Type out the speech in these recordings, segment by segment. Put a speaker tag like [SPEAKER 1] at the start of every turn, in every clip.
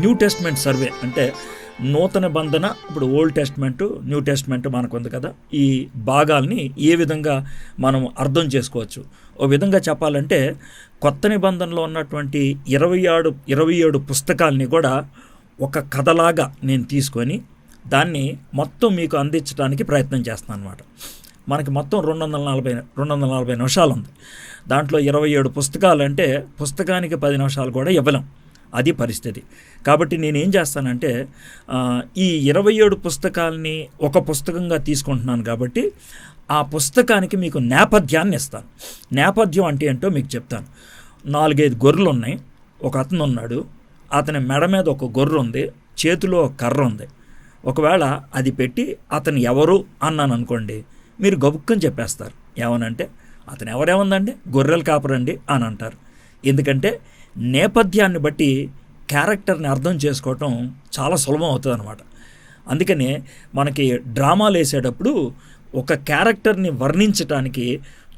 [SPEAKER 1] New testament survey అంటే నూతన బంధన, ఇప్పుడు ఓల్డ్ టెస్ట్మెంటు, న్యూ టెస్ట్మెంట్ మనకు ఉంది కదా, ఈ భాగాల్ని ఏ విధంగా మనం అర్థం చేసుకోవచ్చు. ఓ విధంగా చెప్పాలంటే కొత్త నిబంధనలో ఉన్నటువంటి 27 పుస్తకాలని కూడా ఒక కథలాగా నేను తీసుకొని దాన్ని మొత్తం మీకు అందించడానికి ప్రయత్నం చేస్తాను అనమాట. మనకి మొత్తం 240 నిమిషాలు ఉంది. దాంట్లో 27 పుస్తకాలు అంటే పుస్తకానికి 10 నిమిషాలు కూడా ఇవ్వలేం, అది పరిస్థితి. కాబట్టి నేనేం చేస్తానంటే ఈ 27 పుస్తకాలని ఒక పుస్తకంగా తీసుకుంటున్నాను కాబట్టి ఆ పుస్తకానికి మీకు నేపథ్యాన్ని ఇస్తాను. నేపథ్యం అంటే ఏంటో మీకు చెప్తాను. 4-5 గొర్రెలు ఉన్నాయి, ఒక అతను ఉన్నాడు, అతని మెడ మీద ఒక గొర్రె ఉంది, చేతిలో ఒక కర్ర ఉంది. ఒకవేళ అది పెట్టి అతను ఎవరు అన్నాను అనుకోండి, మీరు గబుక్కని చెప్పేస్తారు. ఏమనంటే అతను ఎవరేముందండి, గొర్రెలు కాపరండి అని అంటారు. ఎందుకంటే నేపథ్యాన్ని బట్టి క్యారెక్టర్ని అర్థం చేసుకోవటం చాలా సులభం అవుతుంది అనమాట. అందుకనే మనకి డ్రామాలు వేసేటప్పుడు ఒక క్యారెక్టర్ని వర్ణించడానికి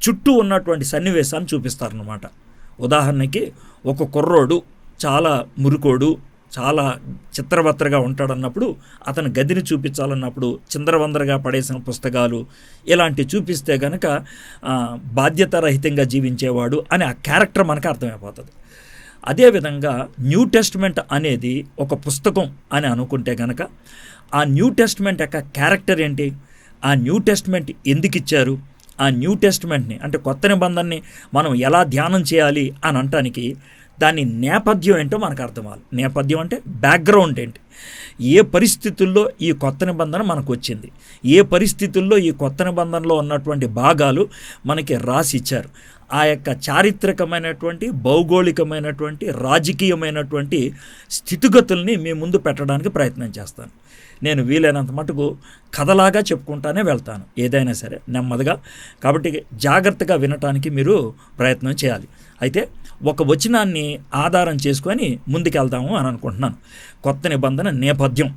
[SPEAKER 1] చుట్టూ ఉన్నటువంటి సన్నివేశాన్ని చూపిస్తారనమాట. ఉదాహరణకి ఒక కుర్రోడు చాలా మురుకోడు, చాలా చిత్రవత్రగా ఉంటాడన్నప్పుడు అతను గదిని చూపించాలన్నప్పుడు చిందరవందరగా పడేసిన పుస్తకాలు ఇలాంటివి చూపిస్తే కనుక బాధ్యతారహితంగా జీవించేవాడు అని ఆ క్యారెక్టర్ మనకు అర్థమైపోతుంది. అదేవిధంగా న్యూ టెస్ట్మెంట్ అనేది ఒక పుస్తకం అని అనుకుంటే కనుక ఆ న్యూ టెస్ట్మెంట్ యొక్క క్యారెక్టర్ ఏంటి, ఆ న్యూ టెస్ట్మెంట్ ఎందుకు ఇచ్చారు, ఆ న్యూ టెస్ట్మెంట్ని అంటే కొత్త నిబంధనని మనం ఎలా ధ్యానం చేయాలి అని అనటానికి దాని నేపథ్యం ఏంటో మనకు అర్థమవ్వాలి. నేపథ్యం అంటే బ్యాక్గ్రౌండ్ ఏంటి, ఏ పరిస్థితుల్లో ఈ కొత్త నిబంధన మనకు వచ్చింది, ఏ పరిస్థితుల్లో ఈ కొత్త నిబంధనలో ఉన్నటువంటి భాగాలు మనకి రాసి ఇచ్చారు. ఆ యొక్క చారిత్రకమైనటువంటి, భౌగోళికమైనటువంటి, రాజకీయమైనటువంటి స్థితిగతుల్ని మీ ముందు పెట్టడానికి ప్రయత్నం చేస్తాను. నేను వీలైనంత మటుకు కథలాగా చెప్పుకుంటానే వెళ్తాను, ఏదైనా సరే నెమ్మదిగా. కాబట్టి జాగ్రత్తగా వినటానికి మీరు ప్రయత్నం చేయాలి. అయితే ఒక వచనాన్ని ఆధారం చేసుకొని ముందుకెళ్దాము అని అనుకుంటున్నాను. కొత్త నిబంధన నేపథ్యం,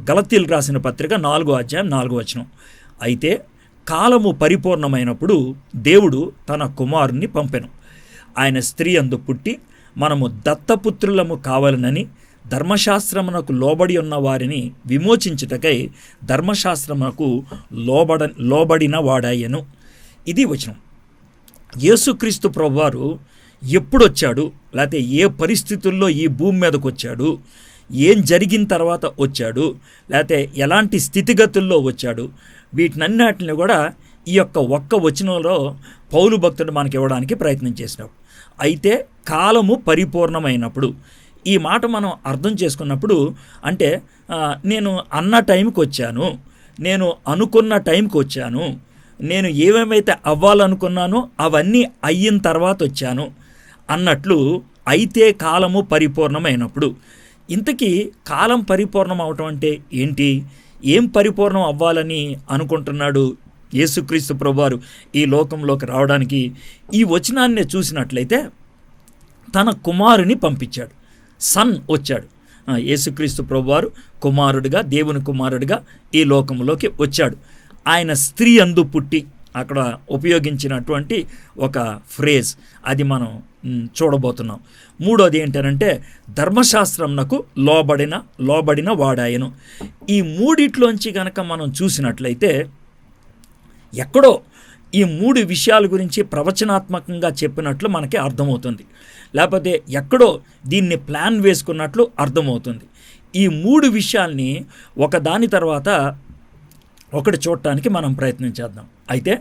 [SPEAKER 1] గలతీయులకు రాసిన పత్రిక 4వ అధ్యాయం 4వ వచనం. అయితే కాలము పరిపూర్ణమైనప్పుడు దేవుడు తన కుమారుని పంపెను. ఆయన స్త్రీ అందు పుట్టి మనము దత్తపుత్రులము కావాలనని ధర్మశాస్త్రమునకు లోబడి ఉన్న వారిని విమోచించుటకై ధర్మశాస్త్రమునకు లోబడిన వాడాయను. ఇది వచనం. యేసుక్రీస్తు ప్రభువారు ఎప్పుడొచ్చాడు, లేకపోతే ఏ పరిస్థితుల్లో ఈ భూమి మీదకు వచ్చాడు, ఏం జరిగిన తర్వాత వచ్చాడు, లేకపోతే ఎలాంటి స్థితిగతుల్లో వచ్చాడు, వీటినన్నిటిని కూడా ఈ యొక్క ఒక్క వచనంలో పౌలు భక్తుడు మనకి ఇవ్వడానికి ప్రయత్నం చేసినాడు. అయితే కాలము పరిపూర్ణమైనప్పుడు, ఈ మాట మనం అర్థం చేసుకున్నప్పుడు అంటే నేను అన్న టైంకి వచ్చాను, నేను అనుకున్న టైంకి వచ్చాను, నేను ఏమేమైతే అవ్వాలనుకున్నానో అవన్నీ అయిన తర్వాత వచ్చాను అన్నట్లు. అయితే కాలము పరిపూర్ణమైనప్పుడు, ఇంతకీ కాలం పరిపూర్ణం అవటం అంటే ఏంటి, ఏం పరిపూర్ణం అవ్వాలని అనుకుంటున్నాడు యేసుక్రీస్తు ప్రభువారు ఈ లోకంలోకి రావడానికి? ఈ వచనాన్ని చూసినట్లయితే తన కుమారుని పంపించాడు, సన్ వచ్చాడు. యేసుక్రీస్తు ప్రభువారు కుమారుడిగా, దేవుని కుమారుడిగా ఈ లోకంలోకి వచ్చాడు. ఆయన స్త్రీ అందు పుట్టి, అక్కడ ఉపయోగించినటువంటి ఒక ఫ్రేజ్ అది మనం చూడబోతున్నాం. మూడోది ఏంటంటే ధర్మశాస్త్రంనకు లోబడిన వాడాయను. ఈ మూడిట్లోంచి గనక మనం చూసినట్లయితే ఎక్కడో ఈ 3 విషయాల గురించి ప్రవచనాత్మకంగా చెప్పినట్లు మనకి అర్థమవుతుంది, లేకపోతే ఎక్కడో దీన్ని ప్లాన్ వేసుకున్నట్లు అర్థమవుతుంది. ఈ 3 విషయాల్ని ఒకదాని తర్వాత ఒకటి చూడటానికి మనం ప్రయత్నం చేద్దాం. అయితే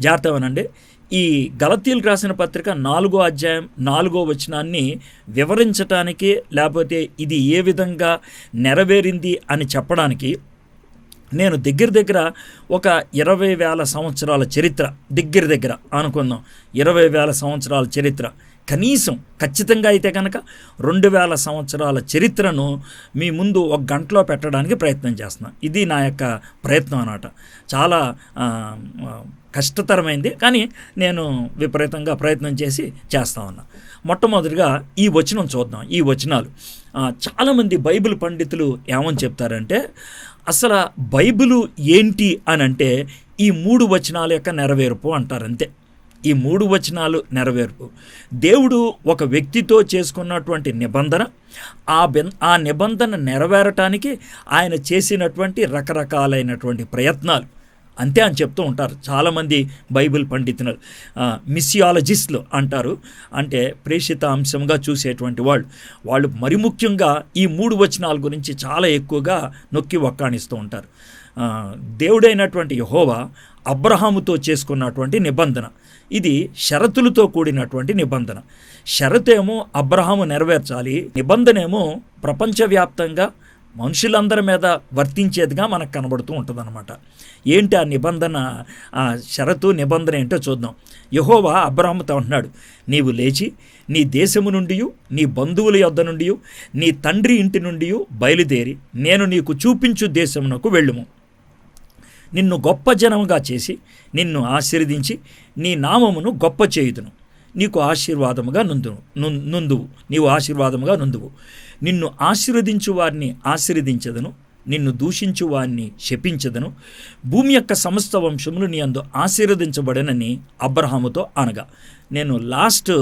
[SPEAKER 1] జాగ్రత్తగానండి, ఈ గలతీయులకు రాసిన పత్రిక 4వ అధ్యాయం 4వ వచనాన్ని వివరించటానికి, లేకపోతే ఇది ఏ విధంగా నెరవేరింది అని చెప్పడానికి నేను దగ్గర ఒక 20,000 సంవత్సరాల చరిత్ర, దగ్గర అనుకుందాం 20,000 సంవత్సరాల చరిత్ర, కనీసం ఖచ్చితంగా అయితే కనుక 2,000 సంవత్సరాల చరిత్రను మీ ముందు ఒక గంటలో పెట్టడానికి ప్రయత్నం చేస్తున్నాను. ఇది నా యొక్క ప్రయత్నం అన్నమాట. చాలా కష్టతరమైంది, కానీ నేను విపరీతంగా ప్రయత్నం చేస్తా ఉన్నా. మొట్టమొదటిగా ఈ వచనం చూద్దాం. ఈ వచనాలు చాలామంది బైబిల్ పండితులు ఏమని చెప్తారంటే, అసలు బైబిలు ఏంటి అని అంటే ఈ 3 వచనాల యొక్క నెరవేర్పు అంటారు. అంతే, ఈ 3 వచనాలు నెరవేర్పు. దేవుడు ఒక వ్యక్తితో చేసుకున్నటువంటి నిబంధన, ఆ నిబంధన నెరవేరటానికి ఆయన చేసినటువంటి రకరకాలైనటువంటి ప్రయత్నాలు అంతే అని చెప్తూ ఉంటారు చాలామంది బైబిల్ పండితులు, మిస్సియాలజిస్టులు అంటారు. అంటే ప్రేషిత అంశంగా చూసేటువంటి వాళ్ళు మరి ముఖ్యంగా ఈ 3 వచనాల గురించి చాలా ఎక్కువగా నొక్కి వక్కాణిస్తూ ఉంటారు. దేవుడైనటువంటి యెహోవా అబ్రహాముతో చేసుకున్నటువంటి నిబంధన, ఇది షరతులతో కూడినటువంటి నిబంధన. షరతేమో అబ్రహాము నెరవేర్చాలి, నిబంధనేమో ప్రపంచవ్యాప్తంగా మనుషులందరి మీద వర్తించేదిగా మనకు కనబడుతూ ఉంటుందన్నమాట. ఏంటి ఆ నిబంధన, ఆ షరతు నిబంధన ఏంటో చూద్దాం. యెహోవా అబ్రహాముతో అంటున్నాడు, నీవు లేచి నీ దేశము నుండి, నీ బంధువుల యొద్ద నుండి, నీ తండ్రి ఇంటి నుండి బయలుదేరి నేను నీకు చూపించు దేశమునకు వెళ్ళుము. నిన్ను గొప్ప జనముగా చేసి నిన్ను ఆశీర్వదించి నీ నామమును గొప్ప చేయుదును. నీకు ఆశీర్వాదముగా నీవు ఆశీర్వాదముగా నుందువు. నిన్ను ఆశీర్వదించు వారిని ఆశీర్వదించదను, నిన్ను దూషించు వారిని శపించదను. భూమి యొక్క సమస్త వంశములు నీ అందు ఆశీర్వదించబడనని అబ్రహాముతో అనగా. నేను లాస్ట్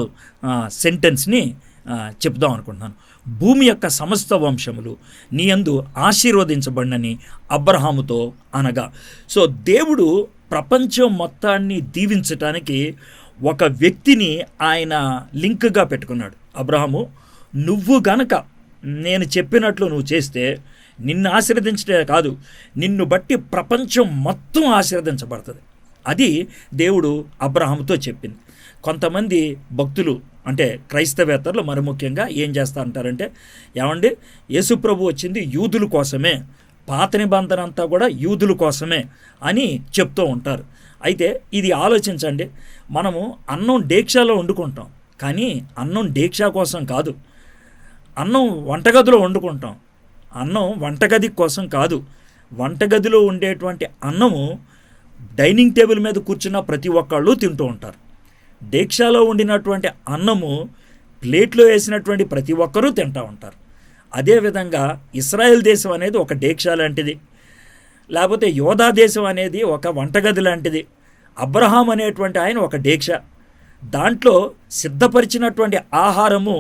[SPEAKER 1] సెంటెన్స్ని చెప్దాం అనుకుంటున్నాను. భూమి యొక్క సమస్త వంశములు నీ యందు ఆశీర్వదించబడినని అబ్రహాముతో అనగా. సో దేవుడు ప్రపంచం మొత్తాన్ని దీవించటానికి ఒక వ్యక్తిని ఆయన లింక్గా పెట్టుకున్నాడు. అబ్రహాము, నువ్వు గనక నేను చెప్పినట్లు నువ్వు చేస్తే నిన్ను ఆశీర్వదించటే కాదు, నిన్ను బట్టి ప్రపంచం మొత్తం ఆశీర్వదించబడుతుంది. అది దేవుడు అబ్రహాముతో చెప్పింది. కొంతమంది భక్తులు అంటే క్రైస్తవేతరులు మరి ముఖ్యంగా ఏం చేస్తా అంటారంటే, ఏమండి యేసుప్రభు వచ్చింది యూదుల కోసమే, పాత నిబంధన అంతా కూడా యూదుల కోసమే అని చెప్తూ ఉంటారు. అయితే ఇది ఆలోచించండి, మనము అన్నం డేక్షాలో వండుకుంటాం, కానీ అన్నం డేక్షా కోసం కాదు. అన్నం వంటగదిలో వండుకుంటాం, అన్నం వంటగది కోసం కాదు. వంటగదిలో ఉండేటువంటి అన్నము డైనింగ్ టేబుల్ మీద కూర్చున్న ప్రతి ఒక్కళ్ళు తింటూ ఉంటారు. డేక్షాలో వండినటువంటి అన్నము ప్లేట్లో వేసినటువంటి ప్రతి ఒక్కరూ తింటూ ఉంటారు. అదేవిధంగా ఇస్రాయేల్ దేశం అనేది ఒక డేక్షా లాంటిది, లేకపోతే యోధా దేశం అనేది ఒక వంటగది లాంటిది. అబ్రహాం అనేటువంటి ఆయన ఒక డేక్ష, దాంట్లో సిద్ధపరిచినటువంటి ఆహారము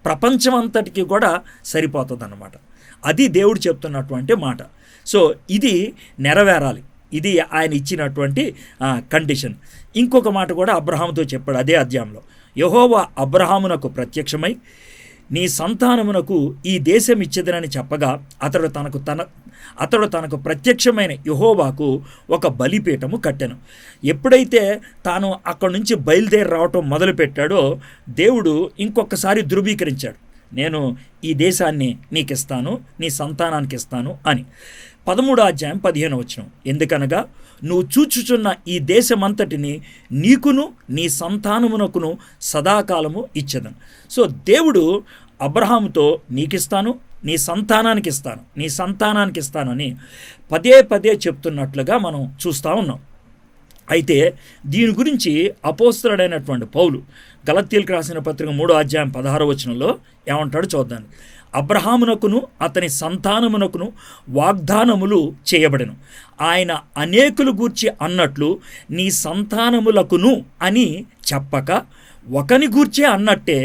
[SPEAKER 1] ప్రపంచం అంతటికి కూడా సరిపోతుంది అన్నమాట. అది దేవుడు చెప్తున్నటువంటి మాట. సో ఇది నెరవేరాలి, ఇది ఆయన ఇచ్చినటువంటి కండిషన్. ఇంకొక మాట కూడా అబ్రహాముతో చెప్పాడు అదే అధ్యాయంలో. యెహోవా అబ్రహామునకు ప్రత్యక్షమై నీ సంతానమునకు ఈ దేశం ఇచ్చేదనని చెప్పగా అతడు తనకు ప్రత్యక్షమైన యెహోవాకు ఒక బలిపీఠము కట్టెను. ఎప్పుడైతే తాను అక్కడి నుంచి బయలుదేరి రావటం మొదలుపెట్టాడో దేవుడు ఇంకొకసారి ధృవీకరించాడు, నేను ఈ దేశాన్ని నీకు ఇస్తాను, నీ సంతానానికి ఇస్తాను అని. 13వ అధ్యాయం 15వ వచనం, ఎందుకనగా నువ్వు చూచుచున్న ఈ దేశమంతటిని నీకును నీ సంతానమునకును సదాకాలము ఇచ్చేదను. సో దేవుడు అబ్రహాముతో నీకిస్తాను, నీ సంతానానికి ఇస్తాను అని పదే పదే చెప్తున్నట్లుగా మనం చూస్తూ ఉన్నాం. అయితే దీని గురించి అపోస్తలుడైనటువంటి పౌలు గలతీయులకు రాసిన పత్రిక 3వ అధ్యాయం 16వ వచనంలో ఏమంటాడు చూద్దాం. అబ్రహామునకును అతని సంతానమునకును వాగ్దానములు చేయబడెను. ఆయన అనేకులు గూర్చి అన్నట్లు నీ సంతానములకును అని చెప్పక ఒకని గూర్చే అన్నట్టే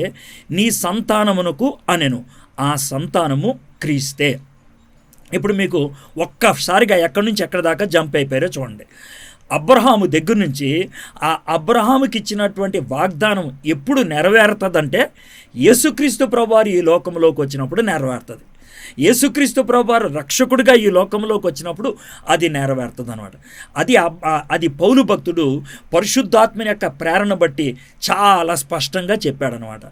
[SPEAKER 1] నీ సంతానమునకు అనెను. ఆ సంతానము క్రీస్తే. ఇప్పుడు మీకు ఒక్కసారిగా ఎక్కడి నుంచి ఎక్కడి దాకా జంప్ అయిపోయారో చూడండి. అబ్రహాము దగ్గర నుంచి ఆ అబ్రహాముకి ఇచ్చినటువంటి వాగ్దానం ఎప్పుడు నెరవేరుతుందంటే యేసుక్రీస్తు ప్రభువారు ఈ లోకంలోకి వచ్చినప్పుడు నెరవేరుతుంది. యేసుక్రీస్తు ప్రభువారు రక్షకుడిగా ఈ లోకంలోకి వచ్చినప్పుడు అది నెరవేరుతుంది అనమాట. అది పౌలు భక్తుడు పరిశుద్ధాత్మని యొక్క ప్రేరణ బట్టి చాలా స్పష్టంగా చెప్పాడనమాట.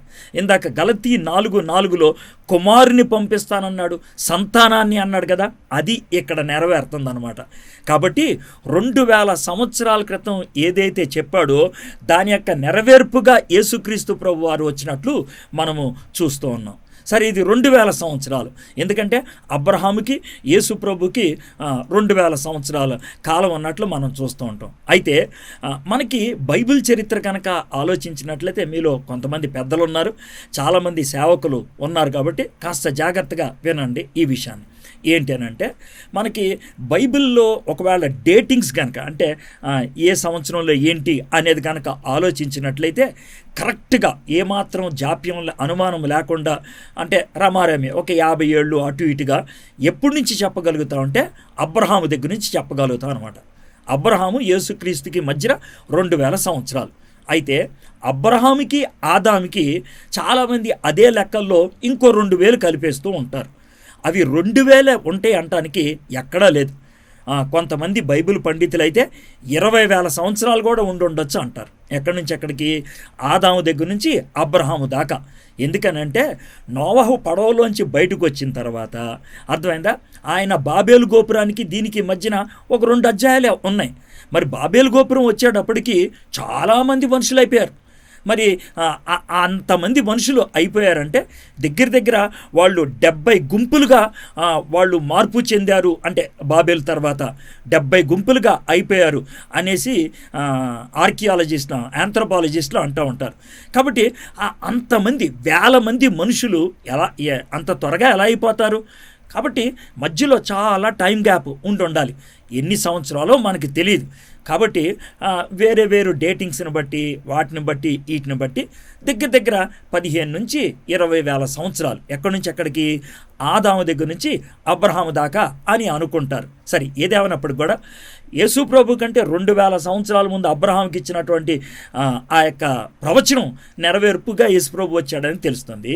[SPEAKER 1] ఇందాక గలతీ 4:4లో కుమారుని పంపిస్తానన్నాడు, సంతానాన్ని అన్నాడు కదా, అది ఇక్కడ నెరవేరుతుంది అనమాట. కాబట్టి 2000 సంవత్సరాల క్రితం ఏదైతే చెప్పాడో దాని యొక్క నెరవేర్పుగా యేసుక్రీస్తు ప్రభువారు వచ్చినట్లు మనము చూస్తూ ఉన్నాం. సరే, ఇది 2000 సంవత్సరాలు, ఎందుకంటే అబ్రహాముకి యేసు ప్రభుకి 2000 సంవత్సరాల కాలం అన్నట్లు మనం చూస్తూ ఉంటాం. అయితే మనకి బైబిల్ చరిత్ర కనుక ఆలోచించినట్లయితే మీలో కొంతమంది పెద్దలు ఉన్నారు, చాలామంది సేవకులు ఉన్నారు, కాబట్టి కాస్త జాగ్రత్తగా వినండి ఈ విషయాన్ని. ఏంటి అని అంటే, మనకి బైబిల్లో ఒకవేళ డేటింగ్స్ కనుక అంటే ఏ సంవత్సరంలో ఏంటి అనేది కనుక ఆలోచించినట్లయితే కరెక్ట్గా ఏమాత్రం జాప్యం అనుమానం లేకుండా, అంటే రమారమి ఒక 50 ఏళ్ళు అటు ఇటుగా ఎప్పటి నుంచి చెప్పగలుగుతామంటే అబ్రహాము దగ్గర నుంచి చెప్పగలుగుతాం అనమాట. అబ్రహాము యేసుక్రీస్తుకి మధ్యన 2000 సంవత్సరాలు. అయితే అబ్రహాముకి ఆదాముకి చాలామంది అదే లెక్కల్లో ఇంకో 2000 కలిపేస్తూ ఉంటారు. అవి 2000 ఉంటాయి అనటానికి ఎక్కడా లేదు. కొంతమంది బైబిల్ పండితులు అయితే 20,000 సంవత్సరాలు కూడా ఉండొచ్చు అంటారు. ఎక్కడి నుంచి ఎక్కడికి? ఆదాము దగ్గర నుంచి అబ్రహాము దాకా. ఎందుకనంటే నోవహు పడవలోంచి బయటకు వచ్చిన తర్వాత అర్థమైందా, ఆయన బాబేలు గోపురానికి దీనికి మధ్యన ఒక 2 అధ్యాయాలే ఉన్నాయి. మరి బాబేలు గోపురం వచ్చేటప్పటికి చాలామంది మనుషులు అయిపోయారు. మరి అంతమంది మనుషులు అయిపోయారంటే దగ్గర వాళ్ళు 70 గుంపులుగా వాళ్ళు మార్పు చెందారు. అంటే బాబేలు తర్వాత 70 గుంపులుగా అయిపోయారు అనేసి ఆర్కియాలజిస్టులు, ఆంథ్రోపాలజిస్టులు అంటూ ఉంటారు. కాబట్టి అంతమంది 1000 మంది మనుషులు అంత త్వరగా ఎలా అయిపోతారు? కాబట్టి మధ్యలో చాలా టైం గ్యాప్ ఉండాలి. ఎన్ని సంవత్సరాలో మనకి తెలియదు. కాబట్టి వేరే డేటింగ్స్ని బట్టి వీటిని బట్టి దగ్గర 15 నుంచి 20,000 సంవత్సరాలు ఎక్కడి నుంచి ఎక్కడికి? ఆదాము దగ్గర నుంచి అబ్రహాము దాకా అని అనుకుంటారు. సరే, ఏదేమైనప్పటికి కూడా యేసు ప్రభు కంటే 2000 సంవత్సరాల ముందు అబ్రహాంకి ఇచ్చినటువంటి ఆ యొక్క ప్రవచనం నెరవేర్పుగా యేసు ప్రభు వచ్చాడని తెలుస్తుంది.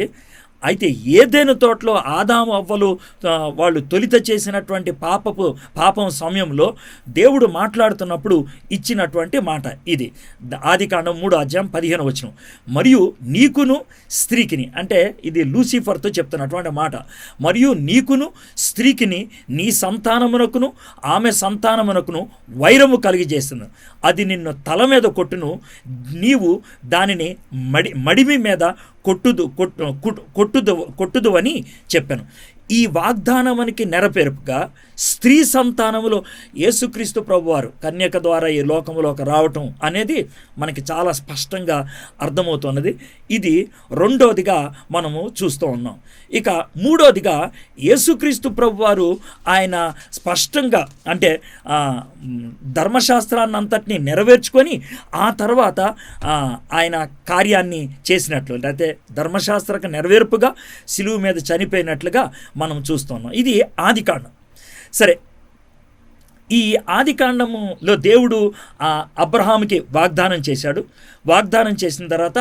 [SPEAKER 1] అయితే ఏదైనా తోటలో ఆదాము అవ్వలు వాళ్ళు తొలిత చేసినటువంటి పాపం సమయంలో దేవుడు మాట్లాడుతున్నప్పుడు ఇచ్చినటువంటి మాట ఇది. ఆదికాండం 3:15 మరియు నీకును స్త్రీకిని, అంటే ఇది లూసిఫర్తో చెప్తున్నటువంటి మాట. మరియు నీకును స్త్రీకిని నీ సంతానమునకును ఆమె సంతానమునకును వైరము కలిగజేస్తుంది. అది నిన్ను తల మీద కొట్టును, నీవు దానిని మడిమి మీద కొట్టుదు అని చెప్పాను. ఈ వాగ్దానానికి నెరవేర్పుగా స్త్రీ సంతానములో యేసుక్రీస్తు ప్రభువారు కన్యక ద్వారా ఈ లోకములోకి రావటం అనేది మనకి చాలా స్పష్టంగా అర్థమవుతున్నది. ఇది రెండోదిగా మనము చూస్తూ ఉన్నాం. ఇక మూడోదిగా యేసుక్రీస్తు ప్రభువారు ఆయన స్పష్టంగా అంటే ధర్మశాస్త్రాన్ని అంతటినీ నెరవేర్చుకొని ఆ తర్వాత ఆయన కార్యాన్ని చేసినట్లు, అంటే ధర్మశాస్త్రక నెరవేర్పుగా సిలువ మీద చనిపోయినట్లుగా మనం చూస్తున్నాం. ఇది ఆదికాండం. సరే, ఈ ఆదికాండములో దేవుడు అబ్రహాముకి వాగ్దానం చేశాడు. వాగ్దానం చేసిన తర్వాత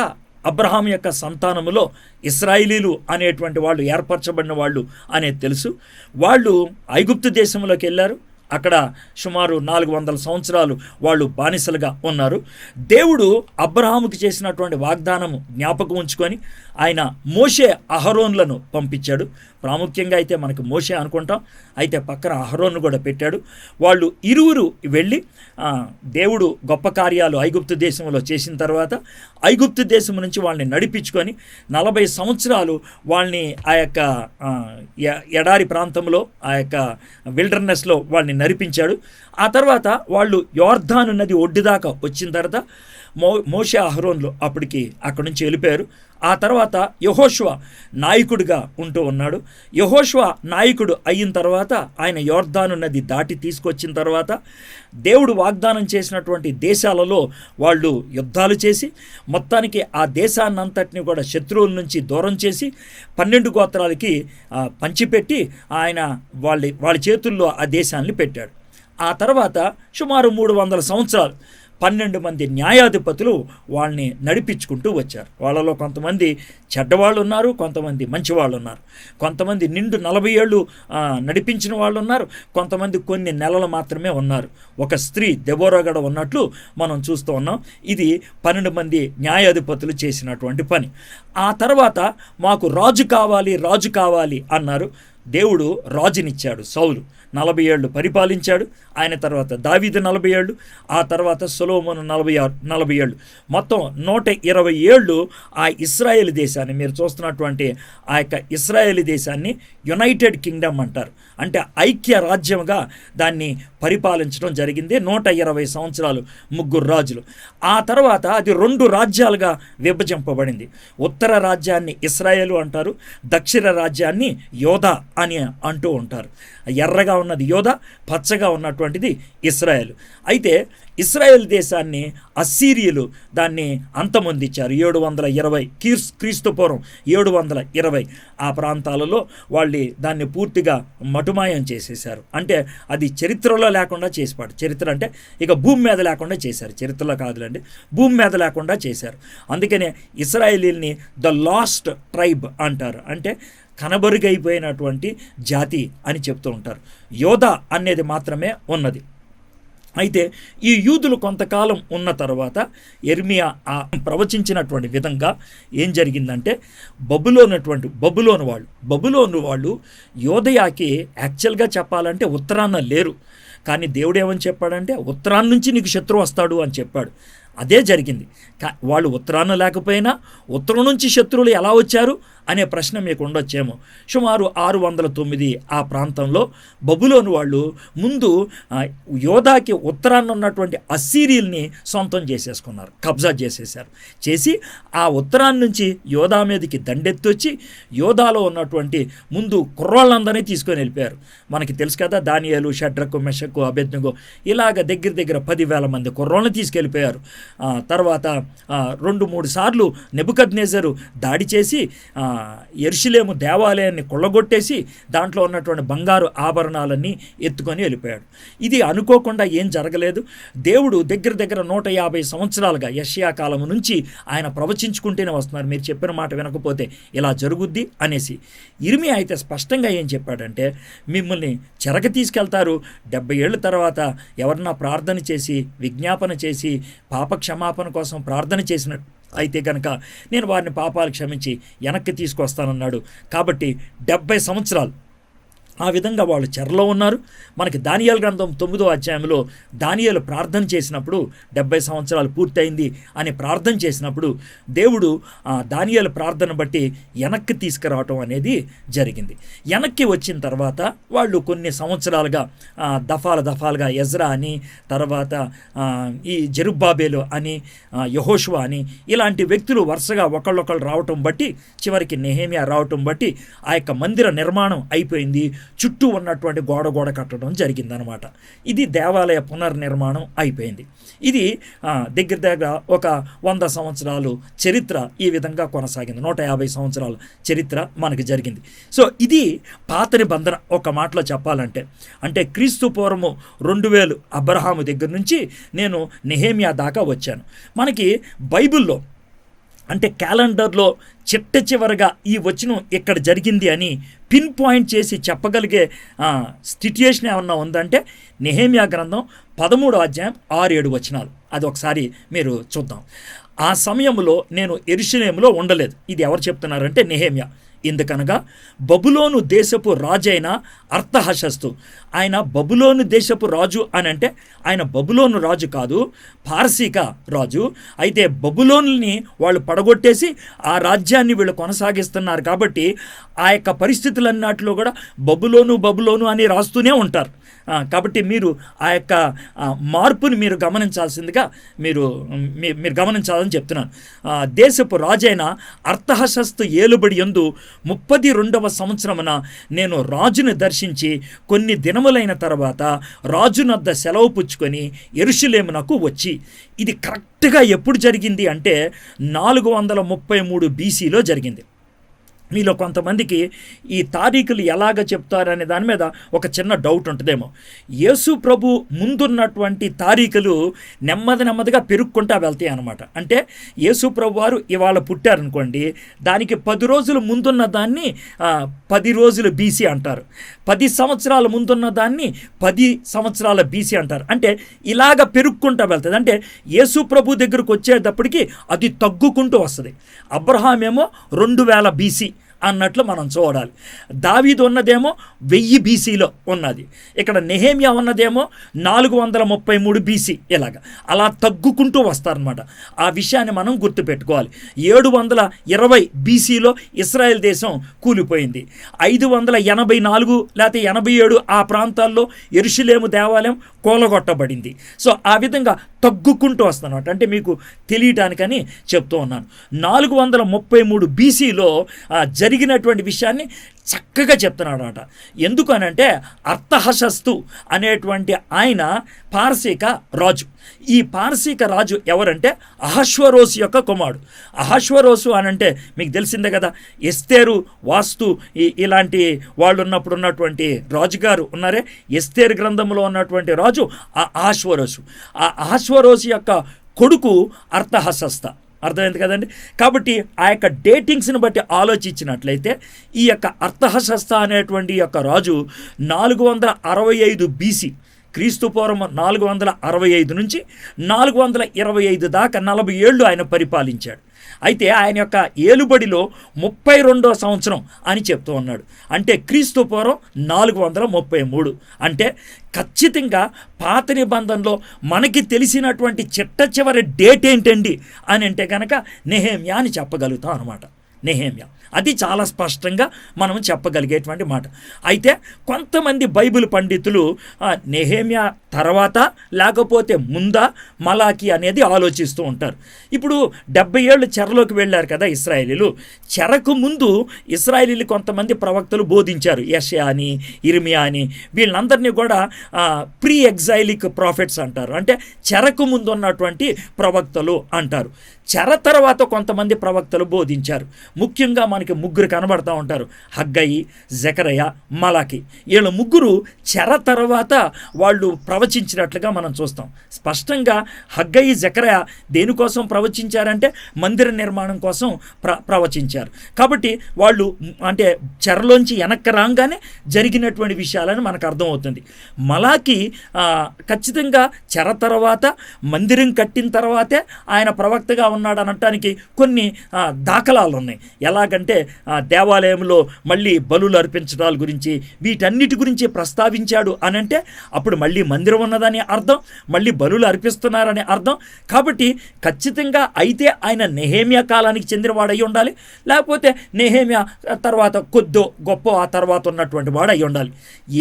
[SPEAKER 1] అబ్రహాం యొక్క సంతానములో ఇశ్రాయేలీలు అనేటువంటి వాళ్ళు ఏర్పరచబడిన వాళ్ళు అనేది తెలుసు. వాళ్ళు ఐగుప్తు దేశంలోకి వెళ్ళారు. అక్కడ సుమారు 400 సంవత్సరాలు వాళ్ళు బానిసలుగా ఉన్నారు. దేవుడు అబ్రహాముకి చేసినటువంటి వాగ్దానము జ్ఞాపకం ఉంచుకొని ఆయన మోషే అహరోన్లను పంపించాడు. ప్రాముఖ్యంగా అయితే మనకు మోషే అనుకుంటాం, అయితే పక్కన అహరోన్ను కూడా పెట్టాడు. వాళ్ళు ఇరువురు వెళ్ళి దేవుడు గొప్ప కార్యాలు ఐగుప్తు దేశంలో చేసిన తర్వాత ఐగుప్తు దేశం నుంచి వాళ్ళని నడిపించుకొని 40 సంవత్సరాలు వాళ్ళని ఆ యొక్క ఎడారి ప్రాంతంలో ఆ యొక్క విల్డర్నెస్లో వాళ్ళని నడిపించాడు. ఆ తర్వాత వాళ్ళు యోర్దాను నది ఒడ్డుదాకా వచ్చిన తర్వాత మోషే అహరోన్లు అప్పటికి అక్కడి నుంచి వెళ్ళిపోయారు. ఆ తర్వాత యెహోషువ నాయకుడిగా ఉంటూ ఉన్నాడు. యెహోషువ నాయకుడు అయిన తర్వాత ఆయన యోర్దాను నది దాటి తీసుకొచ్చిన తర్వాత దేవుడు వాగ్దానం చేసినటువంటి దేశాలలో వాళ్ళు యుద్ధాలు చేసి మొత్తానికి ఆ దేశాన్నంతటిని కూడా శత్రువుల నుంచి దూరం చేసి 12 గోత్రాలకి పంచిపెట్టి ఆయన వాళ్ళ చేతుల్లో ఆ దేశాన్ని పెట్టాడు. ఆ తర్వాత సుమారు 300 సంవత్సరాలు 12 మంది న్యాయాధిపతులు వాళ్ళని నడిపించుకుంటూ వచ్చారు. వాళ్ళలో కొంతమంది చెడ్డవాళ్ళు ఉన్నారు, కొంతమంది మంచివాళ్ళు ఉన్నారు. కొంతమంది నిండు 40 ఏళ్ళు నడిపించిన వాళ్ళు ఉన్నారు, కొంతమంది కొన్ని నెలలు మాత్రమే ఉన్నారు. ఒక స్త్రీ దెబోరాగడ ఉన్నట్లు మనం చూస్తూ ఉన్నాం. ఇది 12 మంది న్యాయాధిపతులు చేసినటువంటి పని. ఆ తర్వాత మాకు రాజు కావాలి అన్నారు. దేవుడు రాజునిచ్చాడు, సౌలు. 40 ఏళ్ళు పరిపాలించాడు. ఆయన తర్వాత దావీదు 40 ఏళ్ళు, ఆ తర్వాత సొలొమోను 40 ఏళ్ళు, మొత్తం 120 ఏళ్ళు ఆ ఇశ్రాయేల్ దేశాన్ని, మీరు చూస్తున్నటువంటి ఆ యొక్క ఇశ్రాయేల్ దేశాన్ని యునైటెడ్ కింగ్డమ్ అంటారు. అంటే ఐక్య రాజ్యంగా దాన్ని పరిపాలించడం జరిగింది. 120 సంవత్సరాలు 3 రాజులు. ఆ తర్వాత అది 2 రాజ్యాలుగా విభజింపబడింది. ఉత్తర రాజ్యాన్ని ఇశ్రాయేలు అంటారు, దక్షిణ రాజ్యాన్ని యోధా అని అంటూ ఉంటారు. ఎర్రగా ఉన్నది యోధా, పచ్చగా ఉన్నటువంటిది ఇశ్రాయేల్. అయితే ఇశ్రాయేల్ దేశాన్ని అస్సీరియలు దాన్ని అంతమొందించారు 720 క్రీస్తుపూర్వం 720 ఆ ప్రాంతాలలో వాళ్ళు దాన్ని పూర్తిగా మటుమాయం చేసేశారు. అంటే అది చరిత్రలో లేకుండా చేసిపాడు. చరిత్ర అంటే ఇక భూమి మీద లేకుండా చేశారు, చరిత్రలో కాదులండి, భూమి మీద లేకుండా చేశారు. అందుకనే ఇశ్రాయేలీల్ని ద లాస్ట్ ట్రైబ్ అంటారు, అంటే కనబరుగైపోయినటువంటి జాతి అని చెప్తూ ఉంటారు. యోధా అనేది మాత్రమే ఉన్నది. అయితే ఈ యూదులు కొంతకాలం ఉన్న తర్వాత యెర్మియా ప్రవచించినటువంటి విధంగా ఏం జరిగిందంటే బబులోను వాళ్ళు యోదయాకి యాక్చువల్గా చెప్పాలంటే ఉత్తరాన లేరు. కానీ దేవుడు ఏమని చెప్పాడంటే ఉత్తరాన్ని నుంచి నీకు శత్రువు వస్తాడు అని చెప్పాడు. అదే జరిగింది. వాళ్ళు ఉత్తరాన లేకపోయినా ఉత్తరం నుంచి శత్రువులు ఎలా వచ్చారు అనే ప్రశ్న మీకు ఉండొచ్చేమో. సుమారు 609 ఆ ప్రాంతంలో బబులోను వాళ్ళు ముందు యోధాకి ఉత్తరాన ఉన్నటువంటి అస్సీరియల్ని సొంతం చేసేసుకున్నారు, కబ్జా చేసేశారు. చేసి ఆ ఉత్తరాన్ని నుంచి యోధా మీదకి దండెత్తొచ్చి యోధాలో ఉన్నటువంటి ముందు కుర్రాళ్ళందరినీ తీసుకొని వెళ్ళిపోయారు. మనకి తెలుసు కదా, దానియేలు, షడ్రకు, మెషకు, అబేద్నెగో ఇలాగ దగ్గర 10,000 మంది కుర్రాళ్ళని తీసుకెళ్ళిపోయారు. తర్వాత 2-3 సార్లు నెబుకద్నెజరు దాడి చేసి యెరూషలేము దేవాలయాన్ని కొల్లగొట్టేసి దాంట్లో ఉన్నటువంటి బంగారు ఆభరణాలన్నీ ఎత్తుకొని వెళ్ళిపోయాడు. ఇది అనుకోకుండా ఏం జరగలేదు. దేవుడు దగ్గర 150 సంవత్సరాలుగా యెషయా కాలం నుంచి ఆయన ప్రవచించుకుంటూనే వస్తున్నారు, మీరు చెప్పిన మాట వినకపోతే ఇలా జరుగుద్ది అనేసి. ఇర్మియా అయితే స్పష్టంగా ఏం చెప్పాడంటే మిమ్మల్ని చెరక తీసుకెళ్తారు, 70 ఏళ్ళ తర్వాత ఎవరన్నా ప్రార్థన చేసి విజ్ఞాపన చేసి పాప క్షమాపణ కోసం ప్రార్థన చేసినట్టు అయితే కనుక నేను వారిని పాపాలు క్షమించి వెనక్కి తీసుకొస్తానన్నాడు. కాబట్టి 70 సంవత్సరాలు ఆ విధంగా వాళ్ళు చెరలో ఉన్నారు. మనకి దానియేలు గ్రంథం 9వ అధ్యాయంలో దానియేలు ప్రార్థన చేసినప్పుడు 70 సంవత్సరాలు పూర్తయింది అని ప్రార్థన చేసినప్పుడు దేవుడు దానియేలు ప్రార్థన బట్టి వెనక్కి తీసుకురావటం అనేది జరిగింది. వెనక్కి వచ్చిన తర్వాత వాళ్ళు కొన్ని సంవత్సరాలుగా దఫాలుగా ఎజ్రా అని, తర్వాత ఈ జెరుబ్బాబేలు అని, యెహోషువ అని ఇలాంటి వ్యక్తులు వరుసగా ఒకళ్ళొకళ్ళు రావటం బట్టి చివరికి నెహెమ్యా రావటం బట్టి ఆ యొక్క మందిర నిర్మాణం అయిపోయింది. చుట్టూ ఉన్నటువంటి గోడ కట్టడం జరిగిందనమాట. ఇది దేవాలయ పునర్నిర్మాణం అయిపోయింది. ఇది దగ్గర ఒక 100 సంవత్సరాలు చరిత్ర ఈ విధంగా కొనసాగింది. 150 సంవత్సరాల చరిత్ర మనకి జరిగింది. సో ఇది పాత నిబంధన ఒక మాటలో చెప్పాలంటే. అంటే క్రీస్తు పూర్వము 2000 అబ్రహాము దగ్గర నుంచి నేను నెహెమ్యా దాకా వచ్చాను. మనకి బైబిల్లో అంటే క్యాలెండర్లో చివరగా ఈ వచనం ఇక్కడ జరిగింది అని పిన్ పాయింట్ చేసి చెప్పగలిగే సిట్యుయేషన్ ఏమన్నా ఉందంటే నెహెమ్యా గ్రంథం 13వ అధ్యాయం 6-7 వచనాలు. అది ఒకసారి మీరు చూద్దాం. ఆ సమయంలో నేను యెరూషలేములో ఉండలేదు. ఇది ఎవరు చెప్తున్నారంటే నెహెమ్యా. ఎందుకనగా బబులోను దేశపు రాజు అయిన అర్తహషస్తు, ఆయన బబులోను దేశపు రాజు అని అంటే ఆయన బబులోను రాజు కాదు, పారసీక రాజు. అయితే బబులోనుని వాళ్ళు పడగొట్టేసి ఆ రాజ్యాన్ని వీళ్ళు కొనసాగిస్తున్నారు. కాబట్టి ఆ యొక్క పరిస్థితులన్నిటిలో కూడా బబులోను అని రాస్తూనే ఉంటారు. కాబట్టి మీరు ఆ యొక్క మార్పుని మీరు గమనించాల్సిందిగా మీరు గమనించాలని చెప్తున్నాను. దేశపు రాజైన అర్తహషస్తు ఏలుబడి యందు 32వ సంవత్సరమున నేను రాజును దర్శించి కొన్ని దినములైన తర్వాత రాజునొద్ద సెలవు పుచ్చుకొని యెరూషలేమునకు వచ్చి. ఇది కరెక్ట్గా ఎప్పుడు జరిగింది అంటే 433 BCలో జరిగింది. మీలో కొంతమందికి ఈ తారీఖులు ఎలాగ చెప్తారనే దాని మీద ఒక చిన్న డౌట్ ఉంటుందేమో. యేసు ప్రభు ముందున్నటువంటి తారీఖులు నెమ్మదిగా పెరుక్కుంటా వెళ్తాయి అన్నమాట. అంటే యేసు ప్రభు వారు ఇవాళ పుట్టారనుకోండి, దానికి 10 రోజులు ముందున్న దాన్ని 10 రోజులు BC అంటారు. 10 సంవత్సరాల ముందున్న దాన్ని 10 సంవత్సరాల BC అంటారు. అంటే ఇలాగ పెరుక్కుంటా వెళ్తుంది. అంటే యేసు ప్రభు దగ్గరకు వచ్చేటప్పటికి అది తగ్గుకుంటూ వస్తుంది. అబ్రహాం ఏమో 2000 BC అన్నట్లు మనం చూడాలి. దావీదు ఉన్నదేమో 1000 బీసీలో ఉన్నది, ఇక్కడ నెహెమ్యా ఉన్నదేమో 433 బీసీ. ఇలాగా అలా తగ్గుకుంటూ వస్తారనమాట. ఆ విషయాన్ని మనం గుర్తుపెట్టుకోవాలి. 720 బీసీలో ఇశ్రాయేల్ దేశం కూలిపోయింది. 584 లేకపోతే 87 ఆ ప్రాంతాల్లో యెరూషలేము దేవాలయం కూలగొట్టబడింది. సో ఆ విధంగా తగ్గుకుంటూ వస్తున్నమాట. అంటే మీకు తెలియటానికని చెప్తూ ఉన్నాను. 433 బీసీలో జరిగినటువంటి విషయాన్ని చక్కగా చెప్తున్నాడు అనమాట. ఎందుకు అనంటే అర్తహషస్తు అనేటువంటి ఆయన పారసీక రాజు. ఈ పారసీక రాజు ఎవరంటే అహశ్వరోసు యొక్క కుమారుడు. అహశ్వరోసు అనంటే మీకు తెలిసిందే కదా, ఎస్తేరు, వాస్తు ఇలాంటి వాళ్ళు ఉన్నటువంటి రాజుగారు ఉన్నారే, ఎస్తేరు గ్రంథంలో ఉన్నటువంటి రాజు ఆ అహశ్వరోసు. ఆ అహశ్వరోసు యొక్క కొడుకు అర్తహషస్త. అర్థమైంది కదండి. కాబట్టి ఆ యొక్క డేటింగ్స్ని బట్టి ఆలోచించినట్లయితే ఈ యొక్క అర్తహషస్త అనేటువంటి యొక్క రాజు 465 బీసీ, క్రీస్తు పూర్వం 465 నుంచి 425 దాకా 40 ఏళ్ళు ఆయన పరిపాలించాడు. అయితే ఆయన యొక్క ఏలుబడిలో 32వ సంవత్సరం అని చెప్తూ ఉన్నాడు. అంటే క్రీస్తు పూర్వం 433. అంటే ఖచ్చితంగా పాత నిబంధనలో మనకి తెలిసినటువంటి చిట్ట చివరి డేట్ ఏంటండి అని అంటే కనుక నెహెమ్యా అని చెప్పగలుగుతాం అనమాట. నెహెమ్యా అది చాలా స్పష్టంగా మనం చెప్పగలిగేటువంటి మాట. అయితే కొంతమంది బైబిల్ పండితులు నెహెమ్యా తర్వాత లేకపోతే ముందా మలాకి అనేది ఆలోచిస్తూ ఉంటారు. ఇప్పుడు 70 ఏళ్ళు చెరలోకి వెళ్ళారు కదా ఇశ్రాయేలీలు. చెరకు ముందు ఇశ్రాయేలీలు కొంతమంది ప్రవక్తలు బోధించారు. యెషయా అని, ఇర్మియా అని, వీళ్ళందరినీ కూడా ప్రీ ఎగ్జైలిక్ ప్రాఫిట్స్ అంటారు. అంటే చెరకు ముందు ఉన్నటువంటి ప్రవక్తలు అంటారు. చెర తర్వాత కొంతమంది ప్రవక్తలు బోధించారు. ముఖ్యంగా మనకి ముగ్గురు కనబడతా ఉంటారు, హగ్గయి, జకరయా, మలాకి. వీళ్ళు ముగ్గురు చెర తర్వాత వాళ్ళు ప్రవచించినట్లుగా మనం చూస్తాం. స్పష్టంగా హగ్గయి, జకరయా దేనికోసం ప్రవచించారంటే మందిర నిర్మాణం కోసం ప్రవచించారు. కాబట్టి వాళ్ళు అంటే చెరలోంచి వెనక్కి రాగానే జరిగినటువంటి విషయాలని మనకు అర్థమవుతుంది. మలాకి ఖచ్చితంగా చెర తర్వాత మందిరం కట్టిన తర్వాతే ఆయన ప్రవక్తగా ఉన్నాడు అనటానికి కొన్ని దాఖలాలు ఉన్నాయి. ఎలాగంటే దేవాలయంలో మళ్ళీ బలులు అర్పించడాల గురించి, వీటన్నిటి గురించి ప్రస్తావించాడు అని అంటే అప్పుడు మళ్ళీ మందిరం ఉన్నదని అర్థం, మళ్ళీ బలులు అర్పిస్తున్నారని అర్థం. కాబట్టి ఖచ్చితంగా అయితే ఆయన నెహెమ్యా కాలానికి చెందినవాడు అయి ఉండాలి, లేకపోతే నెహెమ్యా తర్వాత కొద్దో గొప్ప ఆ తర్వాత ఉన్నటువంటి వాడు అయి ఉండాలి.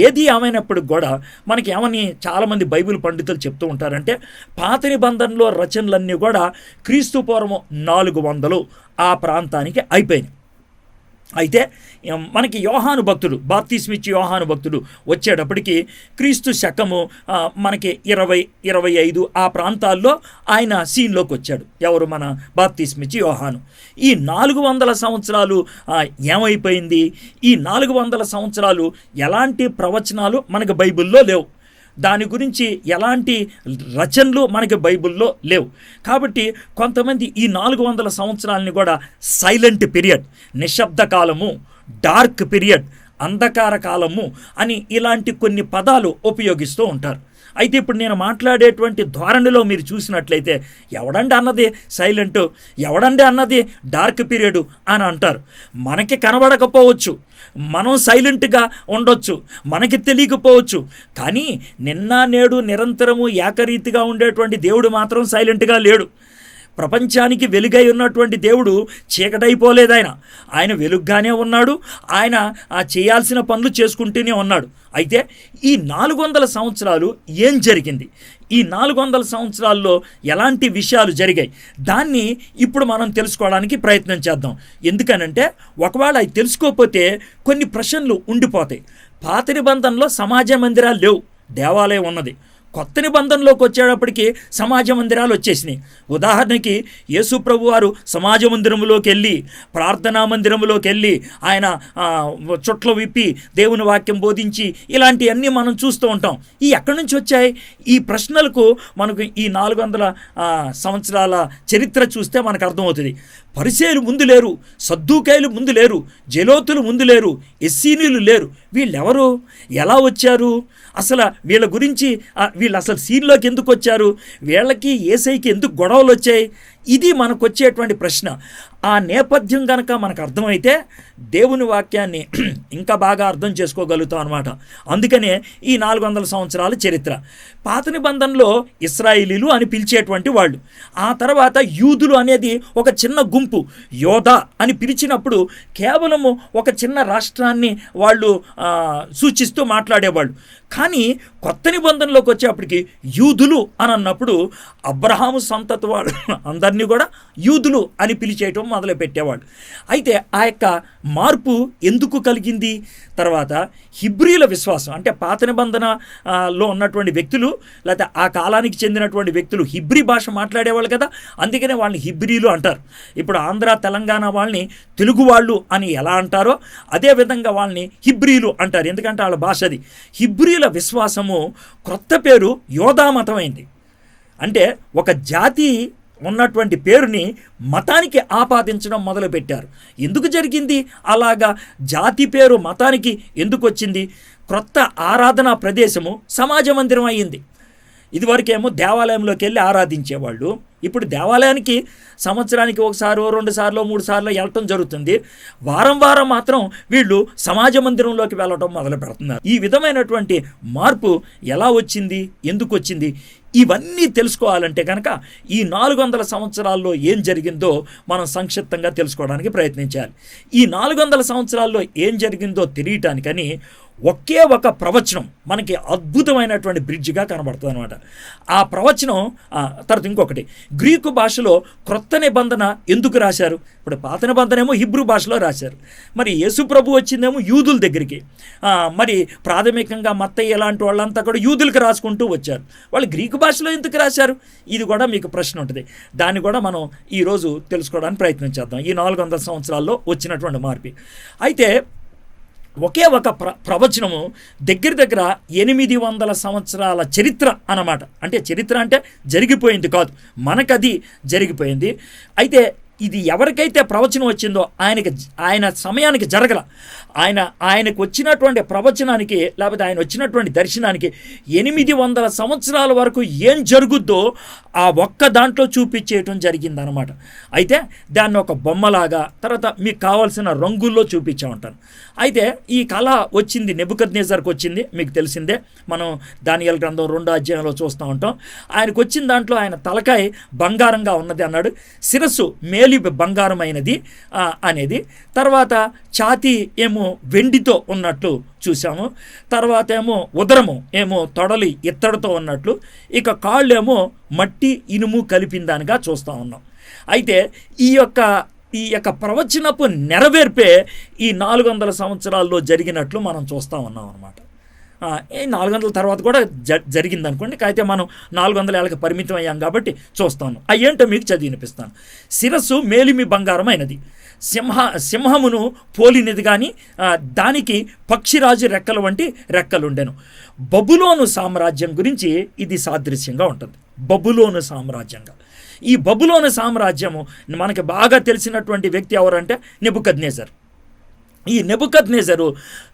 [SPEAKER 1] ఏది ఏమైనప్పటికి కూడా మనకి ఏమని చాలామంది బైబిల్ పండితులు చెప్తూ ఉంటారంటే పాత నిబంధనలో రచనలన్నీ కూడా క్రీస్తు పూర్వం 400 ఆ ప్రాంతానికి అయిపోయినాయి. అయితే మనకి యోహాను భక్తుడు, బాప్తిస్మిచ్చి యోహాను భక్తుడు వచ్చేటప్పటికి క్రీస్తు శకము మనకి 20-25 ఆ ప్రాంతాల్లో ఆయన సీన్లోకి వచ్చాడు. ఎవరు? మన బాప్తిస్మిచ్చి యోహాను. ఈ 400 సంవత్సరాలు ఏమైపోయింది? ఈ 400 సంవత్సరాలు ఎలాంటి ప్రవచనాలు మనకు బైబిల్లో లేవు. దాని గురించి ఎలాంటి రచనలు మనకి బైబిల్లో లేవు. కాబట్టి కొంతమంది ఈ 400 సంవత్సరాలని కూడా సైలెంట్ పీరియడ్, నిశ్శబ్ద కాలము, డార్క్ పీరియడ్, అంధకార కాలము అని ఇలాంటి కొన్ని పదాలు ఉపయోగిస్తూ ఉంటారు. అయితే ఇప్పుడు నేను మాట్లాడేటువంటి ధోరణిలో మీరు చూసినట్లయితే ఎవడండి అన్నది సైలెంట్, ఎవడండి అన్నది డార్క్ పీరియడ్ అని అంటారు. మనకి కనబడకపోవచ్చు, మనం సైలెంట్గా ఉండొచ్చు, మనకి తెలియకపోవచ్చు. కానీ నిన్న నేడు నిరంతరము ఏకరీతిగా ఉండేటువంటి దేవుడు మాత్రం సైలెంట్గా లేడు. ప్రపంచానికి వెలుగై ఉన్నటువంటి దేవుడు చీకటైపోలేదు. ఆయన వెలుగ్గానే ఉన్నాడు. ఆయన చేయాల్సిన పనులు చేసుకుంటూనే ఉన్నాడు. అయితే ఈ 400 సంవత్సరాలు ఏం జరిగింది? ఈ 400 సంవత్సరాల్లో ఎలాంటి విషయాలు జరిగాయి? దాన్ని ఇప్పుడు మనం తెలుసుకోవడానికి ప్రయత్నం చేద్దాం. ఎందుకనంటే ఒకవేళ అవి తెలుసుకోకపోతే కొన్ని ప్రశ్నలు ఉండిపోతాయి. పాత నిబంధనలో సమాజ మందిరాలు లేవు, దేవాలయం ఉన్నది. కొత్త నిబంధనలోకి వచ్చేటప్పటికి సమాజ మందిరాలు వచ్చేసినాయి. ఉదాహరణకి యేసు ప్రభు వారు సమాజ మందిరంలోకి వెళ్ళి, ప్రార్థనా మందిరంలోకి వెళ్ళి ఆయన చుట్లు విప్పి దేవుని వాక్యం బోధించి ఇలాంటివన్నీ మనం చూస్తూ ఉంటాం. ఈ ఎక్కడి నుంచి వచ్చాయి? ఈ ప్రశ్నలకు మనకు ఈ 400 సంవత్సరాల చరిత్ర చూస్తే మనకు అర్థమవుతుంది. పరిసేయులు ముందు లేరు, సద్దూకాయలు ముందు లేరు, జెలోతులు ముందు లేరు, ఎస్సీనీలు లేరు. వీళ్ళెవరు? ఎలా వచ్చారు? అసలు వీళ్ళ గురించి వీళ్ళు అసలు సీన్లోకి ఎందుకు వచ్చారు? వీళ్ళకి ఏసైకి ఎందుకు గొడవలు వచ్చాయి? ఇది మనకు వచ్చేటువంటి ప్రశ్న. ఆ నేపథ్యం కనుక మనకు అర్థమైతే దేవుని వాక్యాన్ని ఇంకా బాగా అర్థం చేసుకోగలుగుతాం అనమాట. అందుకనే ఈ 400 సంవత్సరాల చరిత్ర. పాత నిబంధనలో ఇశ్రాయేలీలు అని పిలిచేటువంటి వాళ్ళు, ఆ తర్వాత యూదులు అనేది ఒక చిన్న గుంపు, యోధా అని పిలిచినప్పుడు కేవలము ఒక చిన్న రాష్ట్రాన్ని వాళ్ళు సూచిస్తూ మాట్లాడేవాళ్ళు. కానీ కొత్త నిబంధనలోకి వచ్చేప్పటికి యూదులు అని అన్నప్పుడు అబ్రహాము సంతతి వాళ్ళు అందరినీ కూడా యూదులు అని పిలిచేయటం మొదలు పెట్టేవాళ్ళు. అయితే ఆ యొక్క మార్పు ఎందుకు కలిగింది? తర్వాత హిబ్రీల విశ్వాసం, అంటే పాత నిబంధనలో ఉన్నటువంటి వ్యక్తులు లేకపోతే ఆ కాలానికి చెందినటువంటి వ్యక్తులు హిబ్రీ భాష మాట్లాడేవాళ్ళు కదా, అందుకనే వాళ్ళని హిబ్రీలు అంటారు. ఇప్పుడు ఆంధ్ర తెలంగాణ వాళ్ళని తెలుగు వాళ్ళు అని ఎలా అంటారో అదేవిధంగా వాళ్ళని హిబ్రీలు అంటారు, ఎందుకంటే వాళ్ళ భాష అది. హిబ్రీల విశ్వాసము క్రొత్త పేరు యోధా మతమైంది. అంటే ఒక జాతి ఉన్నటువంటి పేరుని మతానికి ఆపాదించడం మొదలుపెట్టారు. ఎందుకు జరిగింది అలాగా? జాతి పేరు మతానికి ఎందుకు వచ్చింది? క్రొత్త ఆరాధనా ప్రదేశము సమాజ మందిరం అయ్యింది. ఇదివరకేమో దేవాలయంలోకి వెళ్ళి ఆరాధించేవాళ్ళు, ఇప్పుడు దేవాలయానికి సంవత్సరానికి ఒకసారో 2 సార్లు 3 సార్లు వెళ్ళటం జరుగుతుంది. వారం వారం మాత్రం వీళ్ళు సమాజ మందిరంలోకి వెళ్ళటం మొదలు పెడుతున్నారు. ఈ విధమైనటువంటి మార్పు ఎలా వచ్చింది, ఎందుకు వచ్చింది? ఇవన్నీ తెలుసుకోవాలంటే కనుక ఈ 400 సంవత్సరాల్లో ఏం జరిగిందో మనం సంక్షిప్తంగా తెలుసుకోవడానికి ప్రయత్నించాలి. ఈ 400 సంవత్సరాల్లో ఏం జరిగిందో తెలియటానికని ఒకే ఒక ప్రవచనం మనకి అద్భుతమైనటువంటి బ్రిడ్జిగా కనబడుతుంది అనమాట. ఆ ప్రవచనం తర్వాత ఇంకొకటి, గ్రీకు భాషలో క్రొత్త నిబంధన ఎందుకు రాశారు? ఇప్పుడు పాత నిబంధన ఏమో హిబ్రూ భాషలో రాశారు, మరి యేసు ప్రభు వచ్చిందేమో యూదుల దగ్గరికి. మరి ప్రాథమికంగా మత్తయి లాంటి వాళ్ళంతా కూడా యూదులకు రాసుకుంటూ వచ్చారు, వాళ్ళు గ్రీకు భాషలో ఎందుకు రాశారు? ఇది కూడా మీకు ప్రశ్న ఉంటుంది. దాన్ని కూడా మనం ఈరోజు తెలుసుకోవడానికి ప్రయత్నం చేద్దాం, ఈ 400 సంవత్సరాల్లో వచ్చినటువంటి మార్పు. అయితే ఒకే ఒక ప్రవచనము దగ్గర 800 సంవత్సరాల చరిత్ర అన్నమాట. అంటే చరిత్ర అంటే జరిగిపోయింది కాదు, మనకది జరిగిపోయింది. అయితే ఇది ఎవరికైతే ప్రవచనం వచ్చిందో ఆయన సమయానికి జరగల. ఆయనకు వచ్చినటువంటి ప్రవచనానికి లేకపోతే ఆయన వచ్చినటువంటి దర్శనానికి 800 సంవత్సరాల వరకు ఏం జరుగుద్దో ఆ ఒక్క దాంట్లో చూపించేయటం జరిగిందనమాట. అయితే దాన్ని ఒక బొమ్మలాగా తర్వాత మీకు కావాల్సిన రంగుల్లో చూపించామంటాను. అయితే ఈ కళ వచ్చింది నెబుకద్నెజర్కి వచ్చింది, మీకు తెలిసిందే. మనం దానియేలు గ్రంథం 2వ అధ్యాయంలో చూస్తూ ఉంటాం. ఆయనకు వచ్చిన దాంట్లో ఆయన తలకాయ బంగారంగా ఉన్నది అన్నాడు, శిరస్సు మేలి బంగారమైనది అనేది, తర్వాత ఛాతీ ఏమో వెండితో ఉన్నట్లు చూసాము, తర్వాత ఏమో ఉదరము ఏమో తొడలి ఇత్తడితో ఉన్నట్లు, ఇక కాళ్ళు ఏమో మట్టి ఇనుము కలిపిందానిగా చూస్తూ ఉన్నాం. అయితే ఈ యొక్క ప్రవచనపు నెరవేర్పే ఈ 400 సంవత్సరాల్లో జరిగినట్లు మనం చూస్తూ ఉన్నాం అన్నమాట. 400 తర్వాత కూడా జరిగింది అనుకోండి, అయితే మనం 400 ఏళ్ళకి పరిమితం అయ్యాం కాబట్టి చూస్తాను. అయ్యేంటో మీకు చదివి వినిపిస్తాను. శిరస్సు మేలిమి బంగారం అయినది, సింహమును పోలినది, కానీ దానికి పక్షిరాజు రెక్కల వంటి రెక్కలుండెను. బబులోను సామ్రాజ్యం గురించి ఇది సాదృశ్యంగా ఉంటుంది. బబులోను సామ్రాజ్యంగా, ఈ బబులోను సామ్రాజ్యము మనకి బాగా తెలిసినటువంటి వ్యక్తి ఎవరంటే నెబుకద్నెజర్. ఈ నెబుకద్నెజరు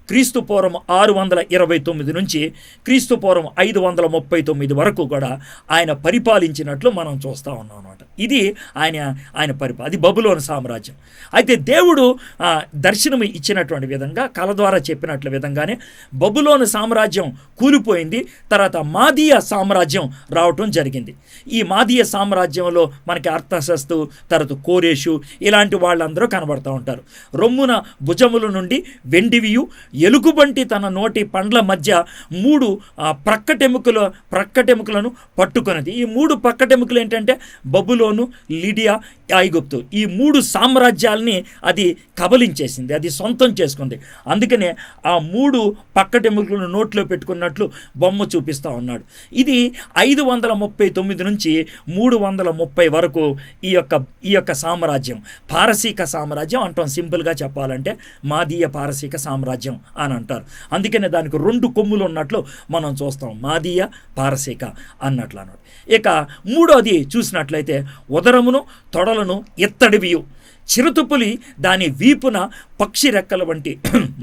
[SPEAKER 1] క్రీస్తు పూర్వం 629 నుంచి క్రీస్తు పూర్వం 539 వరకు కూడా ఆయన పరిపాలించినట్లు మనం చూస్తూ ఉన్నాం అన్నమాట. ఇది ఆయన అది బబులోను సామ్రాజ్యం. అయితే దేవుడు దర్శనం ఇచ్చినటువంటి విధంగా కళ ద్వారా చెప్పినట్ల విధంగానే బబులోను సామ్రాజ్యం కూలిపోయింది, తర్వాత మాదీయ సామ్రాజ్యం రావటం జరిగింది. ఈ మాదీయ సామ్రాజ్యంలో మనకి అర్తషస్తు, తర్వాత కోరేషు ఇలాంటి వాళ్ళందరూ కనబడుతూ ఉంటారు. రొమ్మున భుజముల నుండి వెండివియు, ఎలుగుబంటి తన నోటి పండ్ల మధ్య 3 ప్రక్కటెముకలను పట్టుకున్నది. ఈ 3 ప్రక్కటెముకలు ఏంటంటే బబులోను, లిడియా, ఐగుప్తు, ఈ 3 సామ్రాజ్యాల్ని అది కబలించేసింది, అది సొంతం చేసుకుంది. అందుకనే ఆ 3 పక్కటెముకలను నోట్లో పెట్టుకున్నట్లు బొమ్మ చూపిస్తూ ఉన్నాడు. ఇది 539 నుంచి 330 వరకు ఈ యొక్క సామ్రాజ్యం పారసీక సామ్రాజ్యం అంటాం. సింపుల్గా చెప్పాలంటే మాదీయ పారసీక సామ్రాజ్యం అని అంటారు. అందుకనే దానికి 2 కొమ్ములు ఉన్నట్లు మనం చూస్తాం, మాదీయ పారసీక అన్నట్లు అన్నాడు. ఇక 3వది చూసినట్లయితే ఉదరమును తొడలను ఇత్తడివియు, చిరుతపులి దాని వీపున పక్షి రెక్కల వంటి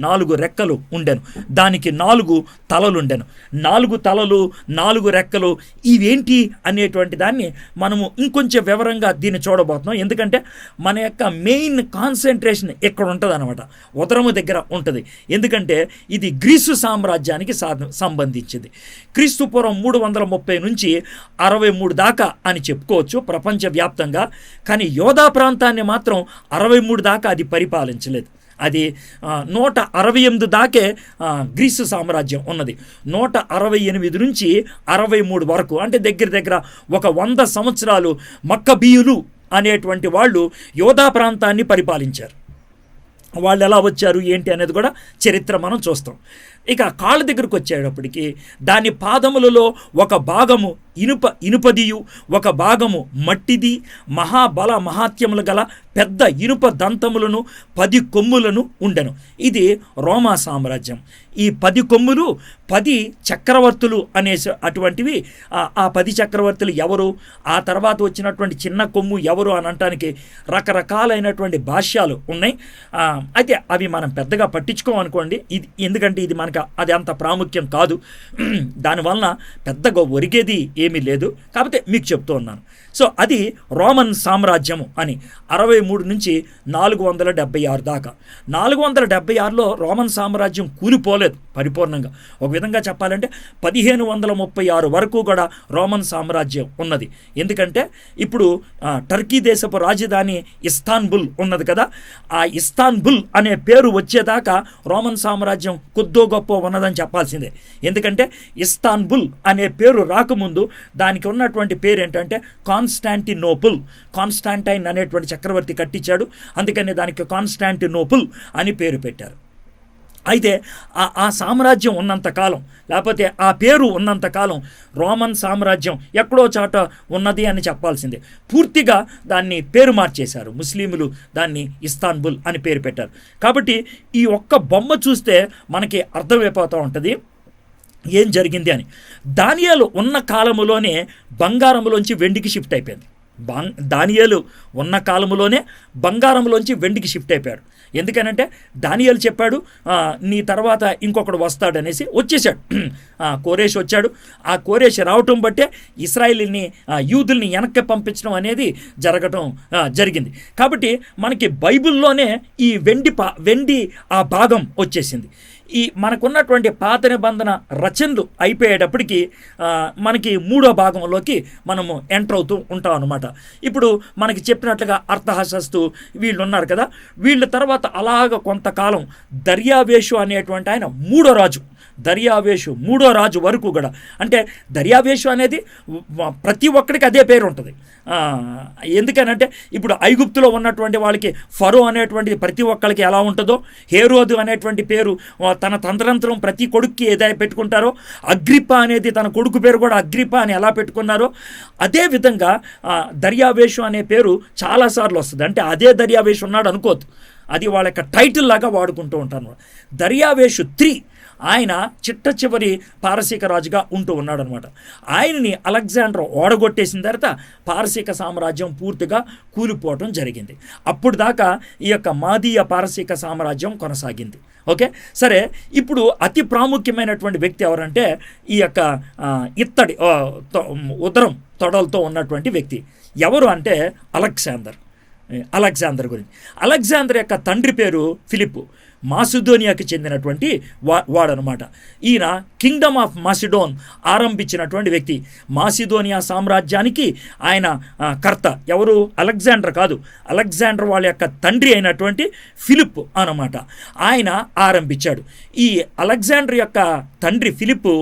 [SPEAKER 1] 4 రెక్కలు ఉండెను, దానికి 4 తలలుండెను. 4 తలలు 4 రెక్కలు ఇవేంటి అనేటువంటి దాన్ని మనము ఇంకొంచెం వివరంగా దీన్ని చూడబోతున్నాం. ఎందుకంటే మన యొక్క మెయిన్ కాన్సన్ట్రేషన్ ఇక్కడ ఉంటుంది అనమాట, ఉదరము దగ్గర ఉంటుంది. ఎందుకంటే ఇది గ్రీసు సామ్రాజ్యానికి సంబంధించింది. క్రీస్తుపూర్వం 330 నుంచి 63 దాకా అని చెప్పుకోవచ్చు ప్రపంచవ్యాప్తంగా. కానీ యోధా ప్రాంతాన్ని మాత్రం 63 దాకా అది పరిపాలించలేదు. అది 168 దాకే గ్రీసు సామ్రాజ్యం ఉన్నది. 168 నుంచి 63 వరకు, అంటే దగ్గర దగ్గర ఒక 100 సంవత్సరాలు మక్కబీయులు అనేటువంటి వాళ్ళు యోధా ప్రాంతాన్ని పరిపాలించారు. వాళ్ళు ఎలా వచ్చారు ఏంటి అనేది కూడా చరిత్ర మనం చూస్తాం. ఇక కాళ్ళ దగ్గరకు వచ్చేటప్పటికి దాని పాదములలో ఒక భాగము ఇనుపదియు, ఒక భాగము మట్టిది, మహాబల మహాత్యములు గల పెద్ద ఇనుప దంతములను 10 కొమ్ములను ఉండెను. ఇది రోమా సామ్రాజ్యం. ఈ 10 కొమ్ములు 10 చక్రవర్తులు అనే అటువంటివి. ఆ 10 చక్రవర్తులు ఎవరు, ఆ తర్వాత వచ్చినటువంటి చిన్న కొమ్ము ఎవరు అని అనటానికి రకరకాలైనటువంటి భాష్యాలు ఉన్నాయి. అయితే అవి మనం పెద్దగా పట్టించుకోమనుకోండి. ఇది ఎందుకంటే ఇది మనకు అది అంత ప్రాముఖ్యం కాదు, దానివలన పెద్దగా ఒరిగేది ఏమీ లేదు, కాకపోతే మీకు చెప్తూ ఉన్నాను. సో అది రోమన్ సామ్రాజ్యము అని 63 నుంచి 476 దాకా. 476లో రోమన్ సామ్రాజ్యం కూలిపోలేదు పరిపూర్ణంగా. ఒక విధంగా చెప్పాలంటే 1536 వరకు కూడా రోమన్ సామ్రాజ్యం ఉన్నది. ఎందుకంటే ఇప్పుడు టర్కీ దేశపు రాజధాని ఇస్తాన్బుల్ ఉన్నది కదా, ఆ ఇస్తాన్బుల్ అనే పేరు వచ్చేదాకా రోమన్ సామ్రాజ్యం కొద్దో గొప్ప ఉన్నదని చెప్పాల్సిందే. ఎందుకంటే ఇస్తాన్బుల్ అనే పేరు రాకముందు దానికి ఉన్నటువంటి పేరు ఏంటంటే కాన్స్టాంటినోపుల్. కాన్స్టాంటైన్ అనేటువంటి చక్రవర్తి కట్టించాడు, అందుకని దానికి కాన్స్టాంటినోపుల్ అని పేరు పెట్టారు. అయితే ఆ సామ్రాజ్యం ఉన్నంతకాలం, లేకపోతే ఆ పేరు ఉన్నంతకాలం రోమన్ సామ్రాజ్యం ఎక్కడో చాట ఉన్నది అని చెప్పాల్సిందే. పూర్తిగా దాన్ని పేరు మార్చేశారు ముస్లింలు, దాన్ని ఇస్తాన్బుల్ అని పేరు పెట్టారు. కాబట్టి ఈ ఒక్క బొమ్మ చూస్తే మనకి అర్థమైపోతూ ఉంటుంది ఏం జరిగింది అని. దానియేలు ఉన్న కాలములోనే బంగారంలోంచి వెండికి షిఫ్ట్ అయిపోయింది. దానియేలు ఉన్న కాలములోనే బంగారంలోంచి వెండికి షిఫ్ట్ అయిపోయాడు. ఎందుకనంటే దానియేలు చెప్పాడు నీ తర్వాత ఇంకొకడు వస్తాడనేసి వచ్చేసాడు. కోరేష్ వచ్చాడు. ఆ కోరేష్ రావటం బట్టే ఇశ్రాయేలుని యూదుల్ని వెనక్కి పంపించడం అనేది జరిగింది. కాబట్టి మనకి బైబిల్లోనే ఈ వెండి ఆ భాగం వచ్చేసింది. ఈ మనకున్నటువంటి పాత నిబంధన రచనలు అయిపోయేటప్పటికి మనకి 3వ భాగంలోకి మనము ఎంటర్ అవుతూ ఉంటాం అనమాట. ఇప్పుడు మనకి చెప్పినట్లుగా అర్థహశస్తు వీళ్ళు ఉన్నారు కదా, వీళ్ళ తర్వాత అలాగ కొంతకాలం దర్యావేషు అనేటువంటి ఆయన 3వ రాజు, దర్యావేషు 3వ రాజు వరకు కూడా. అంటే దర్యావేషు అనేది ప్రతి ఒక్కడికి అదే పేరు ఉంటుంది. ఎందుకనంటే ఇప్పుడు ఐగుప్తులో ఉన్నటువంటి వాళ్ళకి ఫరో అనేటువంటిది ప్రతి ఒక్కరికి ఎలా ఉంటుందో, హేరోదు అనేటువంటి పేరు తన తంత్రంత్రం ప్రతి కొడుక్కి ఏదైనా పెట్టుకుంటారో, అగ్రిప్ప అనేది తన కొడుకు పేరు కూడా అగ్రిప్ప అని ఎలా పెట్టుకున్నారో, అదేవిధంగా దర్యావేషు అనే పేరు చాలాసార్లు వస్తుంది. అంటే అదే దర్యావేషు ఉన్నాడు అనుకోవద్దు, అది వాళ్ళ యొక్క టైటిల్ లాగా వాడుకుంటూ ఉంటాను. దర్యావేషు 3 ఆయన చిట్ట చివరి పారసీక రాజుగా ఉంటూ ఉన్నాడు అనమాట. ఆయనని అలెగ్జాండర్ ఓడగొట్టేసిన తర్వాత పారసీక సామ్రాజ్యం పూర్తిగా కూలిపోవటం జరిగింది. అప్పుడు దాకా ఈ యొక్క మాదీయ పారసీక సామ్రాజ్యం కొనసాగింది. ఓకే, సరే. ఇప్పుడు అతి ప్రాముఖ్యమైనటువంటి వ్యక్తి ఎవరంటే ఈ యొక్క ఇత్తడి ఉదరం తొడలతో ఉన్నటువంటి వ్యక్తి ఎవరు అంటే అలెగ్జాండర్ గురించి. అలెగ్జాండర్ యొక్క తండ్రి పేరు ఫిలిప్పు, మాసిడోనియాకి చెందినటువంటి వాడనమాట. ఈయన కింగ్డమ్ ఆఫ్ మాసిడోన్ ఆరంభించినటువంటి వ్యక్తి. మాసిడోనియా సామ్రాజ్యానికి ఆయన కర్త ఎవరు? అలెగ్జాండర్ కాదు, అలెగ్జాండర్ వాళ్ళ యొక్క తండ్రి అయినటువంటి ఫిలిప్ అన్నమాట. ఆయన ఆరంభించాడు. ఈ అలెగ్జాండర్ యొక్క తండ్రి ఫిలిప్పు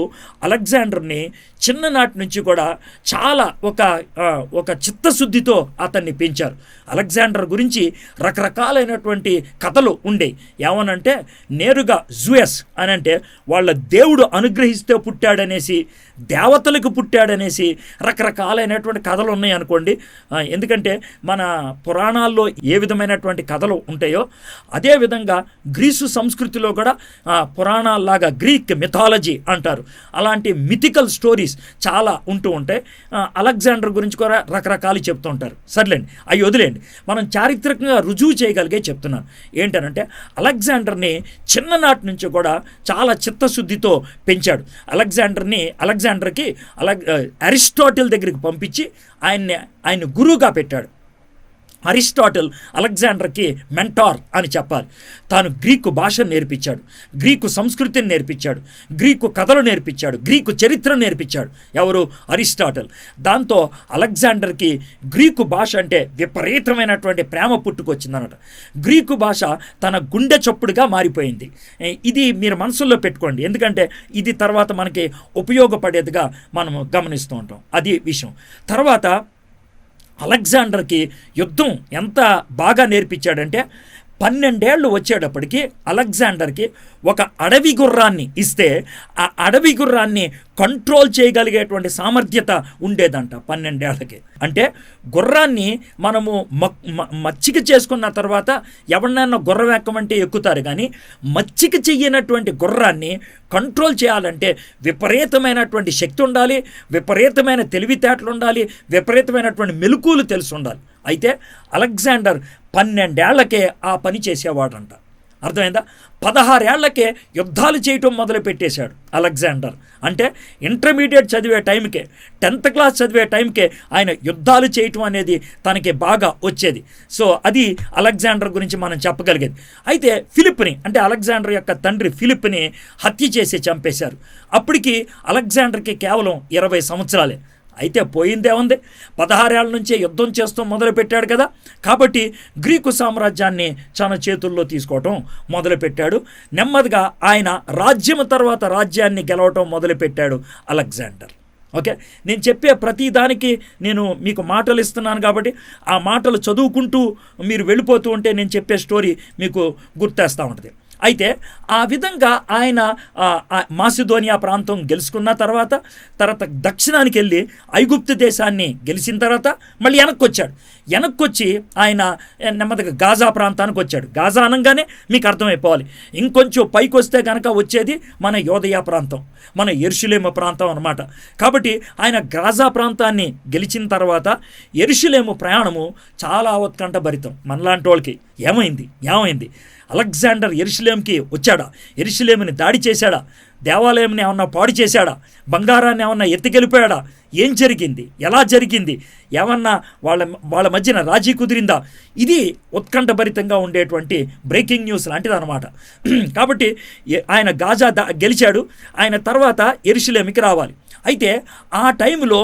[SPEAKER 1] అలెగ్జాండర్ని చిన్ననాటి నుంచి కూడా చాలా ఒక చిత్తశుద్ధితో అతన్ని పెంచారు. అలెగ్జాండర్ గురించి రకరకాలైనటువంటి కథలు ఉండేవి. ఏమనంటే నేరుగా జూయస్ అని అంటే వాళ్ళ దేవుడు అనుగ్రహిస్తే పుట్టాడనేసి దేవతలకు పుట్టాడనేసి రకరకాలైనటువంటి కథలు ఉన్నాయి అనుకోండి. ఎందుకంటే మన పురాణాల్లో ఏ విధమైనటువంటి కథలు ఉంటాయో అదేవిధంగా గ్రీసు సంస్కృతిలో కూడా పురాణాల్లాగా గ్రీక్ మిథాలజీ అంటారు, అలాంటి మిథికల్ స్టోరీస్ చాలా ఉంటూ ఉంటాయి. అలెగ్జాండర్ గురించి కూడా రకరకాలు చెప్తూ ఉంటారు. సర్లేండి, అవి వదిలేండి. మనం చారిత్రకంగా రుజువు చేయగలిగే చెప్తున్నాను. ఏంటనంటే అలెగ్జాండర్ని చిన్ననాటి నుంచి కూడా చాలా చిత్తశుద్ధితో పెంచాడు. అలెగ్జాండర్కి అరిస్టాటిల్ దగ్గరికి పంపించి ఆయన్ని గురువుగా పెట్టాడు. అరిస్టాటిల్ అలెగ్జాండర్కి మెంటార్ అని చెప్పాలి. తాను గ్రీకు భాషను నేర్పించాడు, గ్రీకు సంస్కృతిని నేర్పించాడు, గ్రీకు కథలు నేర్పించాడు, గ్రీకు చరిత్ర నేర్పించాడు. ఎవరు? అరిస్టాటిల్. దాంతో అలెగ్జాండర్కి గ్రీకు భాష అంటే విపరీతమైనటువంటి ప్రేమ పుట్టుకొచ్చిందన్నమాట. గ్రీకు భాష తన గుండె చప్పుడుగా మారిపోయింది. ఇది మీరు మనసులో పెట్టుకోండి, ఎందుకంటే ఇది తర్వాత మనకి ఉపయోగపడేదిగా మనము గమనిస్తూ ఉంటాం. అది విషయం. తర్వాత అలెగ్జాండర్కి యుద్ధం ఎంత బాగా నేర్పించాడంటే 12 ఏళ్ళు వచ్చేటప్పటికి అలెగ్జాండర్కి ఒక అడవి గుర్రాన్ని ఇస్తే ఆ అడవి గుర్రాన్ని కంట్రోల్ చేయగలిగేటువంటి సామర్థ్యత ఉండేదంట 12 ఏళ్ళకి. అంటే గుర్రాన్ని మనము మచ్చిక చేసుకున్న తర్వాత ఎవరినైనా గుర్రం ఎక్కమంటే ఎక్కుతారు, కానీ మచ్చిక చెయ్యనటువంటి గుర్రాన్ని కంట్రోల్ చేయాలంటే విపరీతమైనటువంటి శక్తి ఉండాలి, విపరీతమైన తెలివితేటలు ఉండాలి, విపరీతమైనటువంటి మెలకువలు తెలిసి ఉండాలి. అయితే అలెగ్జాండర్ 12 ఏళ్లకే ఆ పని చేసేవాడంట. అర్థమైందా? 16 ఏళ్లకే యుద్ధాలు చేయటం మొదలు పెట్టేశాడు అలెగ్జాండర్. అంటే ఇంటర్మీడియట్ చదివే టైంకే, 10th క్లాస్ చదివే టైంకే ఆయన యుద్ధాలు చేయటం అనేది తనకి బాగా వచ్చేది. సో అది అలెగ్జాండర్ గురించి మనం చెప్పగలిగేది. అయితే ఫిలిప్ని, అంటే అలెగ్జాండర్ యొక్క తండ్రి ఫిలిప్ని హత్య చేసి చంపేశారు. అప్పటికి అలెగ్జాండర్కి కేవలం 20 సంవత్సరాలే. అయితే పోయిందే ఉంది, 16 ఏళ్ల నుంచే యుద్ధం చేస్తూ మొదలుపెట్టాడు కదా. కాబట్టి గ్రీకు సామ్రాజ్యాన్ని తన చేతుల్లో తీసుకోవటం మొదలుపెట్టాడు. నెమ్మదిగా ఆయన రాజ్యం తర్వాత రాజ్యాన్ని గెలవటం మొదలుపెట్టాడు అలెగ్జాండర్. ఓకే, నేను చెప్పే ప్రతి దానికి నేను మీకు మాటలు ఇస్తున్నాను కాబట్టి ఆ మాటలు చదువుకుంటూ మీరు వెళ్ళిపోతూ ఉంటే నేను చెప్పే స్టోరీ మీకు గుర్తేస్తూ ఉంటుంది. అయితే ఆ విధంగా ఆయన మాసిదోనియా ప్రాంతం గెలుచుకున్న తర్వాత దక్షిణానికి వెళ్ళి ఐగుప్తు దేశాన్ని గెలిచిన తర్వాత మళ్ళీ వెనక్కొచ్చి ఆయన నెమ్మదిగా గాజా ప్రాంతానికి వచ్చాడు. గాజా అనగానే మీకు అర్థమైపోవాలి, ఇంకొంచెం పైకి వస్తే కనుక వచ్చేది మన యోదయ ప్రాంతం, మన యెరూషలేము ప్రాంతం అన్నమాట. కాబట్టి ఆయన గాజా ప్రాంతాన్ని గెలిచిన తర్వాత యెరూషలేము ప్రయాణము చాలా ఉత్కంఠభరితం. మనలాంటి వాళ్ళకి ఏమైంది అలెగ్జాండర్ యెరూషలేంకి వచ్చాడా? యెరూషలేముని దాడి చేశాడా? దేవాలయంని ఏమన్నా పాడు చేశాడా? బంగారాన్ని ఏమన్నా ఎత్తుకెళ్ళిపోయాడా? ఏం జరిగింది? ఎలా జరిగింది? ఏమన్నా వాళ్ళ మధ్యన రాజీ కుదిరిందా? ఇది ఉత్కంఠభరితంగా ఉండేటువంటి బ్రేకింగ్ న్యూస్ లాంటిది అనమాట. కాబట్టి ఆయన గాజా గెలిచాడు. ఆయన తర్వాత యెరూషలేముకి రావాలి. అయితే ఆ టైంలో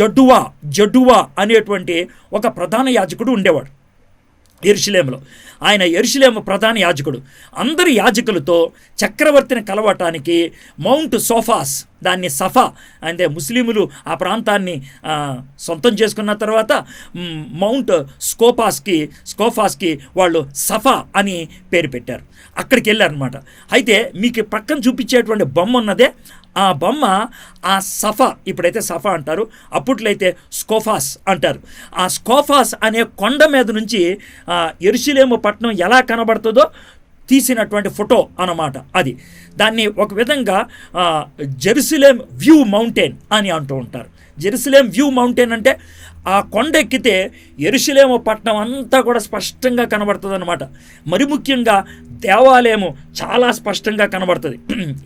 [SPEAKER 1] జడ్డువా అనేటువంటి ఒక ప్రధాన యాజకుడు ఉండేవాడు యెరూషలేములో. ఆయన యెరూషలేము ప్రధాన యాజకుడు. అందరి యాజకులతో చక్రవర్తిని కలవటానికి మౌంట్ సోఫాస్, దాన్ని సఫా అంటే ముస్లింలు ఆ ప్రాంతాన్ని సొంతం చేసుకున్న తర్వాత మౌంట్ స్కోఫాస్కి వాళ్ళు సఫా అని పేరు పెట్టారు. అక్కడికి వెళ్ళారనమాట. అయితే మీకు పక్కన చూపించేటువంటి బొమ్మ ఉన్నదే, ఆ బొమ్మ ఆ సఫా, ఇప్పుడైతే సఫా అంటారు, అప్పట్లో అయితే స్కోఫాస్ అంటారు. ఆ స్కోఫాస్ అనే కొండ మీద నుంచి యెరూషలేము పట్టణం ఎలా కనబడుతుందో తీసినటువంటి ఫోటో అన్నమాట అది. దాన్ని ఒక విధంగా జెరూసలేం వ్యూ మౌంటైన్ అని అంటూ ఉంటారు. జెరూసలేం వ్యూ మౌంటైన్ అంటే ఆ కొండ ఎక్కితే యెరూషలేము పట్టణం అంతా కూడా స్పష్టంగా కనబడుతుంది అనమాట. మరి ముఖ్యంగా దేవాలయము చాలా స్పష్టంగా కనబడుతుంది.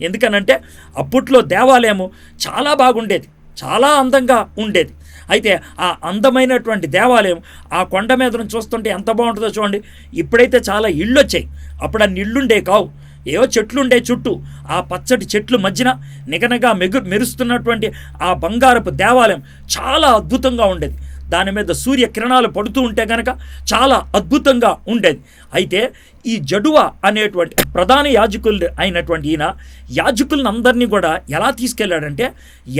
[SPEAKER 1] ఎందుకనంటే అప్పట్లో దేవాలయము చాలా బాగుండేది, చాలా అందంగా ఉండేది. అయితే ఆ అందమైనటువంటి దేవాలయం ఆ కొండ మీద నుంచి చూస్తుంటే ఎంత బాగుంటుందో చూడండి. ఇప్పుడైతే చాలా ఇళ్ళు వచ్చాయి, అప్పుడు అన్ని ఇళ్ళుండే కావు, ఏవో చెట్లుండే చుట్టూ. ఆ పచ్చటి చెట్లు మధ్యన నిగనగా మెరుస్తున్నటువంటి ఆ బంగారపు దేవాలయం చాలా అద్భుతంగా ఉండేది. దాని మీద సూర్యకిరణాలు పడుతూ ఉంటే కనుక చాలా అద్భుతంగా ఉండేది. అయితే ఈ జడువా అనేటువంటి ప్రధాన యాజకులు అయినటువంటి ఈయన యాజకులను అందరినీ కూడా ఎలా తీసుకెళ్ళాడంటే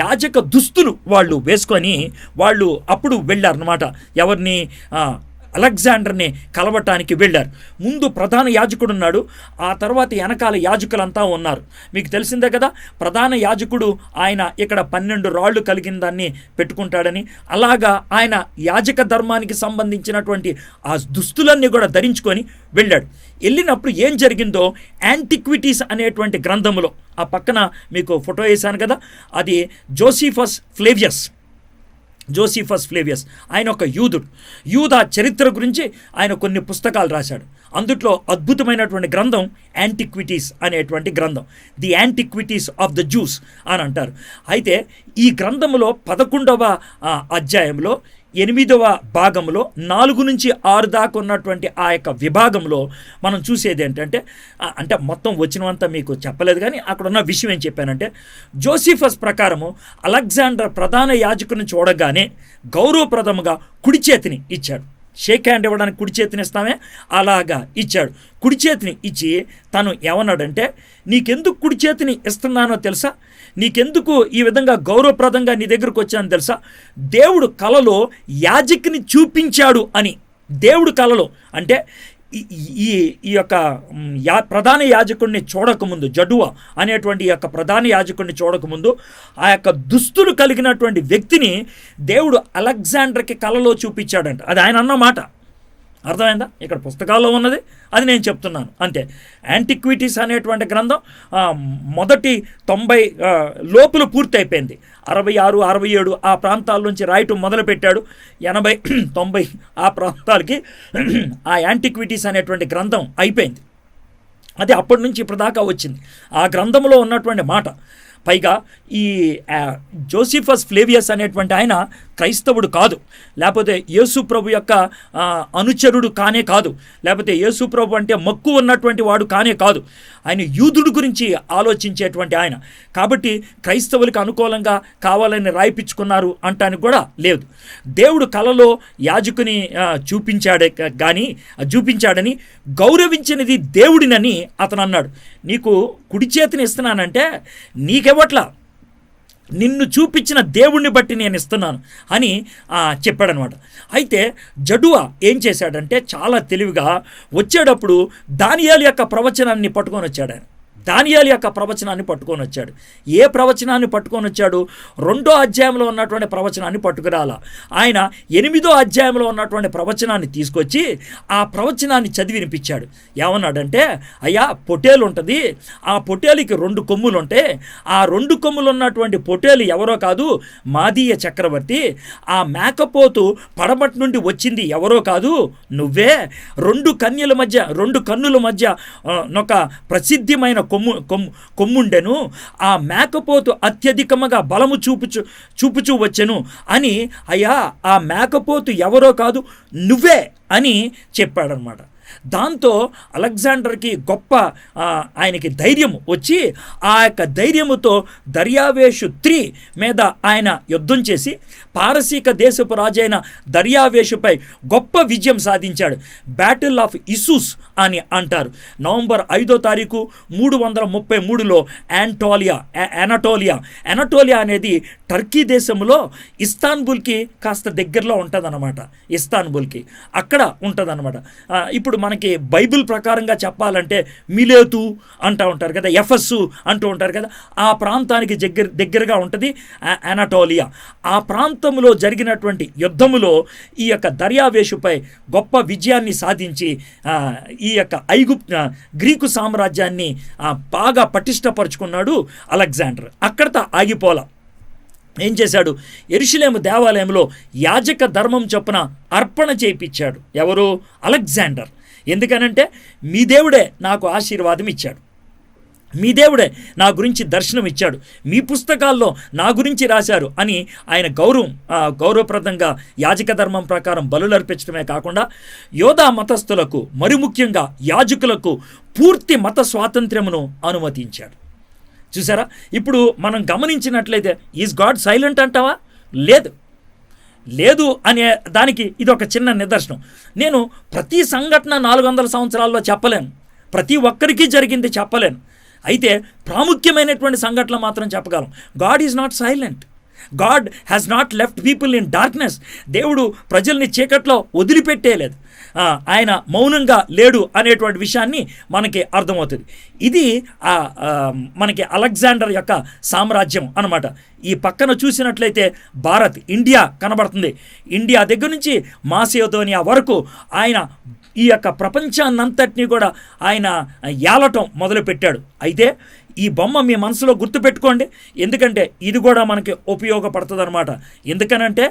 [SPEAKER 1] యాజక దుస్తులు వాళ్ళు వేసుకొని వాళ్ళు అప్పుడు వెళ్ళారన్నమాట. ఎవరిని అలెగ్జాండర్ని కలవటానికి వెళ్ళారు. ముందు ప్రధాన యాజకుడు ఉన్నాడు, ఆ తర్వాత వెనకాల యాజకులంతా ఉన్నారు. మీకు తెలిసిందే కదా, ప్రధాన యాజకుడు ఆయన ఇక్కడ 12 రాళ్ళు కలిగిన దాన్ని పెట్టుకుంటాడని, అలాగా ఆయన యాజక ధర్మానికి సంబంధించినటువంటి ఆ దుస్తులన్నీ కూడా ధరించుకొని వెళ్ళాడు. వెళ్ళినప్పుడు ఏం జరిగిందో యాంటిక్విటీస్ అనేటువంటి గ్రంథంలో, ఆ పక్కన మీకు ఫోటో వేశాను కదా, అది జోసిఫస్ ఫ్లేవియస్ ఆయన ఒక యూదా చరిత్ర గురించి ఆయన కొన్ని పుస్తకాలు రాశాడు. అందుట్లో అద్భుతమైనటువంటి గ్రంథం యాంటిక్విటీస్ అనేటువంటి గ్రంథం, the antiquities of the Jews అని అంటారు. అయితే ఈ గ్రంథంలో 11వ అధ్యాయంలో 8వ భాగంలో 4 నుంచి 6 దాకా ఉన్నటువంటి ఆ యొక్క విభాగంలో మనం చూసేది ఏంటంటే, అంటే మొత్తం వచ్చినంత మీకు చెప్పలేదు కానీ అక్కడ ఉన్న విషయం ఏం చెప్పానంటే, జోసిఫస్ ప్రకారము అలెగ్జాండర్ ప్రధాన యాజకుని చూడగానే గౌరవప్రదముగా కుడి చేతిని ఇచ్చాడు. షేక్ హ్యాండ్ ఇవ్వడానికి కుడి చేతిని ఇస్తామే, అలాగా ఇచ్చాడు. కుడి చేతిని ఇచ్చి తను ఏమన్నాడంటే, నీకెందుకు కుడి చేతిని ఇస్తున్నానో తెలుసా, నీకెందుకు ఈ విధంగా గౌరవప్రదంగా నీ దగ్గరకు వచ్చానో తెలుసా, దేవుడు కలలో యాజకుని చూపించాడు అని. దేవుడు కలలో అంటే ఈ యొక్క ప్రధాన యాజకుడిని చూడకముందు, జడువా అనేటువంటి ఈ యొక్క ప్రధాన యాజకుడిని చూడకముందు ఆ యొక్క దుస్తులు కలిగినటువంటి వ్యక్తిని దేవుడు అలెగ్జాండర్కి కలలో చూపించాడంట. అది ఆయన అన్న మాట. అర్థమైందా? ఇక్కడ పుస్తకాల్లో ఉన్నది అది నేను చెప్తున్నాను అంతే. యాంటిక్విటీస్ అనేటువంటి గ్రంథం మొదటి 90 లోపులు పూర్తి అయిపోయింది. 66, 67 ఆ ప్రాంతాల నుంచి రాయటం మొదలుపెట్టాడు. 80, 90 ఆ ప్రాంతాలకి ఆ యాంటిక్విటీస్ అనేటువంటి గ్రంథం అయిపోయింది. అది అప్పటి నుంచి ఇప్పుడు దాకా వచ్చింది. ఆ గ్రంథంలో ఉన్నటువంటి మాట. పైగా ఈ జోసిఫస్ ఫ్లేవియస్ అనేటువంటి ఆయన క్రైస్తవుడు కాదు, లేకపోతే యేసు ప్రభు యొక్క అనుచరుడు కానే కాదు, లేకపోతే యేసు ప్రభు అంటే మక్కువ ఉన్నటువంటి వాడు కానే కాదు. ఆయన యూదుడు గురించి ఆలోచించేటువంటి ఆయన. కాబట్టి క్రైస్తవులకు అనుకూలంగా కావాలని రాయిపించుకున్నారు అంటానికి కూడా లేదు. దేవుడు కలలో యాజకుని చూపించాడని గౌరవించినది దేవుడినని అతను అన్నాడు. నీకు కుడి చేతిని ఇస్తున్నానంటే నీకెవట్లా, నిన్ను చూపించిన దేవుణ్ణి బట్టి నేను ఇస్తున్నాను అని చెప్పాడనమాట. అయితే జడువా ఏం చేశాడంటే చాలా తెలివిగా వచ్చేటప్పుడు దానియేలు యొక్క ప్రవచనాన్ని పట్టుకొని వచ్చాడు. ఆయన దానియేలు యొక్క ప్రవచనాన్ని పట్టుకొని వచ్చాడు. ఏ ప్రవచనాన్ని పట్టుకొని వచ్చాడు? 2వ అధ్యాయంలో ఉన్నటువంటి ప్రవచనాన్ని పట్టుకురాలా. ఆయన 8వ అధ్యాయంలో ఉన్నటువంటి ప్రవచనాన్ని తీసుకొచ్చి ఆ ప్రవచనాన్ని చదివి వినిపించాడు. ఏమన్నాడంటే, అయ్యా పొటేలు ఉంటుంది, ఆ పొటేలుకి 2 కొమ్ములు ఉంటాయి, ఆ 2 కొమ్ములు ఉన్నటువంటి పొటేలు ఎవరో కాదు, మాదీయ చక్రవర్తి. ఆ మేకపోతు పడమటి నుండి వచ్చింది ఎవరో కాదు, నువ్వే. 2 కన్నుల మధ్య ఒక ప్రసిద్ధమైన కొమ్ముండెను, ఆ మేకపోతు అత్యధికముగా బలము చూపుచూ వచ్చెను అని, అయ్యా ఆ మేకపోతు ఎవరో కాదు నువ్వే అని చెప్పాడనమాట. దాంతో అలెగ్జాండర్కి గొప్ప ఆయనకి ధైర్యం వచ్చి ఆ యొక్క ధైర్యముతో దర్యావేషు III మీద ఆయన యుద్ధం చేసి పారసీక దేశపు రాజైన దర్యావేషుపై గొప్ప విజయం సాధించాడు. బ్యాటిల్ ఆఫ్ ఇసూస్ అని అంటారు. నవంబర్ 5వ తారీఖు 333లో ఎనటోలియా అనేది టర్కీ దేశంలో ఇస్తాన్బుల్కి కాస్త దగ్గరలో ఉంటుందన్నమాట. ఇస్తాన్బుల్కి అక్కడ ఉంటుందన్నమాట. ఇప్పుడు మనకి బైబిల్ ప్రకారంగా చెప్పాలంటే మిలేతు అంటూ ఉంటారు కదా, ఎఫెసు అంటూ ఉంటారు కదా, ఆ ప్రాంతానికి దగ్గరగా ఉంటుంది ఎనటోలియా. ఆ ప్రాంతంలో జరిగినటువంటి యుద్ధములో ఈ యొక్క దర్యావేషుపై గొప్ప విజయాన్ని సాధించి ఈ యొక్క గ్రీకు సామ్రాజ్యాన్ని బాగా పటిష్టపరుచుకున్నాడు అలెగ్జాండర్. అక్కడతో ఆగిపోలా. ఏం చేశాడు? యెరూషలేము దేవాలయంలో యాజక ధర్మం చొప్పున అర్పణ చేయించాడు. ఎవరు? అలెగ్జాండర్. ఎందుకనంటే మీ దేవుడే నాకు ఆశీర్వాదం ఇచ్చాడు, మీ దేవుడే నా గురించి దర్శనం ఇచ్చాడు, మీ పుస్తకాల్లో నా గురించి రాశారు అని ఆయన గౌరవప్రదంగా యాజక ధర్మం ప్రకారం బలులు అర్పించడమే కాకుండా యోధా మతస్థులకు, మరి ముఖ్యంగా యాజకులకు పూర్తి మత స్వాతంత్ర్యమును అనుమతించాడు. చూసారా? ఇప్పుడు మనం గమనించినట్లయితే ఈజ్ గాడ్ సైలెంట్ అంటావా? లేదు అనే దానికి ఇది ఒక చిన్న నిదర్శనం. నేను ప్రతి సంఘటన 400 సంవత్సరాల్లో చెప్పలేను, ప్రతి ఒక్కరికి జరిగింది చెప్పలేను. అయితే ప్రాముఖ్యమైనటువంటి సంఘటనలు మాత్రం చెప్పగలం. God is not silent. God has not left people in darkness. దేవుడు ప్రజల్ని చీకట్లో వదిలిపెట్టేయలేదు. ఆయన మౌనంగా లేడు అనేటువంటి విషయాన్ని మనకి అర్థమవుతుంది. ఇది మనకి అలెగ్జాండర్ యొక్క సామ్రాజ్యం అన్నమాట. ఈ పక్కన చూసినట్లయితే భారత్, ఇండియా కనబడుతుంది. ఇండియా దగ్గర నుంచి మాసిడోనియా వరకు ఆయన ఈ యొక్క ప్రపంచాన్నంతటినీ కూడా ఆయన ఏలటం మొదలుపెట్టాడు. అయితే ఈ బొమ్మ మీ మనసులో గుర్తుపెట్టుకోండి, ఎందుకంటే ఇది కూడా మనకి ఉపయోగపడుతుంది అనమాట. ఎందుకనంటే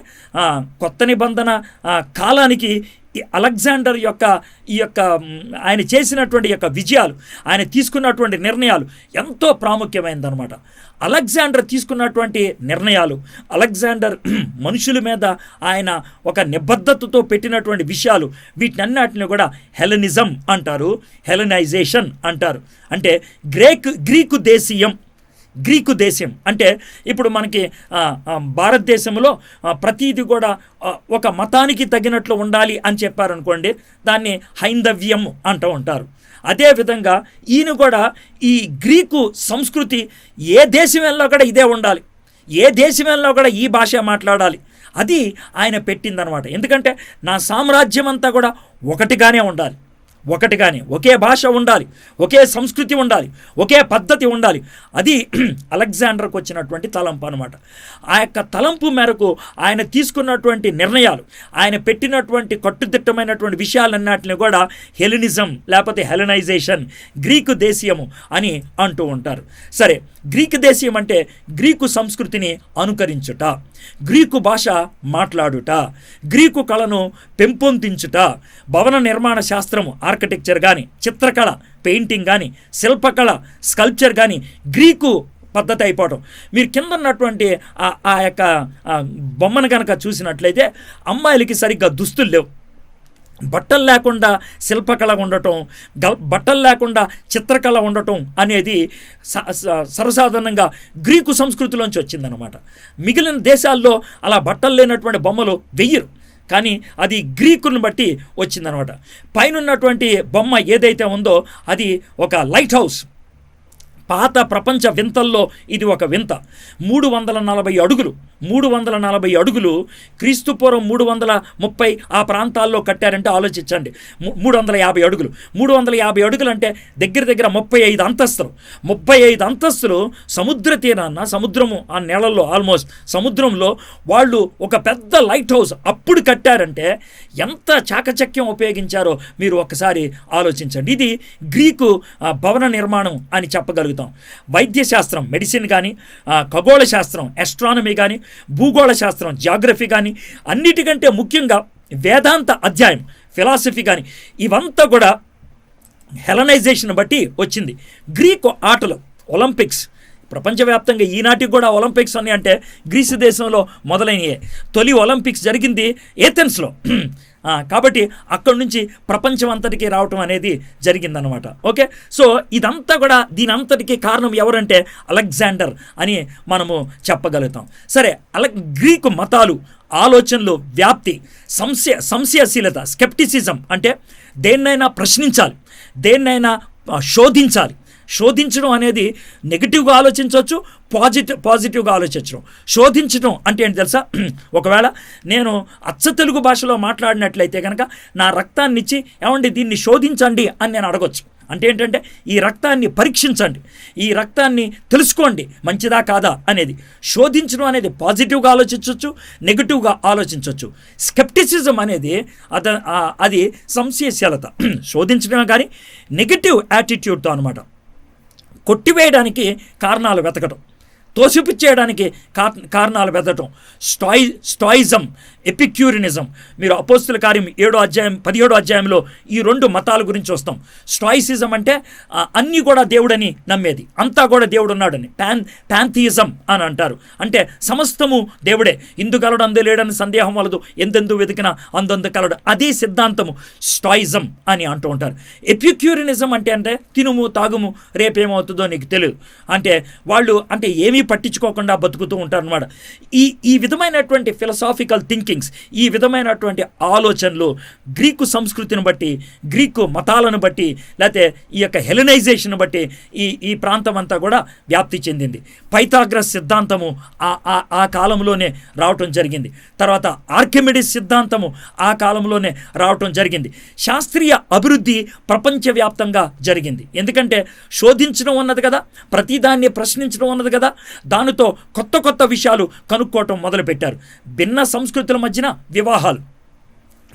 [SPEAKER 1] కొత్త నిబంధన కాలానికి ఈ అలెగ్జాండర్ యొక్క ఆయన చేసినటువంటి యొక్క విజయాలు, ఆయన తీసుకున్నటువంటి నిర్ణయాలు ఎంతో ప్రాముఖ్యమైనదనమాట. అలెగ్జాండర్ తీసుకున్నటువంటి నిర్ణయాలు, అలెగ్జాండర్ మనుషుల మీద ఆయన ఒక నిబద్ధతతో పెట్టినటువంటి విషయాలు, వీటినన్నిటిని కూడా హెలెనిజం అంటారు, హెలెనైజేషన్ అంటారు. అంటే గ్రీకు దేశం అంటే ఇప్పుడు మనకి భారతదేశంలో ప్రతీది కూడా ఒక మతానికి తగినట్లు ఉండాలి అని చెప్పారనుకోండి, దాన్ని హైందవ్యం అంటూ ఉంటారు. అదేవిధంగా ఈయన కూడా ఈ గ్రీకు సంస్కృతి ఏ దేశం వెళ్ళినా కూడా ఇదే ఉండాలి, ఏ దేశం వెళ్ళినా కూడా ఈ భాష మాట్లాడాలి, అది ఆయన పెట్టిందనమాట. ఎందుకంటే నా సామ్రాజ్యం అంతా కూడా ఒకటిగానే ఉండాలి, ఒకే భాష ఉండాలి, ఒకే సంస్కృతి ఉండాలి, ఒకే పద్ధతి ఉండాలి. అది అలెగ్జాండర్కి వచ్చినటువంటి తలంపు అనమాట. ఆ యొక్క తలంపు మేరకు ఆయన తీసుకున్నటువంటి నిర్ణయాలు, ఆయన పెట్టినటువంటి కట్టుదిట్టమైనటువంటి విషయాలన్నిటిని కూడా హెలెనిజం లేకపోతే హెలెనైజేషన్, గ్రీకు దేశీయము అని అంటూ ఉంటారు. సరే, గ్రీకు దేశీయం అంటే గ్రీకు సంస్కృతిని అనుకరించుట, గ్రీకు భాష మాట్లాడుట, గ్రీకు కళను పెంపొందించుట, భవన నిర్మాణ శాస్త్రము, ఆర్కిటెక్చర్ కానీ, చిత్రకళ, పెయింటింగ్ కానీ, శిల్పకళ, స్కల్ప్చర్ కానీ గ్రీకు పద్ధతి అయిపోవటం. మీరు కింద ఉన్నటువంటి ఆ యొక్క బొమ్మను కనుక చూసినట్లయితే అమ్మాయిలకి సరిగ్గా దుస్తులు లేవు, బట్టలు లేకుండా శిల్పకళ ఉండటం, బట్టలు లేకుండా చిత్రకళ ఉండటం అనేది సర్వసాధారణంగా గ్రీకు సంస్కృతిలోంచి వచ్చిందనమాట. మిగిలిన దేశాల్లో అలా బట్టలు లేనటువంటి బొమ్మలు వెయ్యరు, కానీ అది గ్రీకుని బట్టి వచ్చిందనమాట. పైన ఉన్నటువంటి బొమ్మ ఏదైతే ఉందో అది ఒక లైట్ హౌస్. పాత ప్రపంచ వింతల్లో ఇది ఒక వింత. 340 అడుగులు క్రీస్తుపూర్వం 330 ఆ ప్రాంతాల్లో కట్టారంటే ఆలోచించండి. 350 అడుగులు, 350 అడుగులు అంటే దగ్గర 35 అంతస్తులు. 35 అంతస్తులు సముద్ర తీరాన్న, సముద్రము ఆ నేలల్లో, ఆల్మోస్ట్ సముద్రంలో వాళ్ళు ఒక పెద్ద లైట్ హౌస్ అప్పుడు కట్టారంటే ఎంత చాకచక్యం ఉపయోగించారో మీరు ఒకసారి ఆలోచించండి. ఇది గ్రీకు భవన నిర్మాణం అని చెప్పగలుగుతాం. వైద్యశాస్త్రం, మెడిసిన్ కానీ, ఖగోళ శాస్త్రం, ఆస్ట్రానమీ కానీ, భూగోళ శాస్త్రం, జియోగ్రఫీ కానీ, అన్నిటికంటే ముఖ్యంగా వేదాంత అధ్యాయం, ఫిలాసఫీ కానీ, ఇవంతా కూడా హెలెనైజేషన్ బట్టి వచ్చింది. గ్రీకు ఆటలు, ఒలింపిక్స్, ప్రపంచవ్యాప్తంగా ఈనాటికి కూడా ఒలింపిక్స్ అని అంటే గ్రీసు దేశంలో మొదలైనయే. తొలి ఒలింపిక్స్ జరిగింది ఏథెన్స్లో. కాబట్టి అక్కడి నుంచి ప్రపంచం అంతటికీ రావటం అనేది జరిగిందనమాట. ఓకే, సో ఇదంతా కూడా దీనంతటికీ కారణం ఎవరంటే అలెగ్జాండర్ అని మనము చెప్పగలుగుతాం. సరే, గ్రీకు మతాలు, ఆలోచనలు, వ్యాప్తి, సంశయశీలత, స్కెప్టిసిజం అంటే దేన్నైనా ప్రశ్నించాలి, దేన్నైనా శోధించడం అనేది నెగిటివ్గా ఆలోచించవచ్చు, పాజిటివ్గా ఆలోచించడం. శోధించడం అంటే ఏంటి తెలుసా? ఒకవేళ నేను అచ్చ తెలుగు భాషలో మాట్లాడినట్లయితే కనుక నా రక్తాన్ని ఇచ్చి ఏమండి దీన్ని శోధించండి అని నేను అడగొచ్చు. అంటే ఏంటంటే ఈ రక్తాన్ని పరీక్షించండి, ఈ రక్తాన్ని తెలుసుకోండి మంచిదా కాదా అనేది. శోధించడం అనేది పాజిటివ్గా ఆలోచించవచ్చు, నెగిటివ్గా ఆలోచించవచ్చు. స్కెప్టిసిజం అనేది అది సంశయశీలత, శోధించడమే కానీ నెగిటివ్ యాటిట్యూడ్తో అనమాట. కొట్టివేయడానికి కారణాలు వెతకటం, తోసిపుచ్చేయడానికి కారణాలు వెతకటం. స్టాయిజం, ఎపిక్యూరినిజం. మీరు అపోస్తుల కార్యం 17వ అధ్యాయంలో ఈ 2 మతాల గురించి వస్తాం. స్టాయిసిజం అంటే అన్నీ కూడా దేవుడని నమ్మేది, అంతా కూడా దేవుడు ఉన్నాడని. ప్యాంథియిజం అని అంటారు, అంటే సమస్తము దేవుడే, ఇందుకలడు అందు లేడని సందేహం వలదు, ఎందెందు వెతికినా అందందు కలడు. అదే సిద్ధాంతము స్టాయిజం అని అంటూ ఉంటారు. ఎపిక్యూరినిజం అంటే తినుము తాగుము రేపేమవుతుందో నీకు తెలియదు, అంటే వాళ్ళు ఏమీ ఏమీ పట్టించుకోకుండా బతుకుతూ ఉంటారు అనమాట. ఈ విధమైనటువంటి ఫిలసాఫికల్ థింకింగ్స్, ఈ విధమైనటువంటి ఆలోచనలు గ్రీకు సంస్కృతిని బట్టి, గ్రీకు మతాలను బట్టి, లేకపోతే ఈ యొక్క హెలెనైజేషన్ బట్టి ఈ ప్రాంతం అంతా కూడా వ్యాప్తి చెందింది. పైథాగరస్ సిద్ధాంతము ఆ కాలంలోనే రావటం జరిగింది. తర్వాత ఆర్కిమిడిస్ సిద్ధాంతము ఆ కాలంలోనే రావటం జరిగింది. శాస్త్రీయ అభివృద్ధి ప్రపంచవ్యాప్తంగా జరిగింది. ఎందుకంటే శోధించడం ఉన్నది కదా, ప్రతిదాన్ని ప్రశ్నించడం ఉన్నది కదా, దానితో కొత్త కొత్త విషయాలు కనుక్కోవటం మొదలుపెట్టారు. భిన్న సంస్కృతుల మధ్యన వివాహాలు.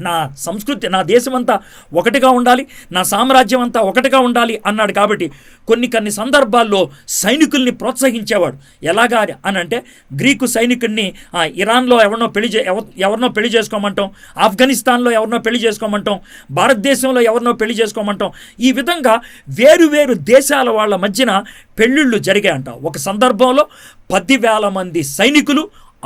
[SPEAKER 1] నా సంస్కృతి, నా దేశమంతా ఒకటిగా ఉండాలి, నా సామ్రాజ్యం అంతా ఒకటిగా ఉండాలి అన్నాడు. కాబట్టి కొన్ని సందర్భాల్లో సైనికుల్ని ప్రోత్సహించేవాడు. ఎలాగా అని అంటే, గ్రీకు సైనికుడిని ఇరాన్లో ఎవరినో పెళ్లి చేసుకోమంటాం, ఆఫ్ఘనిస్తాన్లో ఎవరినో పెళ్లి చేసుకోమంటాం, భారతదేశంలో ఎవరినో పెళ్లి చేసుకోమంటాం. ఈ విధంగా వేరు దేశాల వాళ్ళ మధ్యన పెళ్ళిళ్ళు జరిగాయంట. ఒక సందర్భంలో 10,000 మంది సైనికులు,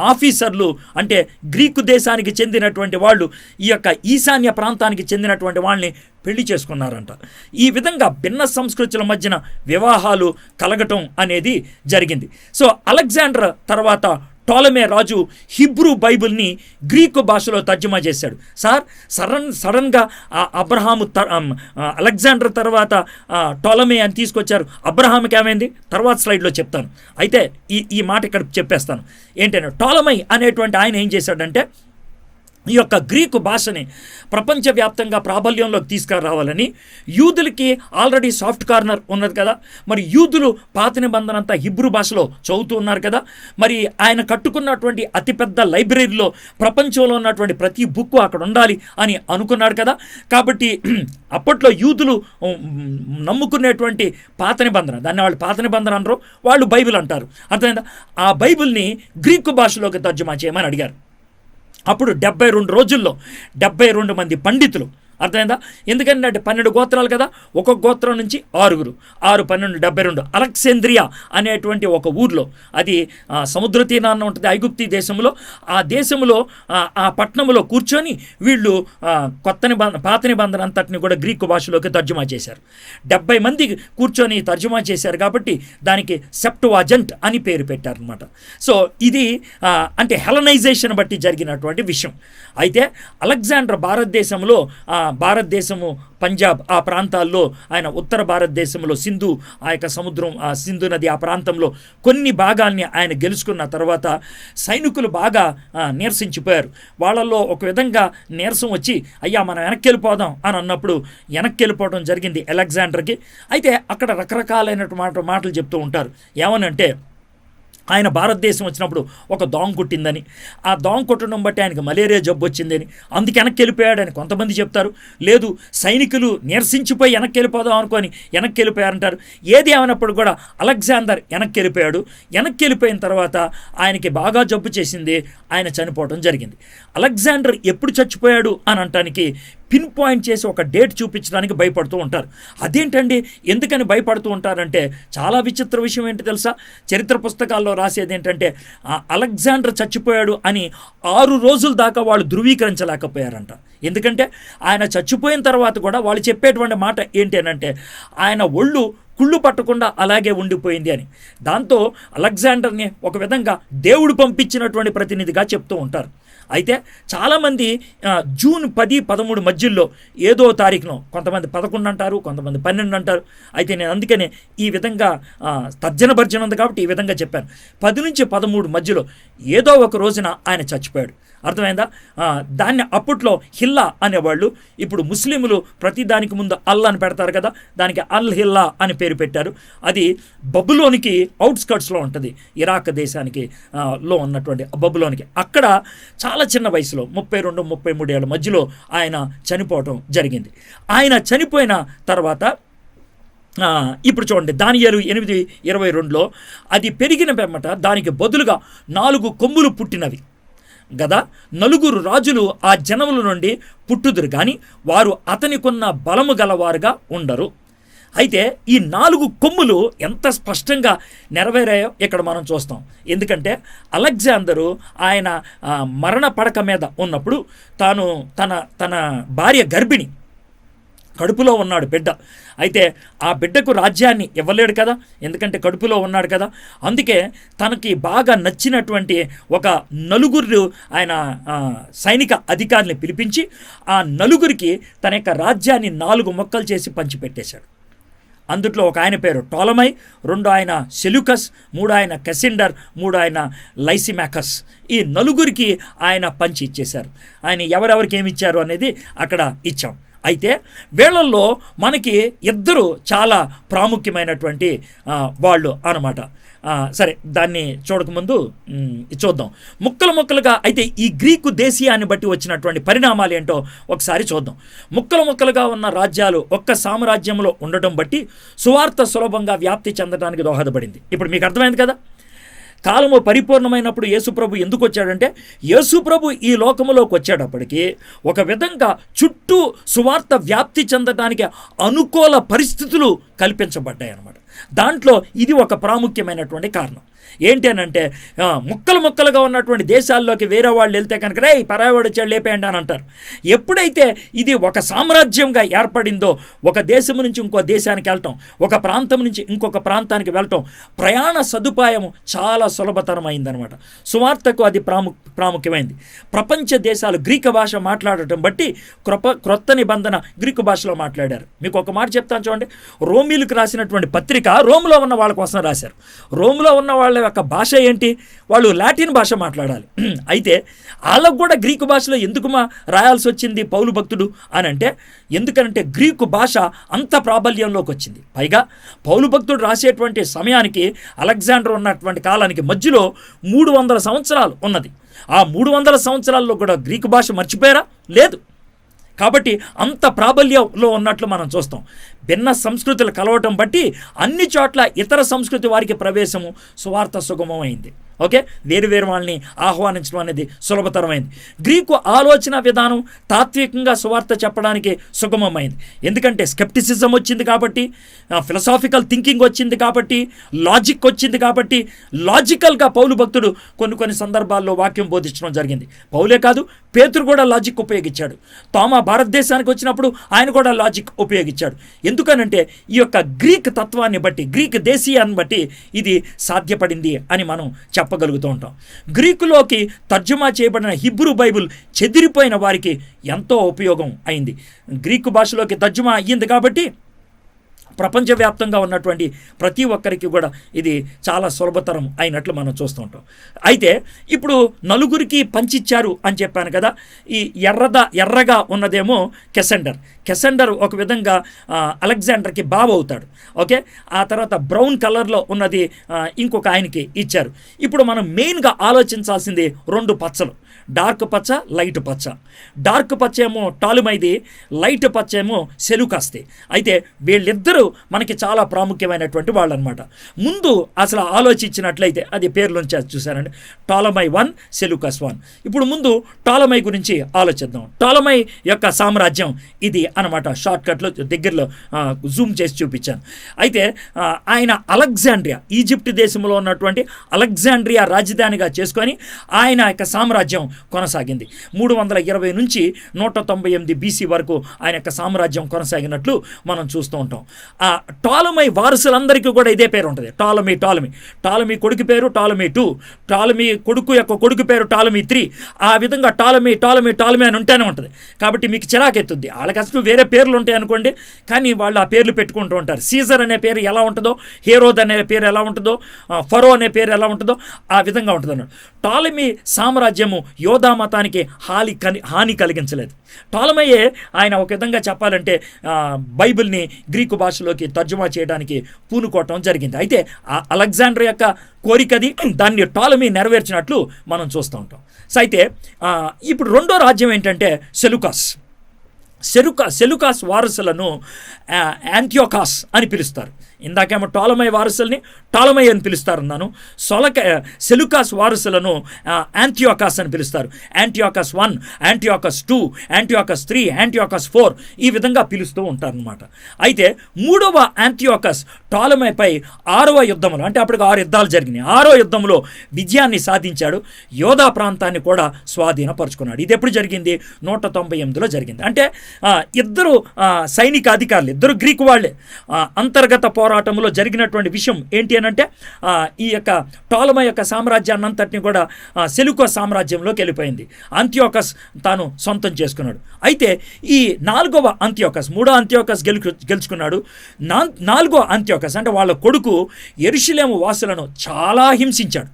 [SPEAKER 1] ఆఫీసర్లు, అంటే గ్రీకు దేశానికి చెందినటువంటి వాళ్ళు ఈ యొక్క ఈశాన్య ప్రాంతానికి చెందినటువంటి వాళ్ళని పెళ్లి చేసుకున్నారంట. ఈ విధంగా భిన్న సంస్కృతుల మధ్యన వివాహాలు కలగటం అనేది జరిగింది. సో అలెగ్జాండర్ తర్వాత టోలమే రాజు హిబ్రూ బైబిల్ని గ్రీకు భాషలో తర్జుమా చేశాడు. సడన్గా అబ్రహాము అలెగ్జాండర్ తర్వాత టోలమే అని తీసుకొచ్చారు. అబ్రహాంకి ఏమైంది తర్వాత స్లైడ్లో చెప్తాను. అయితే ఈ మాట ఇక్కడ చెప్పేస్తాను. ఏంటంటే టోలమై అనేటువంటి ఆయన ఏం చేశాడంటే, ఈ యొక్క గ్రీకు భాషని ప్రపంచవ్యాప్తంగా ప్రాబల్యంలోకి తీసుకురావాలని, యూదులకి ఆల్రెడీ సాఫ్ట్ కార్నర్ ఉన్నది కదా, మరి యూదులు పాత నిబంధన అంతా హిబ్రూ భాషలో చదువుతూ ఉన్నారు కదా, మరి ఆయన కట్టుకున్నటువంటి అతిపెద్ద లైబ్రరీలో ప్రపంచంలో ఉన్నటువంటి ప్రతి బుక్ అక్కడ ఉండాలి అని అనుకున్నాడు కదా. కాబట్టి అప్పట్లో యూదులు నమ్ముకునేటువంటి పాత నిబంధన, దాన్ని వాళ్ళు పాత నిబంధన అనరు, వాళ్ళు బైబిల్ అంటారు. అర్థమైందా? ఆ బైబిల్ని గ్రీకు భాషలోకి తర్జుమా చేయమని అడిగారు. అప్పుడు 72 రోజుల్లో 72 మంది పండితులు, అర్థమైందా? ఎందుకంటే 12 గోత్రాలు కదా, ఒక్కొక్క గోత్రం నుంచి 6, 6, 12, 72. అలెక్సాంద్రియా అనేటువంటి ఒక ఊర్లో, అది సముద్ర తీరాన ఉంటుంది ఐగుప్తి దేశంలో. ఆ దేశంలో ఆ పట్టణంలో కూర్చొని వీళ్ళు పాత నిబంధన అంతటిని కూడా గ్రీకు భాషలోకి తర్జుమా చేశారు. 70 మంది కూర్చొని తర్జుమా చేశారు కాబట్టి దానికి సెప్టువాజెంట్ అని పేరు పెట్టారనమాట. సో ఇది అంటే హెలనైజేషన్ బట్టి జరిగినటువంటి విషయం. అయితే అలెగ్జాండర్ భారతదేశము పంజాబ్ ఆ ప్రాంతాల్లో, ఆయన ఉత్తర భారతదేశంలో సింధు ఆ యొక్క సముద్రం, సింధు నది ఆ ప్రాంతంలో కొన్ని భాగాల్ని ఆయన గెలుచుకున్న తర్వాత సైనికులు బాగా నీరసించిపోయారు. వాళ్ళల్లో ఒక విధంగా నీరసం వచ్చి, అయ్యా మనం వెనక్కి వెళ్ళిపోదాం అని అన్నప్పుడు వెనక్కి వెళ్ళిపోవడం జరిగింది అలెగ్జాండర్కి. అయితే అక్కడ రకరకాలైనటువంటి మాటలు చెప్తూ ఉంటారు. ఏమనంటే, ఆయన భారతదేశం వచ్చినప్పుడు ఒక దోమ కుట్టిందని, ఆ దోమ కుట్టడం బట్టి ఆయనకు మలేరియా జబ్బు వచ్చిందని, అందుకు వెనక్కి వెళ్ళిపోయాడని కొంతమంది చెప్తారు. లేదు, సైనికులు నీరసించిపోయి వెనక్కి వెళ్ళిపోదాం అనుకొని వెనక్కి వెళ్ళిపోయారంటారు. ఏది ఏమైనప్పుడు కూడా అలెగ్జాండర్ వెనక్కి వెళ్ళిపోయాడు. వెనక్కి వెళ్ళిపోయిన తర్వాత ఆయనకి బాగా జబ్బు చేసింది, ఆయన చనిపోవడం జరిగింది. అలెగ్జాండర్ ఎప్పుడు చచ్చిపోయాడు అని అంటానికి పిన్ పాయింట్ చేసి ఒక డేట్ చూపించడానికి భయపడుతూ ఉంటారు. అదేంటండి, ఎందుకని భయపడుతూ ఉంటారంటే, చాలా విచిత్ర విషయం ఏంటి తెలుసా? చరిత్ర పుస్తకాల్లో రాసేది ఏంటంటే, అలెగ్జాండర్ చచ్చిపోయాడు అని 6 రోజుల దాకా వాళ్ళు ధృవీకరించలేకపోయారంట. ఎందుకంటే ఆయన చచ్చిపోయిన తర్వాత కూడా వాళ్ళు చెప్పేటువంటి మాట ఏంటి అని అంటే, ఆయన ఒళ్ళు కుళ్ళు పట్టకుండా అలాగే ఉండిపోయింది అని. దాంతో అలెగ్జాండర్ని ఒక విధంగా దేవుడు పంపించినటువంటి ప్రతినిధిగా చెప్తూ ఉంటారు. అయితే చాలామంది జూన్ 10, 13 మధ్యలో ఏదో తారీఖును, కొంతమంది 11 అంటారు, కొంతమంది 12 అంటారు. అయితే నేను అందుకనే ఈ విధంగా తర్జన భర్జన ఉంది కాబట్టి ఈ విధంగా చెప్పాను. 10 నుంచి 13 మధ్యలో ఏదో ఒక రోజున ఆయన చచ్చిపోయాడు. అర్థమైందా? దాన్ని అప్పట్లో హిల్లా అనేవాళ్ళు. ఇప్పుడు ముస్లింలు ప్రతి దానికి ముందు అల్ అని పెడతారు కదా, దానికి అల్ హిల్లా అని పేరు పెట్టారు. అది బబులోనికి అవుట్స్కర్ట్స్లో ఉంటుంది, ఇరాక్ దేశానికి లో ఉన్నటువంటి బబులోనికి. అక్కడ చాలా చిన్న వయసులో 32, 33 ఏళ్ళ మధ్యలో ఆయన చనిపోవటం జరిగింది. ఆయన చనిపోయిన తర్వాత ఇప్పుడు చూడండి, దానియేలు 8:22లో అది పెరిగిన పెమ్మట దానికి బదులుగా 4 కొమ్ములు పుట్టినవి గదా, 4 రాజులు ఆ జనముల నుండి పుట్టుదురు కానీ వారు అతనికున్న బలము గలవారుగా ఉండరు. అయితే ఈ 4 కొమ్ములు ఎంత స్పష్టంగా నెరవేరాయో ఇక్కడ మనం చూస్తాం. ఎందుకంటే అలెగ్జాండరు ఆయన మరణ పడక మీద ఉన్నప్పుడు తాను తన భార్య గర్భిణి, కడుపులో ఉన్నాడు బిడ్డ. అయితే ఆ బిడ్డకు రాజ్యాన్ని ఇవ్వలేడు కదా, ఎందుకంటే కడుపులో ఉన్నాడు కదా. అందుకే తనకి బాగా నచ్చినటువంటి ఒక నలుగురు ఆయన సైనిక అధికారుల్ని పిలిపించి ఆ నలుగురికి తన యొక్క రాజ్యాన్ని 4 ముక్కలు చేసి పంచిపెట్టేశాడు. అందుట్లో ఒక ఆయన పేరు టోలమై, 2 ఆయన సెల్యూకస్, 3 ఆయన కెసిండర్, 3 ఆయన లైసిమాకస్. ఈ నలుగురికి ఆయన పంచి ఇచ్చేశారు. ఆయన ఎవరెవరికి ఏమి ఇచ్చారు అనేది అక్కడ ఇచ్చాం. అయితే వీళ్ళల్లో మనకి 2 చాలా ప్రాముఖ్యమైనటువంటి వాళ్ళు అన్నమాట. సరే, దాన్ని చూడకముందు చూద్దాం ముక్కలు ముక్కలుగా. అయితే ఈ గ్రీకు దేశీయాన్ని బట్టి వచ్చినటువంటి పరిణామాలు ఏంటో ఒకసారి చూద్దాం. ముక్కలు ముక్కలుగా ఉన్న రాజ్యాలు ఒక్క సామ్రాజ్యంలో ఉండటం బట్టి సువార్త సులభంగా వ్యాప్తి చెందడానికి దోహదపడింది. ఇప్పుడు మీకు అర్థమైంది కదా, కాలము పరిపూర్ణమైనప్పుడు యేసుప్రభు ఎందుకు వచ్చాడంటే, యేసుప్రభు ఈ లోకములోకి వచ్చేటప్పటికి ఒక విధంగా చుట్టూ సువార్త వ్యాప్తి చెందడానికి అనుకూల పరిస్థితులు కల్పించబడ్డాయి అన్నమాట. దాంట్లో ఇది ఒక ప్రాముఖ్యమైనటువంటి కారణం. ఏంటి అని అంటే, ముక్కలు ముక్కలుగా ఉన్నటువంటి దేశాల్లోకి వేరే వాళ్ళు వెళ్తే కనుక రే పరాయవాడు వచ్చాడు లేపేయండి అని అంటారు. ఎప్పుడైతే ఇది ఒక సామ్రాజ్యంగా ఏర్పడిందో, ఒక దేశం నుంచి ఇంకో దేశానికి వెళ్ళటం, ఒక ప్రాంతం నుంచి ఇంకొక ప్రాంతానికి వెళ్ళటం, ప్రయాణ సదుపాయం చాలా సులభతరమైందనమాట. సువార్తకు అది ప్రాముఖ్యమైంది. ప్రపంచ దేశాలు గ్రీకు భాష మాట్లాడటం బట్టి క్రొత్త నిబంధన గ్రీకు భాషలో మాట్లాడారు. మీకు ఒక మాట చెప్తాను చూడండి. రోమీలకు రాసినటువంటి పత్రిక రోమ్లో ఉన్న వాళ్ళ కోసం రాశారు. రోమ్లో ఉన్న వాళ్ళ యొక్క భాష ఏంటి? వాళ్ళు లాటిన్ భాష మాట్లాడాలి. అయితే వాళ్ళకు కూడా గ్రీకు భాషలో ఎందుకు రాయాల్సి వచ్చింది పౌలు భక్తుడు అని అంటే, ఎందుకంటే గ్రీకు భాష అంత ప్రాబల్యంలోకి వచ్చింది. పైగా పౌలు భక్తుడు రాసేటువంటి సమయానికి అలెగ్జాండర్ ఉన్నటువంటి కాలానికి మధ్యలో 300 సంవత్సరాలు ఉన్నది. ఆ 300 సంవత్సరాల్లో కూడా గ్రీకు భాష మర్చిపోయారా? లేదు. కాబట్టి అంత ప్రాబల్యంలో ఉన్నట్లు మనం చూస్తాం. భిన్న సంస్కృతులు కలవటం బట్టి అన్ని చోట్ల ఇతర సంస్కృతి వారికి ప్రవేశము సువార్త సుగమమైంది. ఓకే, వేరు వాళ్ళని ఆహ్వానించడం అనేది సులభతరమైంది. గ్రీకు ఆలోచన విధానం తాత్వికంగా సువార్త చెప్పడానికి సుగమమైంది. ఎందుకంటే స్కెప్టిసిజం వచ్చింది కాబట్టి, ఫిలసాఫికల్ థింకింగ్ వచ్చింది కాబట్టి, లాజిక్ వచ్చింది కాబట్టి, లాజికల్గా పౌలు భక్తుడు కొన్ని సందర్భాల్లో వాక్యం బోధించడం జరిగింది. పౌలే కాదు, పేతురు కూడా లాజిక్ ఉపయోగించాడు. తోమా భారతదేశానికి వచ్చినప్పుడు ఆయన కూడా లాజిక్ ఉపయోగించాడు. ఎందుకనంటే ఈ యొక్క గ్రీక్ తత్వాన్ని బట్టి, గ్రీక్ దేశీయాన్ని బట్టి ఇది సాధ్యపడింది అని మనం చెప్పగలుగుతూ ఉంటాం. గ్రీకులోకి తర్జుమా చేయబడిన హిబ్రూ బైబిల్ చెదిరిపోయిన వారికి ఎంతో ఉపయోగం అయింది. గ్రీకు భాషలోకి తర్జుమా అయ్యింది కాబట్టి ప్రపంచవ్యాప్తంగా ఉన్నటువంటి ప్రతి ఒక్కరికి కూడా ఇది చాలా సులభతరం అయినట్లు మనం చూస్తూ ఉంటాం. అయితే ఇప్పుడు నలుగురికి పంచిచ్చారు అని చెప్పాను కదా. ఈ ఎర్రగా ఉన్నదేమో కెసెండర్ ఒక విధంగా అలెగ్జాండర్కి బావ అవుతాడు. ఓకే, ఆ తర్వాత బ్రౌన్ కలర్లో ఉన్నది ఇంకొక ఆయనకి ఇచ్చారు. ఇప్పుడు మనం మెయిన్గా ఆలోచించాల్సింది 2 పచ్చలు, డార్క్ పచ్చ, లైట్ పచ్చ. డార్క్ పచ్చ ఏమో టాలుమైది, లైట్ పచ్చ ఏమో సెలూకస్ది. అయితే వీళ్ళిద్దరూ మనకి చాలా ప్రాముఖ్యమైనటువంటి వాళ్ళు అనమాట. ముందు అసలు ఆలోచించినట్లయితే అది పేర్లోంచి చూశారండి, టాలమై 1, సెలూకస్ 1. ఇప్పుడు ముందు టాలమై గురించి ఆలోచిద్దాం. టాలమై యొక్క సామ్రాజ్యం ఇది అనమాట. షార్ట్కట్లో దగ్గరలో జూమ్ చేసి చూపించాను. అయితే ఆయన అలెగ్జాండ్రియా, ఈజిప్ట్ దేశంలో ఉన్నటువంటి అలెగ్జాండ్రియా రాజధానిగా చేసుకొని ఆయన యొక్క సామ్రాజ్యం కొనసాగింది. 320 నుంచి 198 BC వరకు ఆయన యొక్క సామ్రాజ్యం కొనసాగినట్లు మనం చూస్తూ ఉంటాం. ఆ టాలమై వారసులందరికీ కూడా ఇదే పేరు ఉంటుంది, టాలమీ కొడుకు పేరు టాలమీ 2, టాలమీ కొడుకు యొక్క కొడుకు పేరు టాలమీ 3. ఆ విధంగా టాలమీ అని ఉంటేనే ఉంటుంది. కాబట్టి మీకు చిరాకెత్తుద్ది. వాళ్ళకి అసలు వేరే పేర్లు ఉంటాయి అనుకోండి, కానీ వాళ్ళు ఆ పేర్లు పెట్టుకుంటూ ఉంటారు. సీజర్ అనే పేరు ఎలా ఉంటుందో, హేరోద్ అనే పేరు ఎలా ఉంటుందో, ఫరో అనే పేరు ఎలా ఉంటుందో ఆ విధంగా ఉంటుంది అన్నాడు. టాలమీ సామ్రాజ్యము యోధా మతానికి హాని కలిగించలేదు. టాలమయ్యే ఆయన ఒక విధంగా చెప్పాలంటే బైబిల్ని గ్రీకు భాషలోకి తర్జుమా చేయడానికి పూనుకోవటం జరిగింది. అయితే ఆ అలెగ్జాండర్ యొక్క కోరికది, దాన్ని టాలమీ నెరవేర్చినట్లు మనం చూస్తూ ఉంటాం. సో అయితే ఇప్పుడు రెండో రాజ్యం ఏంటంటే సెలూకస్ వారసులను యాంటియోకాస్ అని పిలుస్తారు. ఇందాకేమో టాలమై వారసుల్ని టాలమై అని పిలుస్తారన్నాను. సెలూకస్ వారసులను యాంటియోకాస్ అని పిలుస్తారు. యాంటియోకస్ 1, యాంటియోకస్ 2, యాంటియోకస్ 3, యాంటియోకస్ 4 ఈ విధంగా పిలుస్తూ ఉంటారనమాట. అయితే 3వ యాంటియోకస్ టాలమైపై 6వ యుద్ధంలో, అంటే అప్పటికి 6 యుద్ధాలు జరిగినాయి, 6వ యుద్ధంలో విజయాన్ని సాధించాడు. యోధా ప్రాంతాన్ని కూడా స్వాధీనపరుచుకున్నాడు. ఇది ఎప్పుడు జరిగింది? 198లో జరిగింది. అంటే ఇద్దరు సైనిక అధికారులు, ఇద్దరు గ్రీకు వాళ్ళే. అంతర్గత పోరాటంలో జరిగినటువంటి విషయం ఏంటి అని అంటే ఈ యొక్క టోలమై యొక్క సామ్రాజ్యాన్ని అంతటిని కూడా సెలూకస్ సామ్రాజ్యంలోకి వెళ్ళిపోయింది. అంతియోకస్ తాను సొంతం చేసుకున్నాడు. అయితే ఈ 4వ అంతియోకస్, 3వ అంతియోకస్ గెలుచుకున్నాడు. 4వ అంతియోకస్ అంటే వాళ్ళ కొడుకు యెరూషలేము వాసులను చాలా హింసించాడు.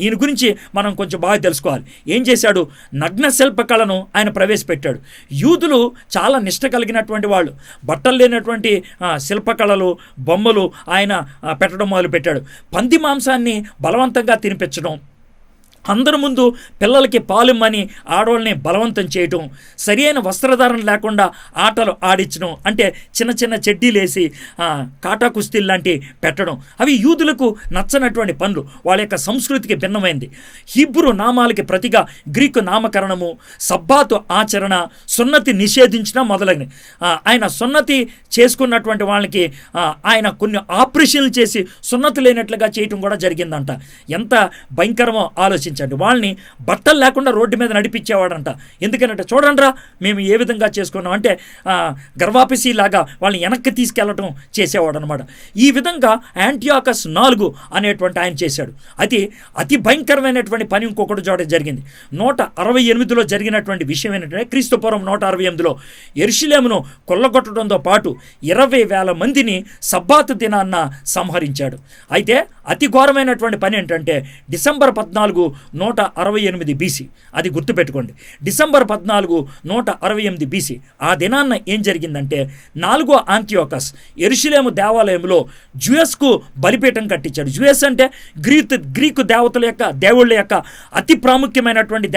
[SPEAKER 1] ఈయన గురించి మనం కొంచెం బాగా తెలుసుకోవాలి. ఏం చేశాడు? నగ్న శిల్పకళను ఆయన ప్రవేశపెట్టాడు. యూదులు చాలా నిష్ట కలిగినటువంటి వాళ్ళు. బట్టలు లేనటువంటి శిల్పకళలు, బొమ్మలు ఆయన పెట్టడం మొదలుపెట్టాడు. పంది మాంసాన్ని బలవంతంగా తినిపించడం, అందరి ముందు పిల్లలకి పాలిమ్మని ఆడవాళ్ళని బలవంతం చేయటం, సరి అయిన వస్త్రధారణ లేకుండా ఆటలు ఆడించడం, అంటే చిన్న చిన్న చెడ్డీలేసి కాటా కుస్తీలు లాంటివి పెట్టడం, అవి యూదులకు నచ్చనటువంటి పనులు. వాళ్ళ యొక్క సంస్కృతికి భిన్నమైంది. హీబ్రూ నామాలకి ప్రతిగా గ్రీకు నామకరణము, సబ్బాతు ఆచరణ, సున్నతి నిషేధించడం మొదలైనవి. ఆయన సున్నతి చేసుకున్నటువంటి వాళ్ళకి ఆయన కొన్ని ఆపరేషన్లు చేసి సున్నతి లేనట్లుగా చేయటం కూడా జరిగిందంట. ఎంత భయంకరమో ఆలోచించండి. వాళ్ళని బట్టలు లేకుండా రోడ్డు మీద నడిపించేవాడంట. ఎందుకనంటే చూడండిరా మేము ఏ విధంగా చేసుకున్నాం అంటే గర్వాపిసి లాగా వాళ్ళని వెనక్కి తీసుకెళ్లటం చేసేవాడు అనమాట. ఈ విధంగా యాంటియోకస్ 4 అనేటువంటి ఆయన చేశాడు. అతి భయంకరమైనటువంటి పని ఇంకొకటి చోట జరిగింది. 168లో జరిగినటువంటి విషయం ఏంటంటే క్రీస్తుపూర్వం 168లో యెరూషలేమును కొల్లగొట్టడంతో పాటు 20,000 మందిని సబ్బాతు దినాన్న సంహరించాడు. అయితే అతి ఘోరమైనటువంటి పని ఏంటంటే డిసెంబర్ 14, 168 బీసీ. అది గుర్తుపెట్టుకోండి. December 14, 168 BC. ఆ దినాన్న ఏం జరిగిందంటే 4వ అంతియోకస్ యెరూషలేము దేవాలయంలో జూయస్కు బలిపీఠం కట్టించాడు. జూయస్ అంటే గ్రీకు దేవతల యొక్క దేవుళ్ళ యొక్క అతి ప్రాముఖ్యమైనటువంటి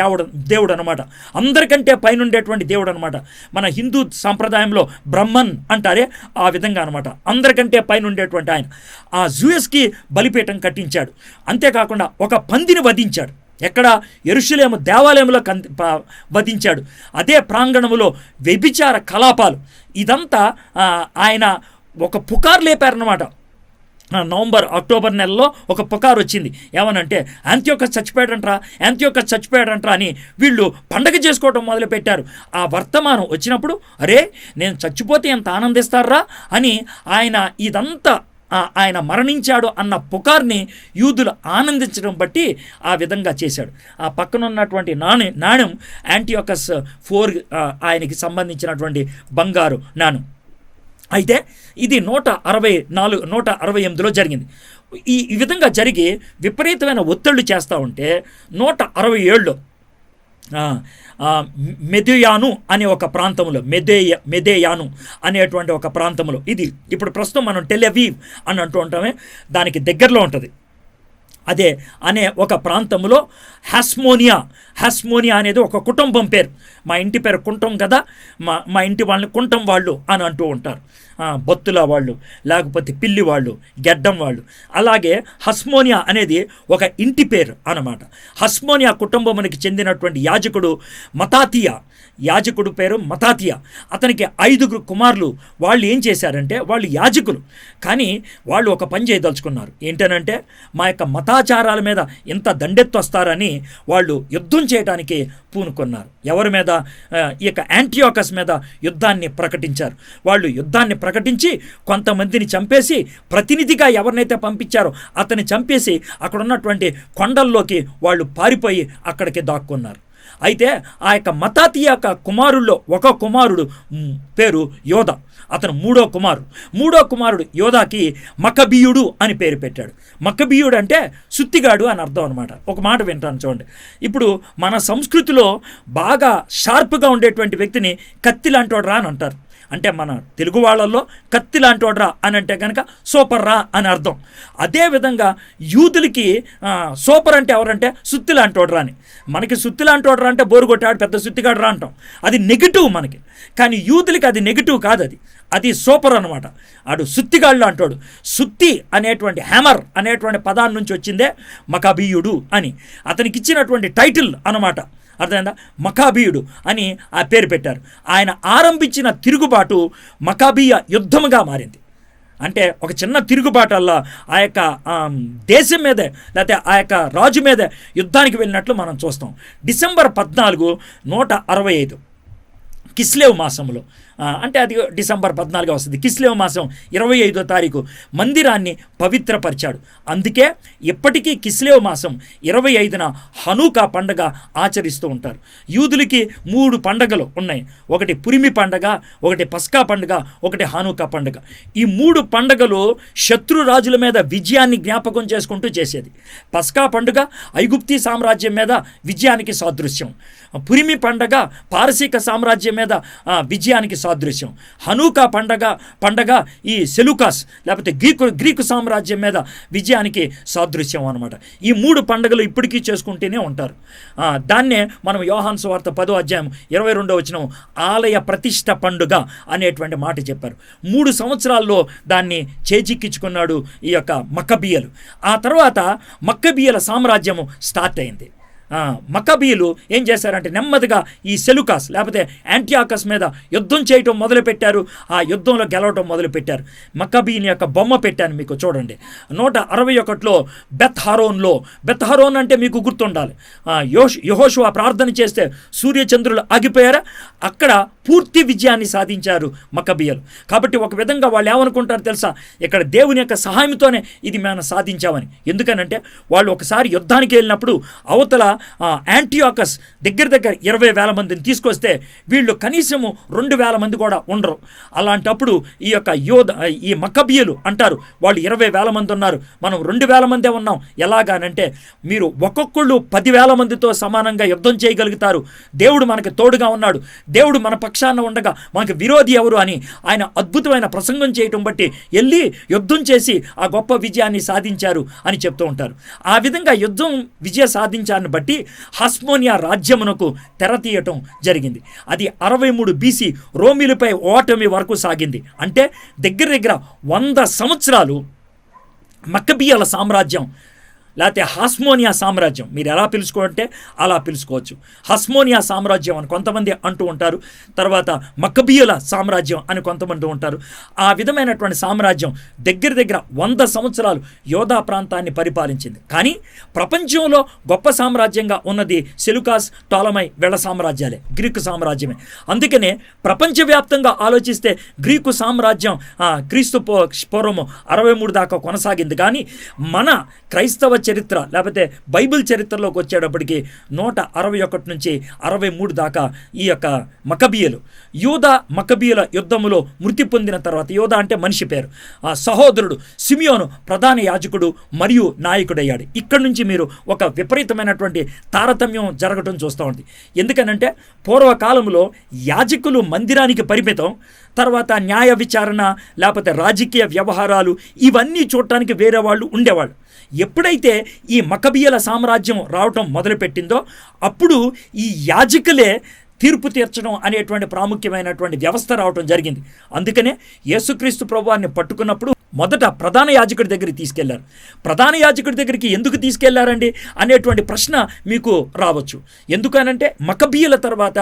[SPEAKER 1] దేవుడు అనమాట. అందరికంటే పైనుండేటువంటి దేవుడు అనమాట. మన హిందూ సాంప్రదాయంలో బ్రహ్మన్ అంటారే ఆ విధంగా అనమాట. అందరికంటే పైనుండేటువంటి ఆయన ఆ జూయస్కి బలిపీఠం కట్టించాడు. అంతేకాకుండా ఒక పందిని వధించాడు. ఎక్కడ? యెరూషలేము దేవాలయంలో వధించాడు. అదే ప్రాంగణములో వ్యభిచార కలాపాలు, ఇదంతా ఆయన ఒక పుకారు లేపారనమాట. నవంబర్, అక్టోబర్ నెలలో ఒక పుకారు వచ్చింది. ఏమనంటే యాంతియోకస్ చచ్చిపోయాడంట్రా అని వీళ్ళు పండగ చేసుకోవడం మొదలుపెట్టారు. ఆ వర్తమానం వచ్చినప్పుడు అరే నేను చచ్చిపోతే ఎంత ఆనందిస్తారా అని ఆయన మరణించాడు అన్న పుకార్ని యూదులు ఆనందించడం బట్టి ఆ విధంగా చేశాడు. ఆ పక్కన ఉన్నటువంటి నాణ్యం యాంటియోకస్ 4 ఆయనకి సంబంధించినటువంటి బంగారు నాణ్యం. అయితే ఇది 168లో జరిగింది. ఈ విధంగా జరిగి విపరీతమైన ఒత్తిళ్లు చేస్తూ ఉంటే 167లో మెదెయాను అనే ఒక ప్రాంతంలో, మెదెయాను అనేటువంటి ఒక ప్రాంతంలో, ఇది ఇప్పుడు ప్రస్తుతం మనం టెల్ అవీవ్ అని అంటూ ఉంటామే, దానికి దగ్గరలో ఉంటుంది. అదే అనే ఒక ప్రాంతంలో హాస్మోనియా అనేది ఒక కుటుంబం పేరు. మా ఇంటి పేరు కుంటం కదా, మా ఇంటి వాళ్ళని కుంటం వాళ్ళు అని అంటూ ఉంటారు. బొత్తుల వాళ్ళు, లేకపోతే పిల్లి వాళ్ళు, గెడ్డం వాళ్ళు. అలాగే హస్మోనియా అనేది ఒక ఇంటి పేరు అన్నమాట. హస్మోనియా కుటుంబానికి చెందినటువంటి యాజకుడు పేరు మతాతియా. అతనికి 5 కుమారులు. వాళ్ళు ఏం చేశారంటే వాళ్ళు యాజకులు, కానీ వాళ్ళు ఒక పని చేయదలుచుకున్నారు. ఏంటనంటే మా యొక్క మతాచారాల మీద ఎంత దండెత్తు వస్తారని వాళ్ళు యుద్ధం చేయడానికి పూనుకున్నారు. ఎవరి మీద? ఈ యొక్క యాంటియోకస్ మీద యుద్ధాన్ని ప్రకటించారు. వాళ్ళు యుద్ధాన్ని ప్రకటించి కొంతమందిని చంపేసి, ప్రతినిధిగా ఎవరినైతే పంపించారో అతన్ని చంపేసి అక్కడ ఉన్నటువంటి కొండల్లోకి వాళ్ళు పారిపోయి అక్కడికి దాక్కున్నారు. అయితే ఆ యొక్క మతాతియా యొక్క కుమారుల్లో ఒక కుమారుడు పేరు యోధ. అతను మూడో కుమారుడు యోధాకి మకబీయుడు అని పేరు పెట్టాడు. మకబీయుడు అంటే సుత్తిగాడు అని అర్థం అనమాట. ఒక మాట వింటాను చూడండి. ఇప్పుడు మన సంస్కృతిలో బాగా షార్ప్గా ఉండేటువంటి వ్యక్తిని కత్తి లాంటోడు రా అని అంటారు. అంటే మన తెలుగు వాళ్ళల్లో కత్తి లాంటోడు రా అని అంటే కనుక సూపర్ రా అని అర్థం. అదేవిధంగా యూదులకి సూపర్ అంటే ఎవరంటే సుత్తి లాంటోడు రా అని. మనకి సుత్తి లాంటోడు రా అంటే బోరు కొట్టాడు పెద్ద సుత్తిగాడు రా అంటాం. అది నెగిటివ్ మనకి. కానీ యూదులకి అది నెగిటివ్ కాదు, అది సూపర్ అనమాట. ఆడు సుత్తిగాళ్ళు అంటాడు. సుత్తి అనేటువంటి హ్యామర్ అనేటువంటి పదాన్ని నుంచి వచ్చిందే మకాబీయుడు అని అతనికి ఇచ్చినటువంటి టైటిల్ అనమాట. అర్థమైందా? మకాబీయుడు అని ఆ పేరు పెట్టారు. ఆయన ఆరంభించిన తిరుగుబాటు మకాబీయ యుద్ధముగా మారింది. అంటే ఒక చిన్న తిరుగుబాటల్లా ఆ యొక్క దేశం మీదే లేకపోతే ఆ యొక్క రాజు మీదే యుద్ధానికి వెళ్ళినట్లు మనం చూస్తాం. డిసెంబర్ 14, 165 కిస్లేవ్ మాసంలో, అంటే అది డిసెంబర్ 14 వస్తుంది. కిస్లేవ్ మాసం 25వ తారీఖు మందిరాన్ని పవిత్రపరిచాడు. అందుకే ఇప్పటికీ కిస్లేవ్ మాసం 25న హనూకా పండగ ఆచరిస్తూ ఉంటారు. యూదులకి 3 పండగలు ఉన్నాయి. ఒకటి పురిమి పండగ, ఒకటి పస్కా పండుగ, ఒకటి హనూకా పండుగ. ఈ 3 పండగలు శత్రు రాజుల మీద విజయాన్ని జ్ఞాపకం చేసుకుంటూ చేసేది. పస్కా పండుగ ఐగుప్తీ సామ్రాజ్యం మీద విజయానికి సాదృశ్యం. పురిమి పండగ పారసీక సామ్రాజ్యం మీద విజయానికి సాదృశ్యం. హనూకా పండగ ఈ సెలూకాస్ లేకపోతే గ్రీకు సామ్రాజ్యం మీద విజయానికి సాదృశ్యం అనమాట. ఈ 3 పండుగలు ఇప్పటికీ చేసుకుంటూనే ఉంటారు. దాన్నే మనం యోహాను సువార్త 10వ అధ్యాయం 22వ వచనం ఆలయ ప్రతిష్ఠ పండుగ అనేటువంటి మాట చెప్పారు. 3 సంవత్సరాల్లో దాన్ని చేజిక్కించుకున్నాడు ఈ యొక్క మక్కబీయులు. ఆ తర్వాత మక్కబీయుల సామ్రాజ్యము స్టార్ట్ అయింది. మక్కబీయులు ఏం చేశారంటే నెమ్మదిగా ఈ సెలూకాస్ లేకపోతే యాంటియాకస్ మీద యుద్ధం చేయటం మొదలుపెట్టారు. ఆ యుద్ధంలో గెలవటం మొదలుపెట్టారు. మక్కబీయుని యొక్క బొమ్మ పెట్టాను మీకు చూడండి. 161లో బెత్ హరోన్ అంటే మీకు గుర్తుండాలి. యెహోషువ ప్రార్థన చేస్తే సూర్యచంద్రులు ఆగిపోయారా, అక్కడ పూర్తి విజయాన్ని సాధించారు మక్కబీయులు. కాబట్టి ఒక విధంగా వాళ్ళు ఏమనుకుంటారు తెలుసా, ఇక్కడ దేవుని యొక్క సహాయంతోనే ఇది మనం సాధించామని. ఎందుకనంటే వాళ్ళు ఒకసారి యుద్ధానికి వెళ్ళినప్పుడు అవతల యాంటియాకస్ దగ్గర 20,000 మందిని తీసుకొస్తే వీళ్ళు కనీసము 2,000 మంది కూడా ఉండరు. అలాంటప్పుడు ఈ మక్కబీయులు అంటారు వాళ్ళు 20,000 మంది ఉన్నారు, మనం 2,000 మందే ఉన్నాం. ఎలాగానంటే మీరు ఒక్కొక్కళ్ళు 10,000 మందితో సమానంగా యుద్ధం చేయగలుగుతారు. దేవుడు మనకి తోడుగా ఉన్నాడు, దేవుడు మన పక్షాన ఉండగా మనకి విరోధి ఎవరు అని ఆయన అద్భుతమైన ప్రసంగం చేయటం బట్టి వెళ్ళి యుద్ధం చేసి ఆ గొప్ప విజయాన్ని సాధించారు అని చెప్తూ ఉంటారు. ఆ విధంగా యుద్ధం విజయ సాధించాన్ని బట్టి హస్మోనియా రాజ్యమునకు తెర తీయటం జరిగింది. అది 63 BC రోమిలపై ఓటమి వరకు సాగింది. అంటే దగ్గర 100 సంవత్సరాలు మక్కబీయుల సామ్రాజ్యం లేకపోతే హస్మోనియా సామ్రాజ్యం, మీరు ఎలా పిలుచుకుంటే అలా పిలుచుకోవచ్చు. హస్మోనియా సామ్రాజ్యం అని కొంతమంది అంటూ ఉంటారు, తర్వాత మక్కబీయుల సామ్రాజ్యం అని కొంతమంది ఉంటారు. ఆ విధమైనటువంటి సామ్రాజ్యం దగ్గర 100 సంవత్సరాలు యోధా ప్రాంతాన్ని పరిపాలించింది. కానీ ప్రపంచంలో గొప్ప సామ్రాజ్యంగా ఉన్నది సెలూకాస్, టోలమై వీళ్ళ సామ్రాజ్యాలే, గ్రీకు సామ్రాజ్యమే. అందుకనే ప్రపంచవ్యాప్తంగా ఆలోచిస్తే గ్రీకు సామ్రాజ్యం క్రీస్తు పూర్వము 63 దాకా కొనసాగింది. కానీ మన క్రైస్తవ చరిత్ర లేకపోతే బైబిల్ చరిత్రలోకి వచ్చేటప్పటికి 161 నుంచి 63 దాకా ఈ యొక్క యూదా మక్కబీయుల యుద్ధములో మృతి పొందిన తర్వాత, యూదా అంటే మనిషి పేరు, ఆ సహోదరుడు సిమియోను ప్రధాన యాజకుడు మరియు నాయకుడయ్యాడు. ఇక్కడ నుంచి మీరు ఒక విపరీతమైనటువంటి తారతమ్యం జరగటం చూస్తూ ఉంది. ఎందుకనంటే పూర్వకాలంలో యాజకులు మందిరానికి పరిమితం, తర్వాత న్యాయ విచారణ లేకపోతే రాజకీయ వ్యవహారాలు ఇవన్నీ చూడటానికి వేరే వాళ్ళు ఉండేవాళ్ళు. ఎప్పుడైతే ఈ మక్కబీయుల సామ్రాజ్యం రావటం మొదలుపెట్టిందో అప్పుడు ఈ యాజకులే తీర్పు తీర్చడం అనేటువంటి ప్రాముఖ్యమైనటువంటి వ్యవస్థ రావటం జరిగింది. అందుకనే యేసుక్రీస్తు ప్రభువాన్ని పట్టుకున్నప్పుడు మొదట ప్రధాన యాజకుడి దగ్గరికి తీసుకెళ్లారు. ప్రధాన యాజకుడి దగ్గరికి ఎందుకు తీసుకెళ్లారండి అనేటువంటి ప్రశ్న మీకు రావచ్చు. ఎందుకనంటే మక్కబీయుల తర్వాత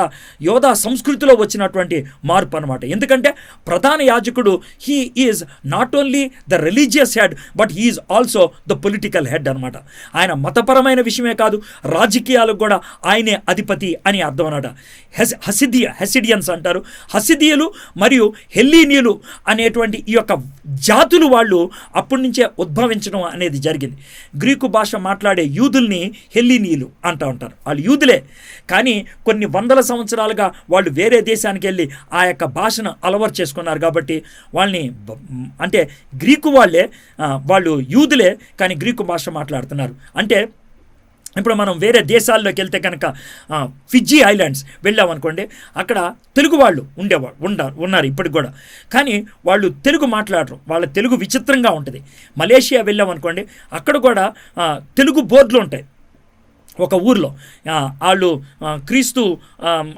[SPEAKER 1] యోధా సంస్కృతిలో వచ్చినటువంటి మార్పు అనమాట. ఎందుకంటే ప్రధాన యాజకుడు he is not only the religious head but he is also the political head అనమాట. ఆయన మతపరమైన విషయమే కాదు, రాజకీయాలకు కూడా ఆయనే అధిపతి అని అర్థం అనమాట. హెసిడియన్స్ అంటారు. హసిదీయులు మరియు హెల్లీనీయులు అనేటువంటి ఈ యొక్క జాతులు వాళ్ళు అప్పటి నుంచే ఉద్భవించడం అనేది జరిగింది. గ్రీకు భాష మాట్లాడే యూదుల్ని హెల్లీనీయులు అంటూ ఉంటారు. వాళ్ళు యూదులే, కానీ కొన్ని వందల సంవత్సరాలుగా వాళ్ళు వేరే దేశానికి వెళ్ళి ఆ యొక్క భాషను అలవాటు చేసుకున్నారు. కాబట్టి వాళ్ళని అంటే గ్రీకు వాళ్ళు యూదులే కానీ గ్రీకు భాష మాట్లాడుతున్నారు. అంటే ఇప్పుడు మనం వేరే దేశాల్లోకి వెళ్తే కనుక ఫిజీ ఐలాండ్స్ వెళ్ళామనుకోండి, అక్కడ తెలుగు వాళ్ళు ఉన్నారు ఇప్పటికి కూడా, కానీ వాళ్ళు తెలుగు మాట్లాడరు, వాళ్ళ తెలుగు విచిత్రంగా ఉంటుంది. మలేషియా వెళ్ళామనుకోండి, అక్కడ కూడా తెలుగు బోర్డులు ఉంటాయి. ఒక ఊర్లో వాళ్ళు క్రీస్తు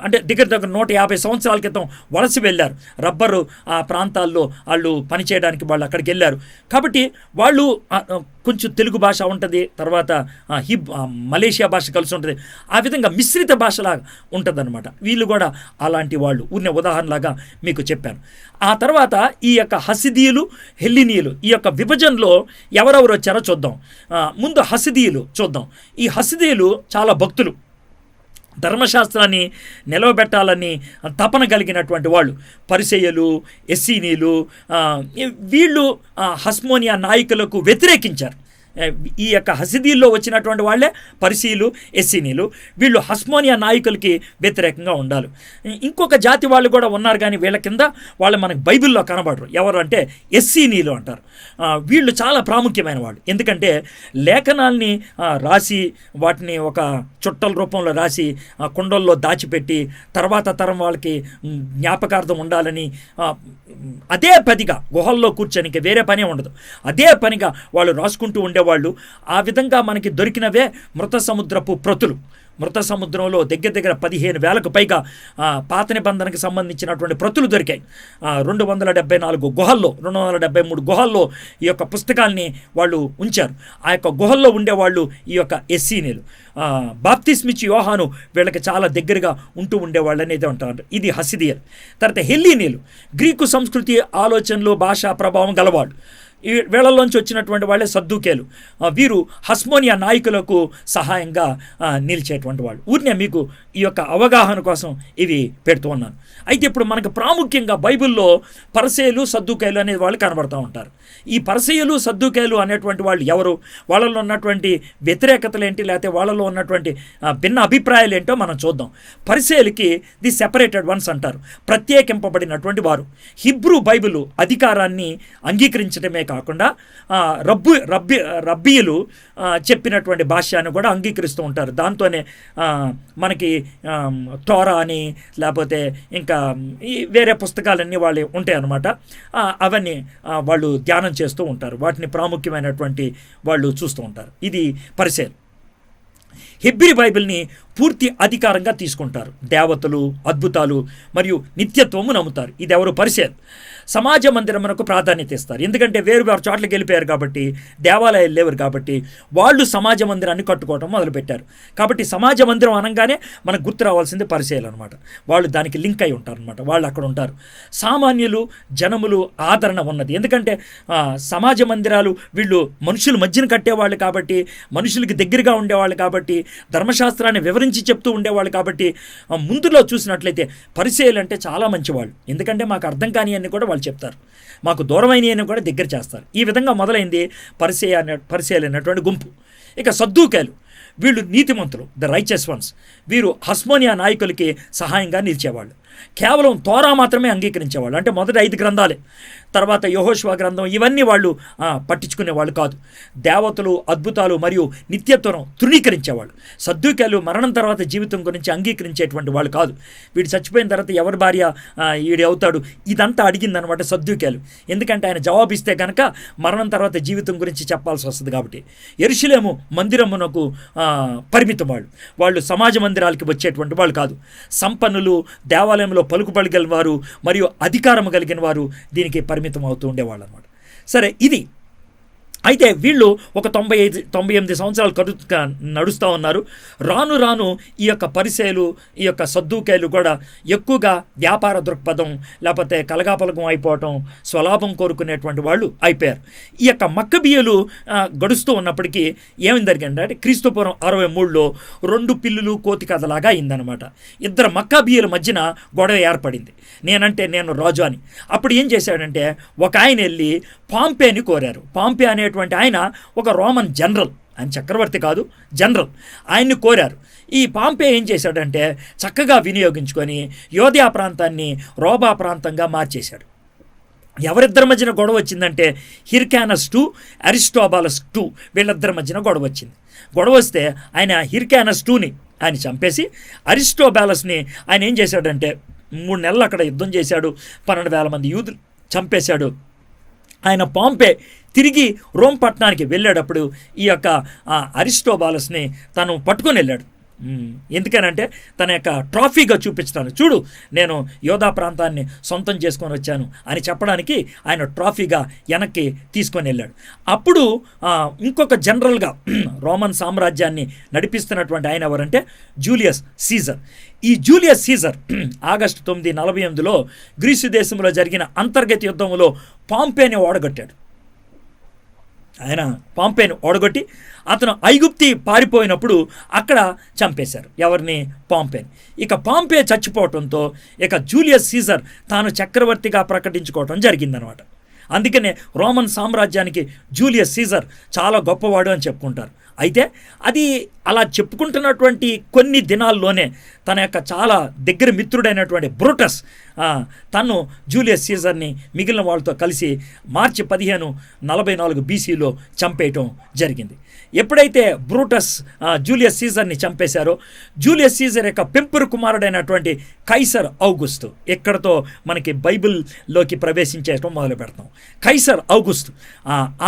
[SPEAKER 1] అంటే దగ్గర 150 సంవత్సరాల క్రితం వలస వెళ్ళారు. రబ్బరు ఆ ప్రాంతాల్లో వాళ్ళు పనిచేయడానికి వాళ్ళు అక్కడికి వెళ్ళారు. కాబట్టి వాళ్ళు కొంచెం తెలుగు భాష ఉంటుంది, తర్వాత మలేషియా భాష కలిసి ఉంటుంది. ఆ విధంగా మిశ్రిత భాషలాగా ఉంటుంది అనమాట. వీళ్ళు కూడా అలాంటి వాళ్ళు ఉదాహరణలాగా మీకు చెప్పాను. ఆ తర్వాత ఈ యొక్క హసిదీయులు హెల్లీనీయులు ఈ యొక్క విభజనలో ఎవరెవరు వచ్చారో చూద్దాం. ముందు హసిదీయులు చూద్దాం. ఈ హసిదీయులు చాలా భక్తులు. ధర్మశాస్త్రాన్ని నిలవబెట్టాలని తపన కలిగినటువంటి వాళ్ళు పరిసయ్యులు, ఎస్సీనీలు, వీళ్ళు హస్మోనియా నాయకులకు వ్యతిరేకించారు. ఈ యొక్క హసిదీల్లో వచ్చినటువంటి వాళ్ళే పరిసీలు, ఎస్సీనీలు. వీళ్ళు హస్మోనియా నాయకులకి వ్యతిరేకంగా ఉండాలి. ఇంకొక జాతి వాళ్ళు కూడా ఉన్నారు, కానీ వీళ్ళ కింద వాళ్ళు మనకు బైబిల్లో కనబడరు. ఎవరు అంటే ఎస్సీనీలు అంటారు. వీళ్ళు చాలా ప్రాముఖ్యమైన వాళ్ళు. ఎందుకంటే లేఖనాల్ని రాసి వాటిని ఒక చుట్టల రూపంలో రాసి కుండల్లో దాచిపెట్టి తర్వాత తరం వాళ్ళకి జ్ఞాపకార్థం ఉండాలని అదే పనిగా గుహల్లో కూర్చొని వేరే పనే ఉండదు, అదే పనిగా వాళ్ళు రాసుకుంటూ ఉండేవాళ్ళు. ఆ విధంగా మనకి దొరికినవే మృత సముద్రపు ప్రతులు. మృత సముద్రంలో దగ్గర 15,000కు పైగా పాత నిబంధనకు సంబంధించినటువంటి ప్రతులు దొరికాయి. 274 గుహల్లో, 273 గుహల్లో ఈ యొక్క పుస్తకాల్ని వాళ్ళు ఉంచారు. ఆ యొక్క గుహల్లో ఉండేవాళ్ళు ఈ యొక్క ఎస్సీనీలు. బాప్తిస్మిచ్చి యోహాను వీళ్ళకి చాలా దగ్గరగా ఉంటూ ఉండేవాళ్ళు అనేది అంటారు. ఇది హసిదియల్. తర్వాత హెల్లీనీలు, గ్రీకు సంస్కృతి, ఆలోచనలు, భాషా ప్రభావం గలవాళ్ళు. ఈ వేళల్లోంచి వచ్చినటువంటి వాళ్ళే సద్దూకేలు. వీరు హస్మోనియా నాయకులకు సహాయంగా నిలిచేటువంటి వాళ్ళు. ఊరినే మీకు ఈ యొక్క అవగాహన కోసం ఇవి పెడుతూ ఉన్నాను. అయితే ఇప్పుడు మనకు ప్రాముఖ్యంగా బైబిల్లో పరిసయ్యులు, సద్దూకేలు అనే వాళ్ళు కనబడుతూ ఉంటారు. ఈ పరిసయ్యులు, సద్దూకేలు అనేటువంటి వాళ్ళు ఎవరు, వాళ్ళలో ఉన్నటువంటి వ్యతిరేకతలు ఏంటి, లేకపోతే వాళ్ళలో ఉన్నటువంటి భిన్న అభిప్రాయాలు ఏంటో మనం చూద్దాం. పరిసయ్యులకి ది సెపరేటెడ్ వన్స్ అంటారు, ప్రత్యేకింపబడినటువంటి వారు. హిబ్రూ బైబిల్ అధికారాన్ని అంగీకరించడమే కాకుండా రబ్బీయులు చెప్పినటువంటి భాష్యాన్ని కూడా అంగీకరిస్తూ ఉంటారు. దాంతోనే మనకి టోరా అని లేకపోతే ఇంకా ఈ వేరే పుస్తకాలన్నీ వాళ్ళు ఉంటాయి అన్నమాట. అవన్నీ వాళ్ళు ధ్యానం చేస్తూ ఉంటారు, వాటిని ప్రాముఖ్యమైనటువంటి వాళ్ళు చూస్తూ ఉంటారు. ఇది పరిసయ్యులు. హెబ్రీ బైబిల్ని పూర్తి అధికారంగా తీసుకుంటారు. దేవతలు, అద్భుతాలు మరియు నిత్యత్వము నమ్ముతారు. ఇది ఎవరు? పరిసయ్యులు. సమాజ మందిరమునకు ప్రాధాన్యత ఇస్తారు. ఎందుకంటే వేరు వేరు చోట్లకి వెళ్ళిపోయారు కాబట్టి, దేవాలయాలు లేవు కాబట్టి వాళ్ళు సమాజ మందిరాన్ని కట్టుకోవటం మొదలుపెట్టారు. కాబట్టి సమాజ మందిరం అనగానే మనకు గుర్తు రావాల్సింది పరిసయ్యులు అనమాట. వాళ్ళు దానికి లింక్ అయి ఉంటారు అనమాట, వాళ్ళు అక్కడ ఉంటారు. సామాన్యులు, జనములు ఆదరణ ఉన్నది. ఎందుకంటే సమాజ మందిరాలు వీళ్ళు మనుషుల మధ్యన కట్టేవాళ్ళు కాబట్టి, మనుషులకి దగ్గరగా ఉండేవాళ్ళు కాబట్టి, ధర్మశాస్త్రాన్ని వివరించి చెప్తూ ఉండేవాళ్ళు కాబట్టి, ముందులో చూసినట్లయితే పరిసయ్యులు అంటే చాలా మంచివాళ్ళు. ఎందుకంటే మాకు అర్థం కాని అన్ని కూడా వాళ్ళు చెప్తారు, మాకు దూరమైనవి కూడా దగ్గర చేస్తారు. ఈ విధంగా మొదలైంది పరిసయ్యులు అనేటువంటి గుంపు. ఇక సద్దూకేలు, వీళ్ళు నీతిమంతులు, ద రైచస్ వన్స్. వీరు హస్మోనియా నాయకులకి సహాయంగా నిలిచేవాళ్ళు. కేవలం తోరా మాత్రమే అంగీకరించేవాళ్ళు. అంటే మొదటి 5 గ్రంథాలే, తర్వాత యెహోషువ గ్రంథం, ఇవన్నీ వాళ్ళు పట్టించుకునేవాళ్ళు కాదు. దేవతలు, అద్భుతాలు మరియు నిత్యత్వం తృణీకరించేవాళ్ళు. సద్దూకేలు మరణం తర్వాత జీవితం గురించి అంగీకరించేటువంటి వాళ్ళు కాదు. వీడు చచ్చిపోయిన తర్వాత ఎవరి భార్య వీడి అవుతాడు, ఇదంతా అడిగిందనమాట సద్దూకేలు. ఎందుకంటే ఆయన జవాబిస్తే కనుక మరణం తర్వాత జీవితం గురించి చెప్పాల్సి వస్తుంది కాబట్టి. యెరూషలేము మందిరమునకు పరిమితం వాళ్ళు సమాజ మందిరాలకి వచ్చేటువంటి వాళ్ళు కాదు. సంపన్నులు, దేవాలయంలో పలుకుబడిగల వారు మరియు అధికారం కలిగిన వారు దీనికి పరిమితం అవుతూ ఉండేవాళ్ళు అనమాట. సరే, ఇది అయితే వీళ్ళు ఒక 98 సంవత్సరాలు నడుస్తూ ఉన్నారు. రాను రాను ఈ యొక్క పరిసయ్యులు, ఈ యొక్క సద్దూకేలు కూడా ఎక్కువగా వ్యాపార దృక్పథం లేకపోతే కలగాపలగం అయిపోవటం, స్వలాభం కోరుకునేటువంటి వాళ్ళు అయిపోయారు. ఈ యొక్క మక్కబీయులు గడుస్తూ ఉన్నప్పటికీ ఏమి జరిగిందంటే క్రీస్తుపూర్వం 63లో 2 పిల్లులు కోతి కథలాగా అయిందనమాట. ఇద్దరు మక్కబీయుల మధ్యన గొడవ ఏర్పడింది. నేను రాజు అని. అప్పుడు ఏం చేశాడంటే ఒక ఆయన వెళ్ళి పాంపేని కోరారు. పాంపే అనేటువంటి ఆయన ఒక రోమన్ జనరల్, ఆయన చక్రవర్తి కాదు, జనరల్. ఆయన్ని కోరారు. ఈ పాంపే ఏం చేశాడంటే చక్కగా వినియోగించుకొని యోధియా ప్రాంతాన్ని రోబా ప్రాంతంగా మార్చేశాడు. ఎవరిద్దరి మధ్యన గొడవ వచ్చిందంటే హిర్కానస్ టు అరిస్టోబలస్ టు, వీళ్ళిద్దరి మధ్యన గొడవ వచ్చింది. గొడవ వస్తే ఆయన హిర్కానస్ టూని ఆయన చంపేసి అరిస్టోబాలస్ని ఆయన ఏం చేశాడంటే 3 నెలలు అక్కడ యుద్ధం చేశాడు. 12,000 మంది యూదులు చంపేశాడు. ఆయన పాంపే తిరిగి రోమ్ పట్టణానికి వెళ్ళేటప్పుడు ఈ యొక్క అరిస్టోబాలస్ని తను పట్టుకొని వెళ్ళాడు. ఎందుకనంటే తన యొక్క ట్రాఫీగా చూపించడానికి, చూడు నేను యోధా ప్రాంతాన్ని సొంతం చేసుకొని వచ్చాను అని చెప్పడానికి ఆయన ట్రాఫీగా వెనక్కి తీసుకొని వెళ్ళాడు. అప్పుడు ఇంకొక జనరల్గా రోమన్ సామ్రాజ్యాన్ని నడిపిస్తున్నటువంటి ఆయన ఎవరంటే జూలియస్ సీజర్. ఈ జూలియస్ సీజర్ ఆగస్టు 9, 48లో గ్రీసు దేశంలో జరిగిన అంతర్గత యుద్ధంలో పాంపేని ఓడగొట్టాడు. ఆయన పాంపేను ఓడగొట్టి అతను ఐగుప్తి పారిపోయినప్పుడు అక్కడ చంపేశారు. ఎవరిని? పాంపేని. ఇక పాంపే చచ్చిపోవటంతో ఇక జూలియస్ సీజర్ తాను చక్రవర్తిగా ప్రకటించుకోవటం జరిగిందనమాట. అందుకనే రోమన్ సామ్రాజ్యానికి జూలియస్ సీజర్ చాలా గొప్పవాడు అని చెప్పుకుంటారు. అయితే అది అలా చెప్పుకుంటున్నటువంటి కొన్ని దినాల్లోనే తన యొక్క చాలా దగ్గర మిత్రుడైనటువంటి బ్రూటస్ తను జూలియస్ సీజర్ని మిగిలిన వాళ్ళతో కలిసి మార్చి 1544 BCలో చంపేయటం జరిగింది. ఎప్పుడైతే బ్రూటస్ జూలియస్ సీజర్ని చంపేశారో, జూలియస్ సీజర్ యొక్క పెంపురు కుమారుడైనటువంటి కైసర్ ఔగుస్తు, ఎక్కడతో మనకి బైబిల్లోకి ప్రవేశించేయటం మొదలు పెడతాం. కైసర్ ఔగుస్తు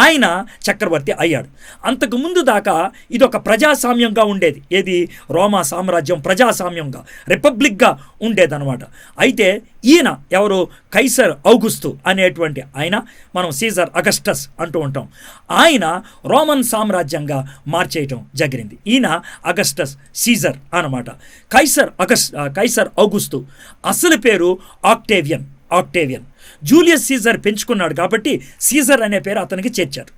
[SPEAKER 1] ఆయన చక్రవర్తి అయ్యాడు. అంతకు ముందు దాకా ఇది ఒక ప్రజాస్వామ్యంగా ఉండేది. ఏది? రోమా సామ్రాజ్యం ప్రజాస్వామ్యంగా, రిపబ్లిక్గా ఉండేదన్నమాట. అయితే ఈయన ఎవరు? కైసర్ ఔగుస్తు అనేటువంటి ఆయన, మనం సీజర్ అగస్టస్ అంటూ ఉంటాం, ఆయన రోమన్ సామ్రాజ్యంగా మార్చేయటం జరిగింది. ఈయన అగస్టస్ సీజర్ అన్నమాట. కైసర్ ఔగుస్తు అసలు పేరు ఆక్టేవియన్. జూలియస్ సీజర్ పెంచుకున్నాడు కాబట్టి సీజర్ అనే పేరు అతనికి చేర్చారు.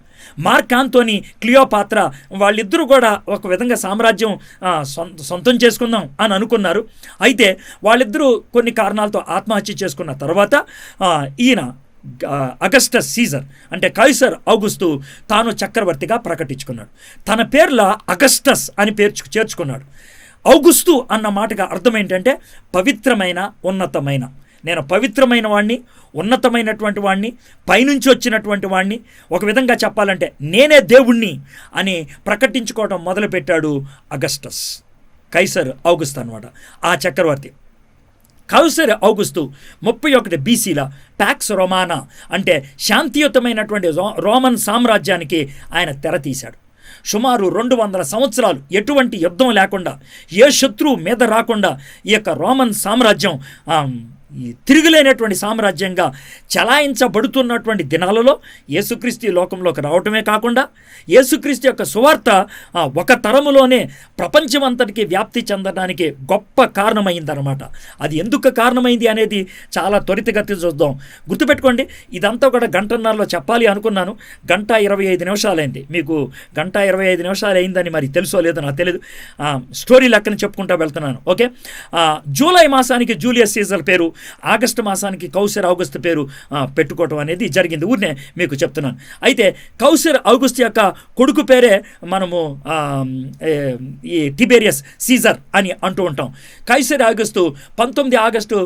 [SPEAKER 1] మార్క్ ఆంటోనీ, క్లియోపాత్ర వాళ్ళిద్దరూ కూడా ఒక విధంగా సామ్రాజ్యం సొంతం చేసుకుందాం అని అనుకున్నారు. అయితే వాళ్ళిద్దరూ కొన్ని కారణాలతో ఆత్మహత్య చేసుకున్న తర్వాత ఈయన అగస్టస్ సీజర్ అంటే కైసర్ ఔగుస్తు తాను చక్రవర్తిగా ప్రకటించుకున్నాడు. తన పేర్ల అగస్టస్ అని పేరు చేర్చుకున్నాడు. ఔగుస్తు అన్న మాటగా అర్థం ఏంటంటే పవిత్రమైన, ఉన్నతమైన. నేను పవిత్రమైన వాణ్ణి, ఉన్నతమైనటువంటి వాణ్ణి, పైనుంచి వచ్చినటువంటి వాణ్ణి, ఒక విధంగా చెప్పాలంటే నేనే దేవుణ్ణి అని ప్రకటించుకోవడం మొదలుపెట్టాడు అగస్టస్. కైసర్ ఔగుస్తు అనమాట ఆ చక్రవర్తి. కైసర్ ఔగుస్తు 31 BCల పాక్స్ రోమానా అంటే శాంతియుతమైనటువంటి రోమన్ సామ్రాజ్యానికి ఆయన తెరతీశాడు. సుమారు 200 సంవత్సరాలు ఎటువంటి యుద్ధం లేకుండా, ఏ శత్రువు మీద రాకుండా ఈ యొక్క రోమన్ సామ్రాజ్యం ఈ తిరుగులేనటువంటి సామ్రాజ్యంగా చలాయించబడుతున్నటువంటి దినాలలో యేసుక్రీస్తు లోకంలోకి రావటమే కాకుండా యేసుక్రీస్తు యొక్క సువార్త ఒక తరములోనే ప్రపంచమంతటికి వ్యాప్తి చెందడానికి గొప్ప కారణమైందనమాట. అది ఎందుకు కారణమైంది అనేది చాలా త్వరితగతి చూద్దాం. గుర్తుపెట్టుకోండి, ఇదంతా కూడా గంటన్నరలో చెప్పాలి అనుకున్నాను. 1:25 అయింది. మీకు 1:25 అయిందని మరి తెలుసో లేదో నాకు తెలియదు. స్టోరీ లెక్కన చెప్పుకుంటూ వెళ్తున్నాను. ఓకే, జూలై మాసానికి జూలియస్ సీజర్ పేరు, ఆగస్టు మాసానికి కైసర్ ఔగుస్తు పేరు పెట్టుకోవటం అనేది జరిగింది. ఊరినే మీకు చెప్తున్నాను. అయితే కైసర్ ఔగుస్తు యొక్క కొడుకు పేరే మనము ఈ టిబెరియస్ సీజర్ అని అంటూ ఉంటాం. కైసర్ ఔగుస్తు 19 ఆగస్టు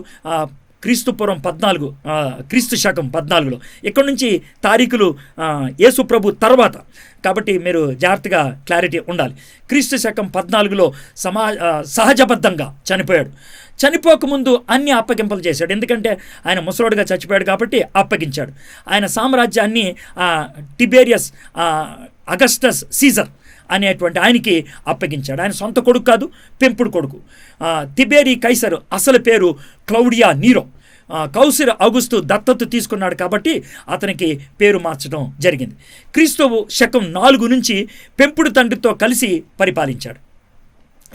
[SPEAKER 1] క్రీస్తుపూర్వం 14 క్రీస్తు శకం 14లో. ఇక్కడ నుంచి తారీఖులు యేసు ప్రభు తర్వాత, కాబట్టి మీరు జాగ్రత్తగా క్లారిటీ ఉండాలి. క్రీస్తు శకం 14లో సహజబద్ధంగా చనిపోయాడు. చనిపోకముందు అన్ని అప్పగింపలు చేశాడు. ఎందుకంటే ఆయన ముసలోడుగా చచ్చిపోయాడు కాబట్టి అప్పగించాడు. ఆయన సామ్రాజ్యాన్ని టిబెరియస్ అగస్టస్ సీజర్ అనేటువంటి ఆయనకి అప్పగించాడు. ఆయన సొంత కొడుకు కాదు, పెంపుడు కొడుకు. తిబెరీ కైసర్ అసలు పేరు క్లౌడియా నీరో. కైసర్ ఔగుస్తు దత్తత తీసుకున్నాడు కాబట్టి అతనికి పేరు మార్చడం జరిగింది. క్రీస్తువు శకం 4 నుంచి పెంపుడు తండ్రితో కలిసి పరిపాలించాడు.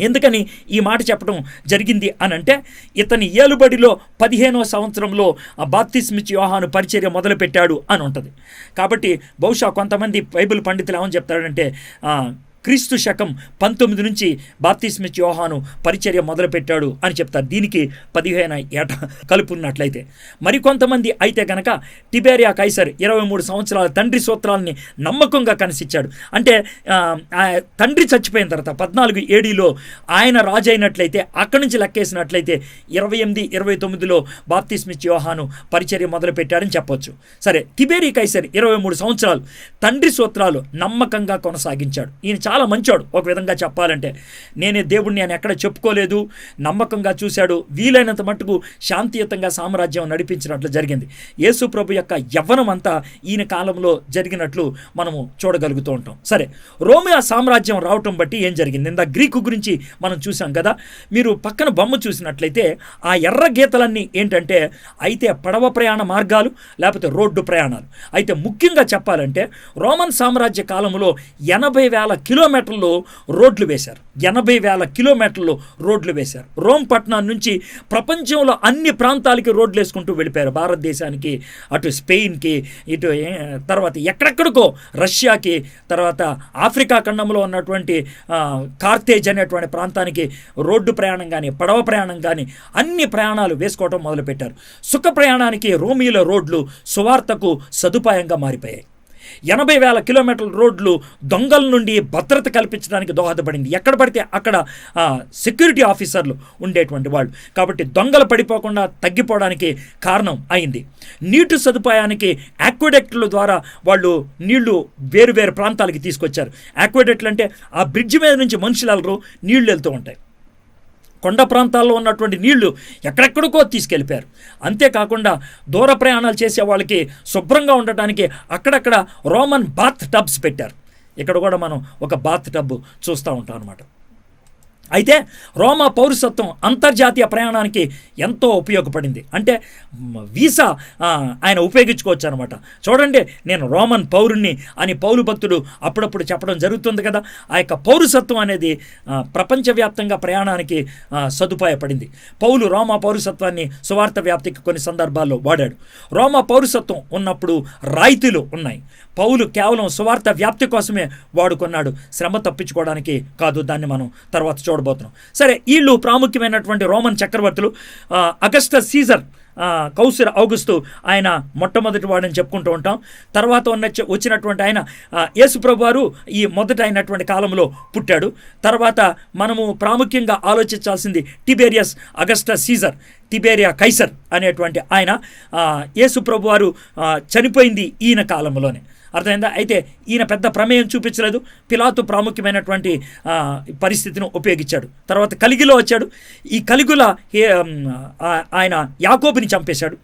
[SPEAKER 1] ఎందుకని ఈ మాట చెప్పడం జరిగింది అనంటే, ఇతని ఏలుబడిలో 15వ సంవత్సరంలో బాప్తిస్మిచ్చి యోహాను పరిచర్య మొదలుపెట్టాడు అని ఉంటుంది. కాబట్టి బహుశా కొంతమంది బైబిల్ పండితులు ఏమని చెప్తాడంటే క్రీస్తు శకం 19 నుంచి బాప్తిస్మిచ్చి యోహాను పరిచర్య మొదలుపెట్టాడు అని చెప్తారు. దీనికి 15 ఏట కలుపున్నట్లయితే. మరికొంతమంది అయితే కనుక టిబెరియా కైసర్ 23 సంవత్సరాల తండ్రి సూత్రాలని నమ్మకంగా కనిసించాడు. అంటే తండ్రి చచ్చిపోయిన తర్వాత 14 ADలో ఆయన రాజు అయినట్లయితే, అక్కడి నుంచి లెక్కేసినట్లయితే 28, 29లో బాప్తిస్మిచ్చి యోహాను పరిచర్య మొదలుపెట్టాడని చెప్పొచ్చు. సరే, తిబెరీ కైసర్ 23 సంవత్సరాలు తండ్రి సూత్రాలు నమ్మకంగా కొనసాగించాడు. ఈయన చాలా మంచోడు. ఒక విధంగా చెప్పాలంటే నేనే దేవుణ్ణి అని ఎక్కడ చెప్పుకోలేదు, నమ్మకంగా చూశాడు. వీలైనంత మట్టుకు శాంతియుతంగా సామ్రాజ్యం నడిపించినట్లు జరిగింది. యేసు ప్రభు యొక్క యవ్వనం అంతా ఈయన కాలంలో జరిగినట్లు మనము చూడగలుగుతూ ఉంటాం. సరే, రోమియా సామ్రాజ్యం రావటం బట్టి ఏం జరిగింది? ఇందా గ్రీకు గురించి మనం చూసాం కదా. మీరు పక్కన బొమ్మ చూసినట్లయితే ఆ ఎర్ర గీతలన్నీ ఏంటంటే అయితే పడవ ప్రయాణ మార్గాలు, లేకపోతే రోడ్డు ప్రయాణాలు. అయితే ముఖ్యంగా చెప్పాలంటే రోమన్ సామ్రాజ్య కాలంలో 80,000 కిలోమీటర్లు రోడ్లు వేశారు. 80,000 కిలోమీటర్లు రోడ్లు వేశారు. రోమ్ పట్టణం నుంచి ప్రపంచంలో అన్ని ప్రాంతాలకి రోడ్లు వేసుకుంటూ వెళ్ళిపోయారు. భారతదేశానికి, అటు స్పెయిన్కి, ఇటు తర్వాత ఎక్కడెక్కడికో రష్యాకి, తర్వాత ఆఫ్రికా ఖండంలో ఉన్నటువంటి కార్తేజ్ అనేటువంటి ప్రాంతానికి రోడ్డు ప్రయాణం కానీ, పడవ ప్రయాణం కానీ అన్ని ప్రయాణాలు వేసుకోవటం మొదలుపెట్టారు. సుఖ ప్రయాణానికి రోమీల రోడ్లు సువార్తకు సదుపాయంగా మారిపోయాయి. 80,000 కిలోమీటర్ల రోడ్లు దొంగల నుండి భద్రత కల్పించడానికి దోహదపడింది. ఎక్కడ పడితే అక్కడ సెక్యూరిటీ ఆఫీసర్లు ఉండేటువంటి వాళ్ళు, కాబట్టి దొంగలు పడిపోకుండా తగ్గిపోవడానికి కారణం అయింది. నీటి సదుపాయానికి ఆక్విడక్టుల ద్వారా వాళ్ళు నీళ్లు వేరు వేరు ప్రాంతాలకి తీసుకొచ్చారు. ఆక్విడక్టులు అంటే ఆ బ్రిడ్జ్ మీద నుంచి మనుషులు వెళ్ళరు, నీళ్లు వెళ్తూ ఉంటాయి. కొండ ప్రాంతాల్లో ఉన్నటువంటి నీళ్లు ఎక్కడెక్కడికో తీసుకెళ్ళిపోయారు. అంతేకాకుండా దూర ప్రయాణాలు చేసే వాళ్ళకి శుభ్రంగా ఉండటానికి అక్కడక్కడ రోమన్ బాత్ టబ్స్ పెట్టారు. ఇక్కడ కూడా మనం ఒక బాత్ టబ్ చూస్తూ ఉంటాం అన్నమాట. అయితే రోమా పౌరసత్వం అంతర్జాతీయ ప్రయాణానికి ఎంతో ఉపయోగపడింది. అంటే వీసా ఆయన ఉపయోగించుకోవచ్చు అనమాట. చూడండి, నేను రోమన్ పౌరుణ్ణి అని పౌలు భక్తుడు అప్పుడప్పుడు చెప్పడం జరుగుతుంది కదా. ఆ యొక్క పౌరసత్వం అనేది ప్రపంచవ్యాప్తంగా ప్రయాణానికి సదుపాయపడింది. పౌలు రోమా పౌరసత్వాన్ని సువార్త వ్యాప్తికి కొన్ని సందర్భాల్లో వాడాడు. రోమా పౌరసత్వం ఉన్నప్పుడు రాయితీలు ఉన్నాయి. పౌలు కేవలం సువార్త వ్యాప్తి కోసమే వాడుకున్నాడు, శ్రమ తప్పించుకోవడానికి కాదు. దాన్ని మనం తర్వాత చూడబోతున్నాం. సరే, వీళ్ళు ప్రాముఖ్యమైనటువంటి రోమన్ చక్రవర్తులు. అగస్టస్ సీజర్, కౌసర్ ఔగుస్తు ఆయన మొట్టమొదటి వాడని చెప్పుకుంటూ ఉంటాం. తర్వాత వచ్చినటువంటి ఆయన యేసుప్రభు వారు ఈ మొదట అయినటువంటి కాలంలో పుట్టాడు. తర్వాత మనము ప్రాముఖ్యంగా ఆలోచించాల్సింది టిబేరియస్ అగస్టస్ సీజర్, తిబేరియా కైసర్ అనేటువంటి ఆయన. యేసుప్రభు వారు చనిపోయింది ఈయన కాలంలోనే. అర్థమైందా? అయితే ఈయన పెద్ద ప్రమేయం చూపించలేదు. పిలాతు ప్రాముఖ్యమైనటువంటి పరిస్థితిని ఉపయోగించాడు. తర్వాత కలిగిలో వచ్చాడు. ఈ కలిగుల ఆయన యాకోబుని చంపేశాడు.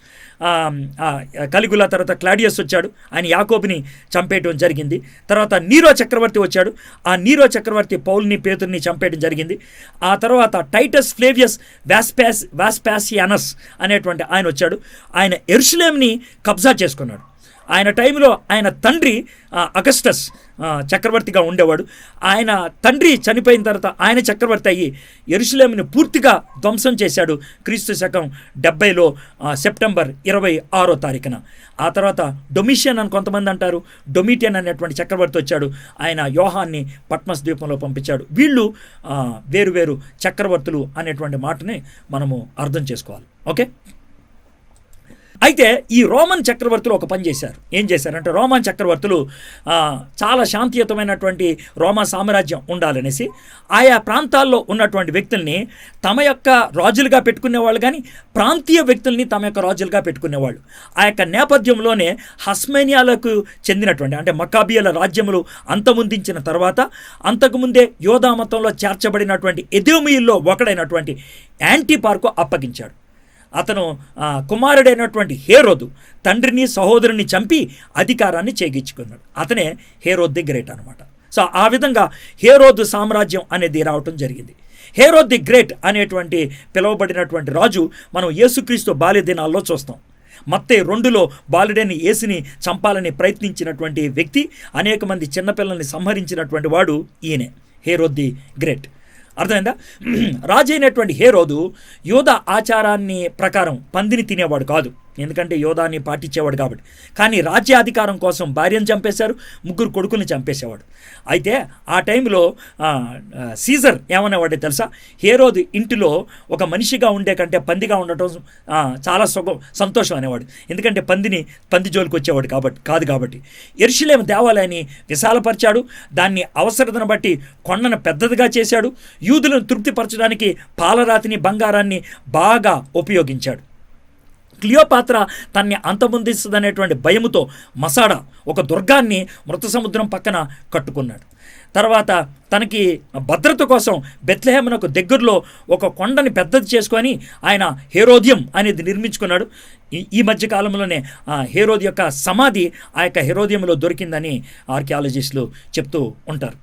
[SPEAKER 1] కలిగుల తర్వాత క్లాడియస్ వచ్చాడు, ఆయన యాకోబుని చంపేయడం జరిగింది. తర్వాత నీరో చక్రవర్తి వచ్చాడు. ఆ నీరో చక్రవర్తి పౌల్ని, పేతుర్ని చంపేయడం జరిగింది. ఆ తర్వాత టైటస్ ఫ్లేవియస్ వాస్పాసియానస్ అనేటువంటి ఆయన వచ్చాడు. ఆయన యెరూషలేంని కబ్జా చేసుకున్నాడు. ఆయన టైంలో ఆయన తండ్రి అగస్టస్ చక్రవర్తిగా ఉండేవాడు. ఆయన తండ్రి చనిపోయిన తర్వాత ఆయన చక్రవర్తి అయ్యి యెరూషలేముని పూర్తిగా ధ్వంసం చేశాడు క్రీస్తు శకం 70లో సెప్టెంబర్ 26వ తారీఖున. ఆ తర్వాత డొమిషియన్ అని కొంతమంది అంటారు, డొమిటియన్ అనేటువంటి చక్రవర్తి వచ్చాడు. ఆయన యోహాన్ని పట్మస్ ద్వీపంలో పంపించాడు. వీళ్ళు వేరు చక్రవర్తులు అనేటువంటి మాటని మనము అర్థం చేసుకోవాలి. ఓకే, అయితే ఈ రోమన్ చక్రవర్తులు ఒక పని చేశారు. ఏం చేశారంటే, రోమన్ చక్రవర్తులు చాలా శాంతియుతమైనటువంటి రోమా సామ్రాజ్యం ఉండాలనేసి ఆయా ప్రాంతాల్లో ఉన్నటువంటి వ్యక్తుల్ని తమ యొక్క రాజులుగా పెట్టుకునేవాళ్ళు, కానీ ప్రాంతీయ వ్యక్తుల్ని తమ యొక్క రాజులుగా పెట్టుకునేవాళ్ళు. ఆ యొక్క నేపథ్యంలోనే హస్మేనియాలకు చెందినటువంటి, అంటే మకాబియల రాజ్యములు అంతమొందించిన తర్వాత అంతకుముందే యోధా మతంలో చేర్చబడినటువంటి ఎదోమీయుల్లో ఒకడైనటువంటి యాంటిపార్కు అప్పగించాడు. అతను కుమారుడైనటువంటి హేరోదు తండ్రిని సహోదరుని చంపి అధికారాన్ని చేజించుకున్నాడు. అతనే హేరోద్ ది గ్రేట్ అనమాట. సో ఆ విధంగా హేరోదు సామ్రాజ్యం అనేది రావటం జరిగింది. హేరోద్ ది గ్రేట్ అనేటువంటి పిలువబడినటువంటి రాజు మనం యేసుక్రీస్తు బాల్య దినాల్లో చూస్తాం. మత్తయి 2లో బాలుడైన యేసుని చంపాలని ప్రయత్నించినటువంటి వ్యక్తి, అనేక మంది చిన్నపిల్లల్ని సంహరించినటువంటి వాడు ఈయనే, హేరోద్ ది గ్రేట్. అర్థమైందా? రాజు అయినటువంటి హేరోదు యోధా ఆచారాన్ని ప్రకారం పందిని తినేవాడు కాదు, ఎందుకంటే యోధాన్ని పాటించేవాడు కాబట్టి. కానీ రాజ్యాధికారం కోసం భార్యను చంపేశారు, 3 కొడుకుల్ని చంపేసేవాడు. అయితే ఆ టైంలో సీజర్ ఏమనేవాడే తెలుసా? హేరోదు ఇంటిలో ఒక మనిషిగా ఉండే కంటే పందిగా ఉండటం చాలా సంతోషం అనేవాడు. ఎందుకంటే పంది జోలికి వచ్చేవాడు కాదు కాబట్టి. యెరూషలేము దేవాలయాన్ని విశాలపరిచాడు. దాన్ని అవసరతను బట్టి కొండను పెద్దదిగా చేశాడు. యూదులను తృప్తిపరచడానికి పాలరాతిని, బంగారాన్ని బాగా ఉపయోగించాడు. క్లియోపాత్ర తన్ని అంతమొందిస్తుందనేటువంటి భయముతో మసాడా, ఒక దుర్గాన్ని మృత సముద్రం పక్కన కట్టుకున్నాడు. తర్వాత తనకి భద్రత కోసం బెత్లెహేమునకు దగ్గరలో ఒక కొండని పెద్దది చేసుకొని ఆయన హేరోద్యం అనేది నిర్మించుకున్నాడు. ఈ మధ్య కాలంలోనే హేరోద్ యొక్క సమాధి ఆ యొక్క హేరోద్యంలో దొరికిందని ఆర్కియాలజిస్టులు చెప్తూ ఉంటారు.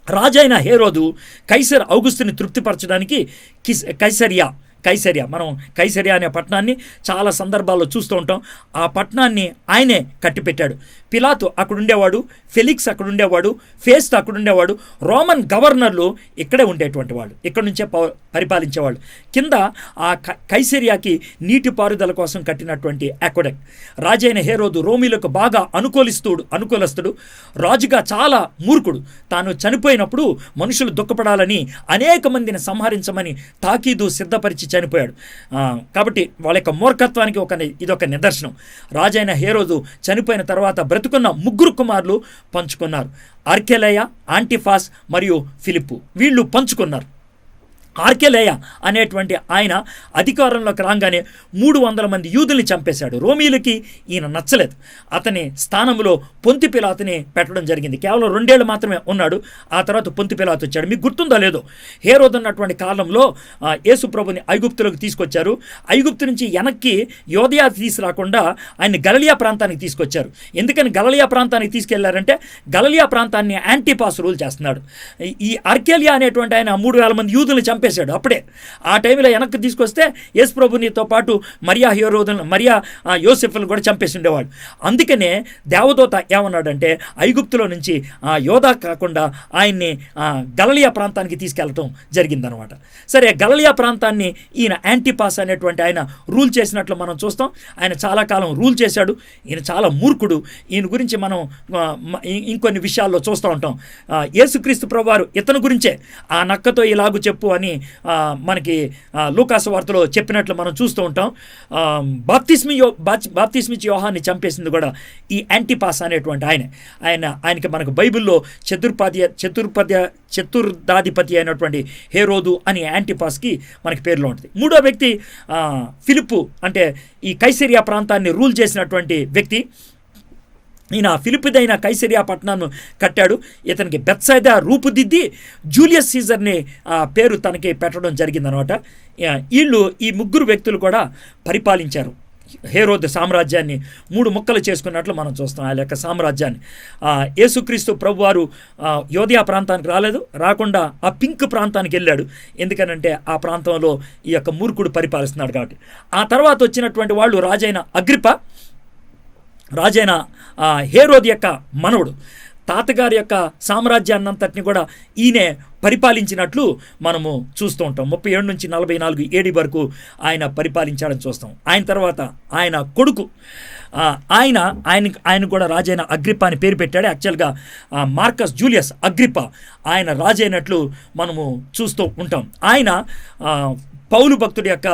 [SPEAKER 1] రాజైన హేరోదు కైసర్ ఔగుస్తుని తృప్తిపరచడానికి కైసరియా కైసరియా. మనం కైసరియా అనే పట్టణాన్ని చాలా సందర్భాల్లో చూస్తూ ఉంటాం. ఆ పట్టణాన్ని ఆయనే కట్టిపెట్టాడు. పిలాతు అక్కడుండేవాడు, ఫెలిక్స్ అక్కడుండేవాడు, ఫేస్ట్ అక్కడుండేవాడు, రోమన్ గవర్నర్లు ఇక్కడే ఉండేటువంటి వాళ్ళు, ఇక్కడ నుంచే పరిపాలించేవాళ్ళు. కింద ఆ కైసరియాకి నీటిపారుదల కోసం కట్టినటువంటి అక్వెడక్ట్. రాజైన హేరోదు రోమీలకు బాగా అనుకూలస్తుడు, రాజుగా చాలా మూర్ఖుడు. తాను చనిపోయినప్పుడు మనుషులు దుఃఖపడాలని అనేక మందిని సంహరించమని తాకీదు సిద్ధపరిచి చనిపోయాడు. కాబట్టి వాళ్ళ యొక్క మూర్ఖత్వానికి ఇదొక నిదర్శనం. రాజైన హేరోదు చనిపోయిన తర్వాత బ్రతుకున్న 3 కుమారులు పంచుకున్నారు. ఆర్కెలయ, ఆంటిఫాస్ మరియు ఫిలిప్పు, వీళ్ళు పంచుకున్నారు. ఆర్కెలయ అనేటువంటి ఆయన అధికారంలోకి రాగానే 300 మంది యూదుల్ని చంపేశాడు. రోమీలకి ఈయన నచ్చలేదు. అతని స్థానంలో పొంతి పిలాతుని పెట్టడం జరిగింది. కేవలం 2 ఏళ్ళు మాత్రమే ఉన్నాడు. ఆ తర్వాత పొంతి పిలాతు వచ్చాడు. మీకు గుర్తుందో లేదో, హేరోదు అన్నటువంటి కాలంలో యేసు ప్రభుని ఐగుప్తులోకి తీసుకొచ్చారు. ఐగుప్తు నుంచి వెనక్కి యోదయా తీసుకురాకుండా ఆయన గలిలియా ప్రాంతానికి తీసుకొచ్చారు. ఎందుకని గలిలియా ప్రాంతానికి తీసుకెళ్లారంటే గలిలియా ప్రాంతాన్ని యాంటిపాస్ రూల్ చేస్తున్నాడు. ఈ ఆర్కెలియా అనేటువంటి ఆయన 3,000 మంది యూదుల్ని చంపేశాడు. అప్పుడే ఆ టైంలో వెనక్కి తీసుకొస్తే యేసు ప్రభునితో పాటు మరియా యోసెఫ్లను కూడా చంపేసి ఉండేవాడు. అందుకనే దేవదూత ఏమన్నాడంటే ఐగుప్తులో నుంచి యోధా కాకుండా ఆయన్ని గలిలియా ప్రాంతానికి తీసుకెళ్ళటం జరిగిందనమాట. సరే, గలిలియా ప్రాంతాన్ని ఈయన యాంటిపాస్ అనేటువంటి ఆయన రూల్ చేసినట్లు మనం చూస్తాం. ఆయన చాలా కాలం రూల్ చేశాడు. ఈయన చాలా మూర్ఖుడు. ఈయన గురించి మనం ఇంకొన్ని విషయాల్లో చూస్తూ ఉంటాం. యేసుక్రీస్తు ప్రభువారు ఇతని గురించే ఆ నక్కతో ఇలాగు చెప్పు అని మనకి లూకాసు వార్తలో చెప్పినట్లు మనం చూస్తూ ఉంటాం. బాప్తిస్మిచ్చి యోహాన్ని చంపేసింది కూడా ఈ యాంటిపాస్ అనేటువంటి ఆయనకి మనకు బైబిల్లో చతుర్దాధిపతి అయినటువంటి హేరోదు అని యాంటిపాస్కి మనకి పేరులో ఉంటుంది. 3వ వ్యక్తి ఫిలిప్పు, అంటే ఈ కైసరియా ప్రాంతాన్ని రూల్ చేసినటువంటి వ్యక్తి. ఈయన ఫిలిప్పుదైన కైసరియా పట్టణాన్ని కట్టాడు. ఇతనికి బెత్సైదా రూపుదిద్ది జూలియస్ సీజర్ని పేరు తనకి పెట్టడం జరిగిందనమాట. వీళ్ళు ఈ 3 వ్యక్తులు కూడా పరిపాలించారు హేరోదు సామ్రాజ్యాన్ని. 3 ముక్కలు చేసుకున్నట్లు మనం చూస్తాం ఆ యొక్క సామ్రాజ్యాన్ని. యేసుక్రీస్తు ప్రభువారు యోదయా ప్రాంతానికి రాకుండా ఆ పింక్ ప్రాంతానికి వెళ్ళాడు. ఎందుకనంటే ఆ ప్రాంతంలో ఈ యొక్క మూర్ఖుడు పరిపాలిస్తున్నాడు కాబట్టి. ఆ తర్వాత వచ్చినటువంటి వాళ్ళు రాజైన హేరోదు యొక్క మనవడు. తాతగారి యొక్క సామ్రాజ్యాన్నంతటిని కూడా ఈయనే పరిపాలించినట్లు మనము చూస్తూ ఉంటాం. 37 నుంచి 44 AD వరకు ఆయన పరిపాలించాడని చూస్తాం. ఆయన తర్వాత ఆయన కొడుకు ఆయన కూడా రాజైన అగ్రిప్ప అని పేరు పెట్టాడు. యాక్చువల్గా మార్కస్ జూలియస్ అగ్రిప్ప ఆయన రాజైనట్లు మనము చూస్తూ ఉంటాం. ఆయన పౌలు భక్తుడి యొక్క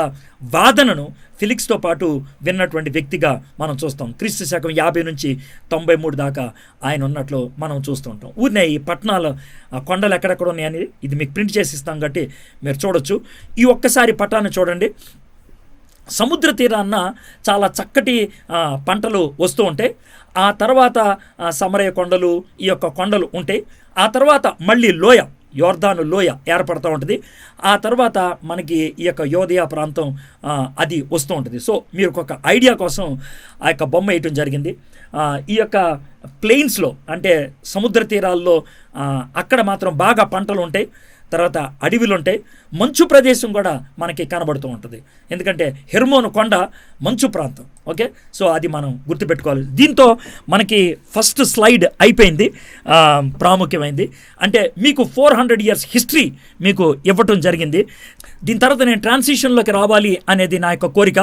[SPEAKER 1] వాదనను ఫిలిక్స్తో పాటు విన్నటువంటి వ్యక్తిగా మనం చూస్తాం. క్రీస్తు శకం 50 నుంచి 93 దాకా ఆయన ఉన్నట్లు మనం చూస్తూ ఉంటాం. ఊరినే ఈ పట్టణాల కొండలు ఎక్కడెక్కడ ఉన్నాయని ఇది మీకు ప్రింట్ చేసి ఇస్తాం కాబట్టి మీరు చూడొచ్చు. ఈ ఒక్కసారి పట్టణాన్ని చూడండి. సముద్ర తీరాన్న చాలా చక్కటి పంటలు వస్తూ ఉంటాయి. ఆ తర్వాత సమరయ కొండలు, ఈ యొక్క కొండలు ఉంటాయి. ఆ తర్వాత మళ్ళీ యోర్దాను లోయ ఏర్పడుతూ ఉంటుంది. ఆ తర్వాత మనకి ఈ యొక్క యోదయా ప్రాంతం అది వస్తూ ఉంటుంది. సో మీరు ఒక ఐడియా కోసం ఆ యొక్క బొమ్మ వేయటం జరిగింది. ఈ యొక్క ప్లెయిన్స్లో అంటే సముద్ర తీరాల్లో అక్కడ మాత్రం బాగా పంటలు ఉంటాయి. తర్వాత అడవిలు ఉంటాయి. మంచు ప్రదేశం కూడా మనకి కనబడుతూ ఉంటుంది. ఎందుకంటే హెర్మోను కొండ మంచు ప్రాంతం. ఓకే, సో అది మనం గుర్తుపెట్టుకోవాలి. దీంతో మనకి ఫస్ట్ స్లైడ్ అయిపోయింది. ప్రాముఖ్యమైంది అంటే మీకు 400 years హిస్టరీ మీకు ఇవ్వటం జరిగింది. దీని తర్వాత నేను ట్రాన్సిషన్లోకి రావాలి అనేది నా యొక్క కోరిక.